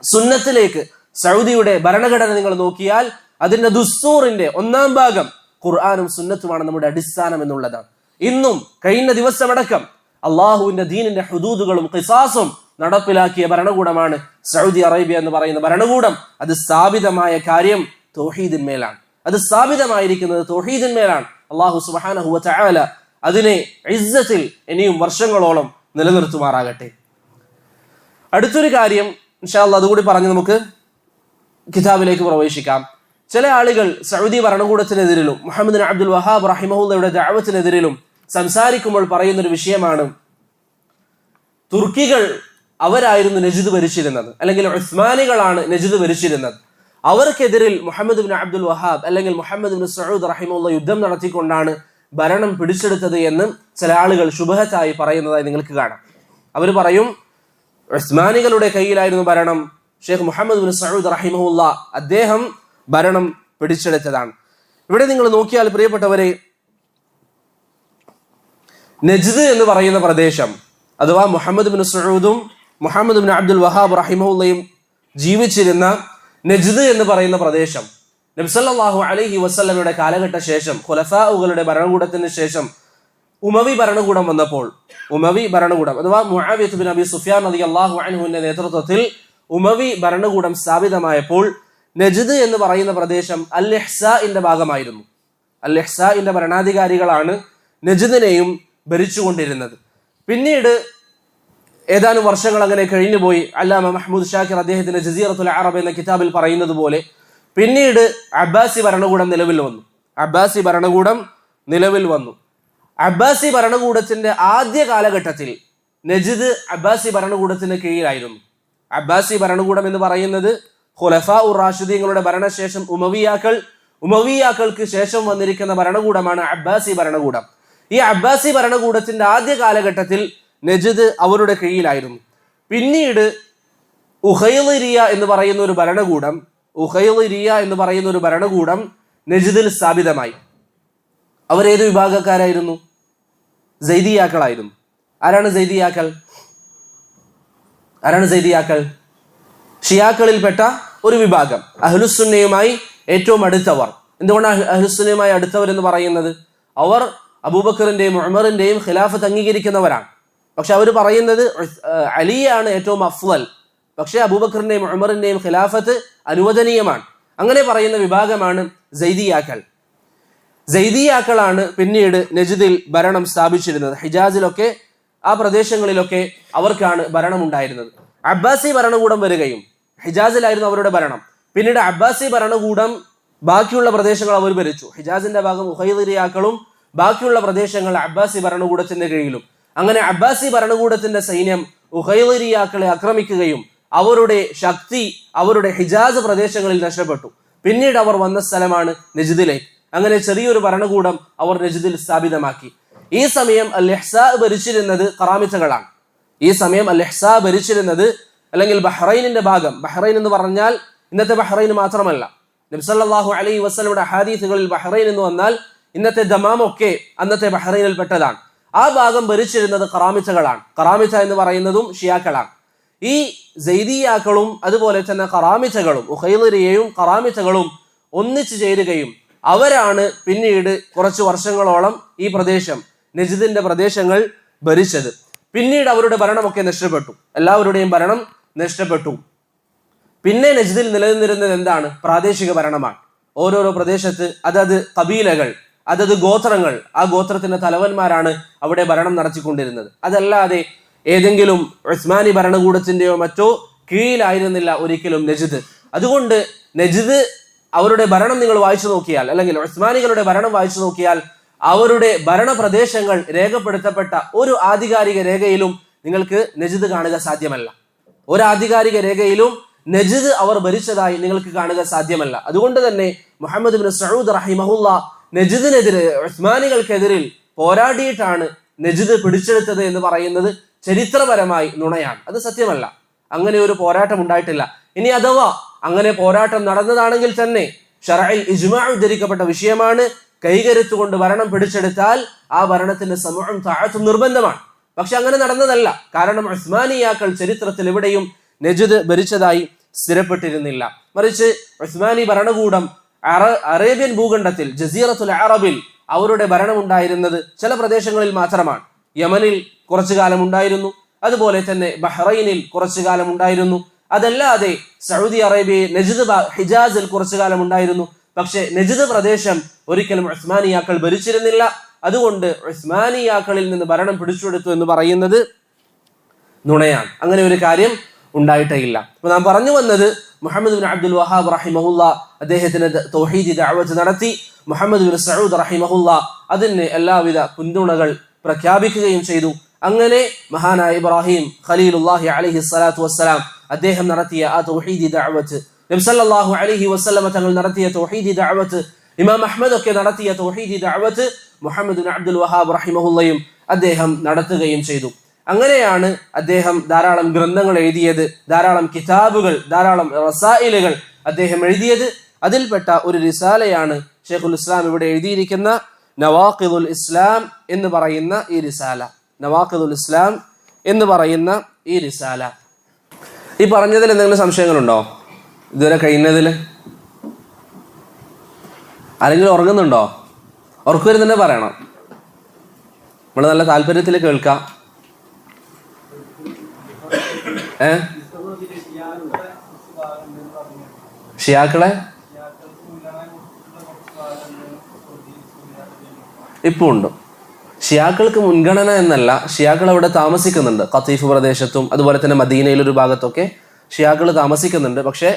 സുന്നത്തിലേക്ക് സൗദിയുടെ ഭരണഘടന നിങ്ങൾ നോക്കിയാൽ അതിന്റെ ദുസ്തൂറിന്റെ ഒന്നാം ഭാഗം ഖുർആനും സുന്നത്തുമാണ് നമ്മുടെ അടിസ്ഥാനം എന്നുള്ളതാണ്. ഇന്നും കഴിഞ്ഞ ദിവസമടക്കം അള്ളാഹുവിന്റെ ദീനിന്റെ ഹുദൂദുകളും ഖിസാസും നടപ്പിലാക്കിയ ഭരണകൂടമാണ് സൗദി അറേബ്യ എന്ന് പറയുന്ന ഭരണകൂടം. അത് സ്ഥാപിതമായ കാര്യം തൗഹീദിന്മേലാണ്, അത് സ്ഥാപിതമായിരിക്കുന്നത് തൗഹീദിന്മേലാണ്. അള്ളാഹു സുബ്ഹാനഹു വ തആല അതിനെ ഇസ്സത്തിൽ ഇനിയും വർഷങ്ങളോളം നിലനിർത്തുമാറാകട്ടെ. അടുത്തൊരു കാര്യം ഇൻഷാ അല്ലാഹ് അതുകൂടി പറഞ്ഞ് നമുക്ക് കിതാബിലേക്ക് പ്രവേശിക്കാം. ചില ആളുകൾ സൗദി ഭരണകൂടത്തിനെതിരിലും മുഹമ്മദ് ബിൻ അബ്ദുൽ വഹാബ് റഹിമഹുള്ളയുടെ ദഅവത്തിനെതിരിലും സംസാരിക്കുമ്പോൾ പറയുന്നൊരു വിഷയമാണ്, തുർക്കികൾ അവരായിരുന്നു നജിദ് ഭരിച്ചിരുന്നത്, അല്ലെങ്കിൽ ഉസ്മാനികളാണ് നജിദ് ഭരിച്ചിരുന്നത്. അവർക്കെതിരിൽ മുഹമ്മദ് ബിൻ അബ്ദുൽ വഹാബ് അല്ലെങ്കിൽ മുഹമ്മദ് ബിൻ സഊദ് റഹിമഹുള്ള യുദ്ധം നടത്തിക്കൊണ്ടാണ് ഭരണം പിടിച്ചെടുത്തത് എന്ന് ചില ആളുകൾ ശുബഹത്തായി പറയുന്നതായി നിങ്ങൾക്ക് കാണാം. അവർ പറയും ഉസ്മാനികളുടെ കയ്യിലായിരുന്നു ഭരണം, ഷെയ്ഖ് മുഹമ്മദ് ബിൻ സഊദ് റഹിമഹുല്ല അദ്ദേഹം ഭരണം പിടിച്ചെടുത്തതാണ്. ഇവിടെ നിങ്ങൾ നോക്കിയാൽ പ്രിയപ്പെട്ടവരെ, നജ്ദ് എന്ന് പറയുന്ന പ്രദേശം അഥവാ മുഹമ്മദ് ബിൻ സഊദും മുഹമ്മദ് ബിൻ അബ്ദുൽ വഹാബ് റഹിമഹുല്ലയും ജീവിച്ചിരുന്ന നജ്ദ് എന്ന് പറയുന്ന പ്രദേശം നബി സല്ലല്ലാഹു അലൈഹി വസല്ലമയുടെ കാലഘട്ട ശേഷം, ഖുലഫാഉകളുടെ ഭരണകൂടത്തിന് ശേഷം ഉമവി ഭരണകൂടം വന്നപ്പോൾ, ഉമവി ഭരണകൂടം അഥവാ മുആവിയ ബിൻ അബി സുഫിയാൻ റളിയല്ലാഹു അൻഹുവിന്റെ നേതൃത്വത്തിൽ ഉമവി ഭരണകൂടം സ്ഥാപിതമായപ്പോൾ നജ്ദ് എന്ന് പറയുന്ന പ്രദേശം അൽ ഇഹ്സാഇന്റെ ഭാഗമായിരുന്നു. അൽ ഇഹ്സാഇന്റെ ഭരണാധികാരികളാണ് നജ്ദിനെയും ഭരിച്ചുകൊണ്ടിരുന്നത്. പിന്നീട് ഏതാനും വർഷങ്ങൾ അങ്ങനെ കഴിഞ്ഞുപോയി. അല്ലാമ മഹ്മൂദ് ഷാക്കിർ അദ്ദേഹത്തിന്റെ ജസീറത്തുൽ അറബ് എന്ന കിതാബിൽ പറയുന്നത് പോലെ പിന്നീട് അബ്ബാസി ഭരണകൂടം നിലവിൽ വന്നു. അബ്ബാസി ഭരണകൂടം നിലവിൽ വന്നു. അബ്ബാസി ഭരണകൂടത്തിന്റെ ആദ്യ കാലഘട്ടത്തിൽ നജ്ദ് അബ്ബാസി ഭരണകൂടത്തിന് കീഴിലായിരുന്നു. അബ്ബാസി ഭരണകൂടം എന്ന് പറയുന്നത് ഖുലഫാ ഉർ റാഷിദീങ്ങളുടെ ഭരണശേഷം ഉമവിയാക്കൾക്ക് ശേഷം വന്നിരിക്കുന്ന ഭരണകൂടമാണ് അബ്ബാസി ഭരണകൂടം. ഈ അബ്ബാസി ഭരണകൂടത്തിന്റെ ആദ്യ കാലഘട്ടത്തിൽ നജ്ദ് അവരുടെ കീഴിലായിരുന്നു. പിന്നീട് ഉഖൈളിരിയ എന്ന് പറയുന്ന ഒരു ഭരണകൂടം നജ്ദിൽ സ്ഥാപിതമായി. അവരേത് വിഭാഗക്കാരായിരുന്നു? സൈദിയാക്കളായിരുന്നു. ആരാണ് സൈദിയാക്കൾ? ഷിയാക്കളിൽപ്പെട്ട ഒരു വിഭാഗം, അഹ്ലുസുന്നയുമായി ഏറ്റവും അടുത്തവർ. എന്തുകൊണ്ടാണ് അഹ്ലുസുന്നയുമായി അടുത്തവർ എന്ന് പറയുന്നത്? അവർ അബൂബക്കറിന്റെയും ഉമറിന്റെയും ഖിലാഫത്ത് അംഗീകരിക്കുന്നവരാണ്. പക്ഷെ അവർ പറയുന്നത് അലിയാണ് ഏറ്റവും അഫ്ളൽ, പക്ഷെ അബൂബക്കറിന്റെയും ഉമറിന്റെയും ഖിലാഫത്ത് അനുവദനീയമാണ്. അങ്ങനെ പറയുന്ന വിഭാഗമാണ് സൈദിയാക്കളാണ് പിന്നീട് നജ്ദിൽ ഭരണം സ്ഥാപിച്ചിരുന്നത്. ഹിജാസിലൊക്കെ ആ പ്രദേശങ്ങളിലൊക്കെ അവർക്കാണ് ഭരണം ഉണ്ടായിരുന്നത്. അബ്ബാസി ഭരണകൂടം വരികയും, ഹിജാസിലായിരുന്നു അവരുടെ ഭരണം. പിന്നീട് അബ്ബാസി ഭരണകൂടം ബാക്കിയുള്ള പ്രദേശങ്ങൾ അവർ ഭരിച്ചു. ഹിജാസിന്റെ ഭാഗം ഉഖൈളിരിയാക്കളും ബാക്കിയുള്ള പ്രദേശങ്ങൾ അബ്ബാസി ഭരണകൂടത്തിന്റെ കീഴിലും. അങ്ങനെ അബ്ബാസി ഭരണകൂടത്തിന്റെ സൈന്യം ഉഖൈലിയാക്കളെ ആക്രമിക്കുകയും അവരുടെ ശക്തി അവരുടെ ഹിജാസ് പ്രദേശങ്ങളിൽ നഷ്ടപ്പെട്ടു. പിന്നീട് അവർ വന്ന സ്ഥലമാണ് നജ്ദിലേക്ക്. അങ്ങനെ ചെറിയൊരു ഭരണകൂടം അവർ നജ്ദിൽ സ്ഥാപിതമാക്കി. ഈ സമയം അൽ-ഇഹ്സാ ഭരിച്ചിരുന്നത് ഖറാമിത്തകളാണ്. ഈ സമയം അൽ-ഇഹ്സാ ഭരിച്ചിരുന്നത്, അല്ലെങ്കിൽ ബഹ്റൈനിന്റെ ഭാഗം, ബഹ്റൈൻ എന്ന് പറഞ്ഞാൽ ഇന്നത്തെ ബഹ്റൈൻ മാത്രമല്ല. നബി സല്ലല്ലാഹു അലൈഹി വസല്ലമയുടെ ഹദീസുകളിൽ ബഹ്റൈൻ എന്ന് വന്നാൽ ഇന്നത്തെ ദമാമൊക്കെ അന്നത്തെ ബഹ്റൈനിൽ പെട്ടതാണ്. ആ ഭാഗം ഭരിച്ചിരുന്നത് ഖറാമിത്തകളാണ്. ഖറാമിത്ത എന്ന് പറയുന്നതും ഷിയാക്കളാണ്. ഈ സൈദിയാക്കളും അതുപോലെ തന്നെ ഖറാമിത്തകളും, ഉഖൈലിയയും ഖറാമിത്തകളും ഒന്നിച്ചു ചേരുകയും അവരാണ് പിന്നീട് കുറച്ച് വർഷങ്ങളോളം ഈ പ്രദേശം, നജ്ദിന്റെ പ്രദേശങ്ങൾ ഭരിച്ചത്. പിന്നീട് അവരുടെ ഭരണമൊക്കെ നഷ്ടപ്പെട്ടു, എല്ലാവരുടെയും ഭരണം നഷ്ടപ്പെട്ടു. പിന്നെ നജ്ദിൽ നിലനിന്നിരുന്നത് എന്താണ്? പ്രാദേശിക ഭരണമാണ്. ഓരോരോ പ്രദേശത്ത് അതത് കബീലകൾ, അതത് ഗോത്രങ്ങൾ, ആ ഗോത്രത്തിന്റെ തലവന്മാരാണ് അവിടെ ഭരണം നടത്തിക്കൊണ്ടിരുന്നത്. അതല്ലാതെ ഏതെങ്കിലും ഉസ്മാനി ഭരണകൂടത്തിന്റെയോ മറ്റോ കീഴിലായിരുന്നില്ല ഒരിക്കലും നജ്ദ്. അതുകൊണ്ട് നജ്ദ് അവരുടെ ഭരണം നിങ്ങൾ വായിച്ചു നോക്കിയാൽ, അല്ലെങ്കിൽ ഉസ്മാനികളുടെ ഭരണം വായിച്ചു നോക്കിയാൽ, അവരുടെ ഭരണപ്രദേശങ്ങൾ രേഖപ്പെടുത്തപ്പെട്ട ഒരു ആധികാരിക രേഖയിലും നിങ്ങൾക്ക് നജ്ദ് കാണുക സാധ്യമല്ല. ഒരു ആധികാരിക രേഖയിലും നജ്ദ് അവർ ഭരിച്ചതായി നിങ്ങൾക്ക് കാണുക സാധ്യമല്ല. അതുകൊണ്ട് തന്നെ മുഹമ്മദ് ബിൻ സഊദ് റഹിമഹുല്ല നജ്ദിനെതിരെ, ഉസ്മാനികൾക്കെതിരിൽ പോരാടിയിട്ടാണ് നജ്ദ് പിടിച്ചെടുത്തത് എന്ന് പറയുന്നത് ചരിത്രപരമായി നുണയാണ്. അത് സത്യമല്ല. അങ്ങനെ ഒരു പോരാട്ടം ഉണ്ടായിട്ടില്ല. ഇനി അഥവാ അങ്ങനെ പോരാട്ടം നടന്നതാണെങ്കിൽ തന്നെ ശറഇൽ ഇജ്മാ ഉദ്ധരിക്കപ്പെട്ട വിഷയമാണ്. കൈകരുത്തുകൊണ്ട് ഭരണം പിടിച്ചെടുത്താൽ ആ ഭരണത്തിന്റെ സമൂഹം താഴത്തും നിർബന്ധമാണ്. പക്ഷെ അങ്ങനെ നടന്നതല്ല. കാരണം ഉസ്മാനിയാക്കൾ ചരിത്രത്തിൽ എവിടെയും നജ്ദ് ഭരിച്ചതായി സ്ഥിരപ്പെട്ടിരുന്നില്ല. മറിച്ച് ഉസ്മാനി ഭരണകൂടം അറേബ്യൻ ഭൂഖണ്ഡത്തിൽ, ജസീറത്തുൽ അറബിൽ അവരുടെ ഭരണം ഉണ്ടായിരുന്നത് ചില പ്രദേശങ്ങളിൽ മാത്രമാണ്. യമനിൽ കുറച്ചു കാലം ഉണ്ടായിരുന്നു, അതുപോലെ തന്നെ ബഹ്റൈനിൽ കുറച്ചു കാലം ഉണ്ടായിരുന്നു. അതല്ലാതെ സൗദി അറേബ്യയിൽ നജ്ദ്, ഹിജാസിൽ കുറച്ചു കാലം ഉണ്ടായിരുന്നു. പക്ഷെ നജ്ദ് പ്രദേശം ഒരിക്കലും ഉസ്മാനിയാക്കൾ ഭരിച്ചിരുന്നില്ല. അതുകൊണ്ട് ഉസ്മാനിയാക്കളിൽ നിന്ന് ഭരണം പിടിച്ചെടുത്തു എന്ന് പറയുന്നത് നുണയാണ്. അങ്ങനെ ഒരു കാര്യം ഉണ്ടായിട്ടേ ഇല്ല. അപ്പൊ നാം പറഞ്ഞു വന്നത്, മുഹമ്മദ് ബിൻ അബ്ദുൽ വഹാബ് റഹിമഹുല്ല അദ്ദേഹത്തിന് തൗഹീദി ദഅവത്ത് നടത്തി. മുഹമ്മദ് ബിൻ സഊദ് റഹിമഹുല്ല അതിന് എല്ലാവിധ പിന്തുണകൾ പ്രഖ്യാപിക്കുകയും ചെയ്തു. അങ്ങനെ മഹാനായ ഇബ്രാഹിം ഖലീലുല്ലാഹി അലൈഹി സ്വലാത്തു വസ്സലാം അദ്ദേഹം നടത്തിയ ആ തൗഹീദി ദഅവത്ത്, നബി സല്ലല്ലാഹു അലൈഹി വസല്ലമ തങ്ങൾ നടത്തിയ തൗഹീദി ദഅവത്ത്, ഇമാം അഹ്മദ് ഒക്കെ നടത്തിയ തൗഹീദി ദഅവത്ത് മുഹമ്മദ് ബിൻ അബ്ദുൽ വഹാബ് റഹിമഹുല്ലയും അദ്ദേഹം നടത്തുകയും ചെയ്തു. അങ്ങനെയാണ് അദ്ദേഹം ധാരാളം ഗ്രന്ഥങ്ങൾ എഴുതിയത്, ധാരാളം കിതാബുകൾ, ധാരാളം റസായിലുകൾ അദ്ദേഹം എഴുതിയത്. അതിൽപ്പെട്ട ഒരു റിസാലയാണ് ഷെയ്ഖുൽ ഇസ്ലാം ഇവിടെ എഴുതിയിരിക്കുന്ന നവാഖിദുൽ ഇസ്ലാം എന്ന് പറയുന്ന ഈ റിസാല. നവാഖിദുൽ ഇസ്ലാം എന്ന് പറയുന്ന ഈ റിസാല. ഈ പറഞ്ഞതിൽ എന്തെങ്കിലും സംശയങ്ങളുണ്ടോ? ഇതുവരെ കഴിയുന്നതിൽ ആരെങ്കിലും ഉറങ്ങുന്നുണ്ടോ? ഉറക്കു വരുന്നുണ്ടെ പറയണം. നമ്മൾ നല്ല താല്പര്യത്തിൽ കേൾക്കാം. ഷിയാക്കളെ ഇപ്പൊ ഉണ്ട്. ഷിയാക്കൾക്ക് മുൻഗണന എന്നല്ല, ഷിയാക്കൾ അവിടെ താമസിക്കുന്നുണ്ട്. ഖതീഫ് പ്രദേശത്തും അതുപോലെ തന്നെ മദീനയിലൊരു ഭാഗത്തൊക്കെ ഷിയാക്കൾ താമസിക്കുന്നുണ്ട്. പക്ഷെ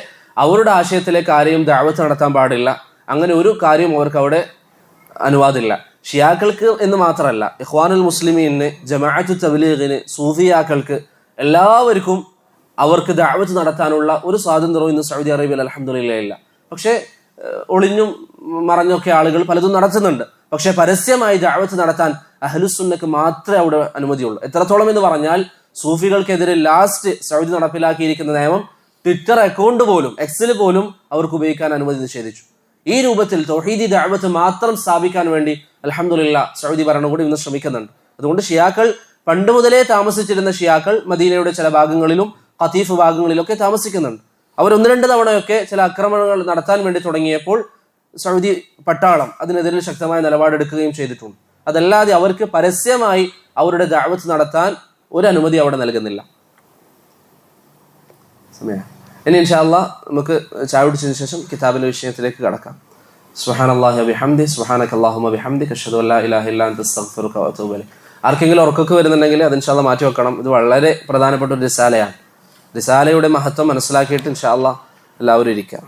അവരുടെ ആശയത്തിലേക്ക് ആരെയും ദഅവത്ത് നടത്താൻ പാടില്ല. അങ്ങനെ ഒരു കാര്യം അവർക്ക് അവിടെ അനുവാദമില്ല. ഷിയാക്കൾക്ക് എന്ന് മാത്രമല്ല, ഇഖ്വാനുൽ മുസ്ലിമീന്, ജമാഅത്തു തബ്ലീഗിന്, സൂഫിയാക്കൾക്ക് എല്ലാവർക്കും അവർക്ക് ദഅവത്ത് നടത്താനുള്ള ഒരു സ്വാതന്ത്ര്യവും ഇന്ന് സൗദി അറേബ്യയിൽ അൽഹംദുലില്ലാഹ് ഇല്ല. പക്ഷേ ഒളിഞ്ഞും മറഞ്ഞൊക്കെ ആളുകൾ പലതും നടത്തുന്നുണ്ട്. പക്ഷെ പരസ്യമായി ദഅവത്ത് നടത്താൻ അഹ്ലുസുന്നക്ക് മാത്രമേ അവിടെ അനുമതിയുള്ളൂ. എത്രത്തോളം എന്ന് പറഞ്ഞാൽ സൂഫികൾക്കെതിരെ ലാസ്റ്റ് സൗദി നടപ്പിലാക്കിയിരിക്കുന്ന നിയമം ട്വിറ്റർ അക്കൗണ്ട് പോലും, എക്സിൽ പോലും അവർക്ക് ഉപയോഗിക്കാൻ അനുമതി നിഷേധിച്ചു. ഈ രൂപത്തിൽ തൗഹീദി ദഅവത്ത് മാത്രം സ്ഥാപിക്കാൻ വേണ്ടി അൽഹംദുലില്ലാഹ് സൗദി ഭരണകൂടം ഇന്ന് ശ്രമിക്കുന്നുണ്ട്. അതുകൊണ്ട് ഷിയാക്കൾ പണ്ട് മുതലേ താമസിച്ചിരുന്ന ഷിയാക്കൾ മദീനയുടെ ചില ഭാഗങ്ങളിലും ഖതീഫ് ഭാഗങ്ങളിലൊക്കെ താമസിക്കുന്നുണ്ട്. അവർ ഒന്ന് രണ്ട് തവണയൊക്കെ ചില ആക്രമണങ്ങൾ നടത്താൻ വേണ്ടി തുടങ്ങിയപ്പോൾ സൗദി പട്ടാളം അതിനെതിരെ ശക്തമായ നിലപാടെടുക്കുകയും ചെയ്തിട്ടുണ്ട്. അതല്ലാതെ അവർക്ക് പരസ്യമായി അവരുടെ ദഅവത്ത് നടത്താൻ ഒരു അനുമതി അവിടെ നൽകുന്നില്ല. ഇനി ഇൻഷാ അല്ലാഹ് നമുക്ക് ചായ കുടിച്ചതിന് ശേഷം കിതാബിന്റെ വിഷയത്തിലേക്ക് കടക്കാം. സുബ്ഹാനല്ലാഹി വബിഹംദിഹി സുബ്ഹാനകല്ലാഹുമ്മ ബിഹംദിക അഷ്ഹദു അല്ലാ ഇലാഹ ഇല്ലാ അൻത അസ്തഗ്ഫിറുക വഅതൂബു ഇലൈക്. ആർക്കെങ്കിലും ഉറക്കൊക്കെ വരുന്നുണ്ടെങ്കിൽ അത് ഇൻഷാ അല്ലാഹ് മാറ്റി വെക്കണം. ഇത് വളരെ പ്രധാനപ്പെട്ട ഒരു റിസാലയാണ്. റിസാലയുടെ മഹത്വം മനസ്സിലാക്കിയിട്ട് ഇൻഷാ അല്ലാഹ് എല്ലാവരും ഇരിക്കാം.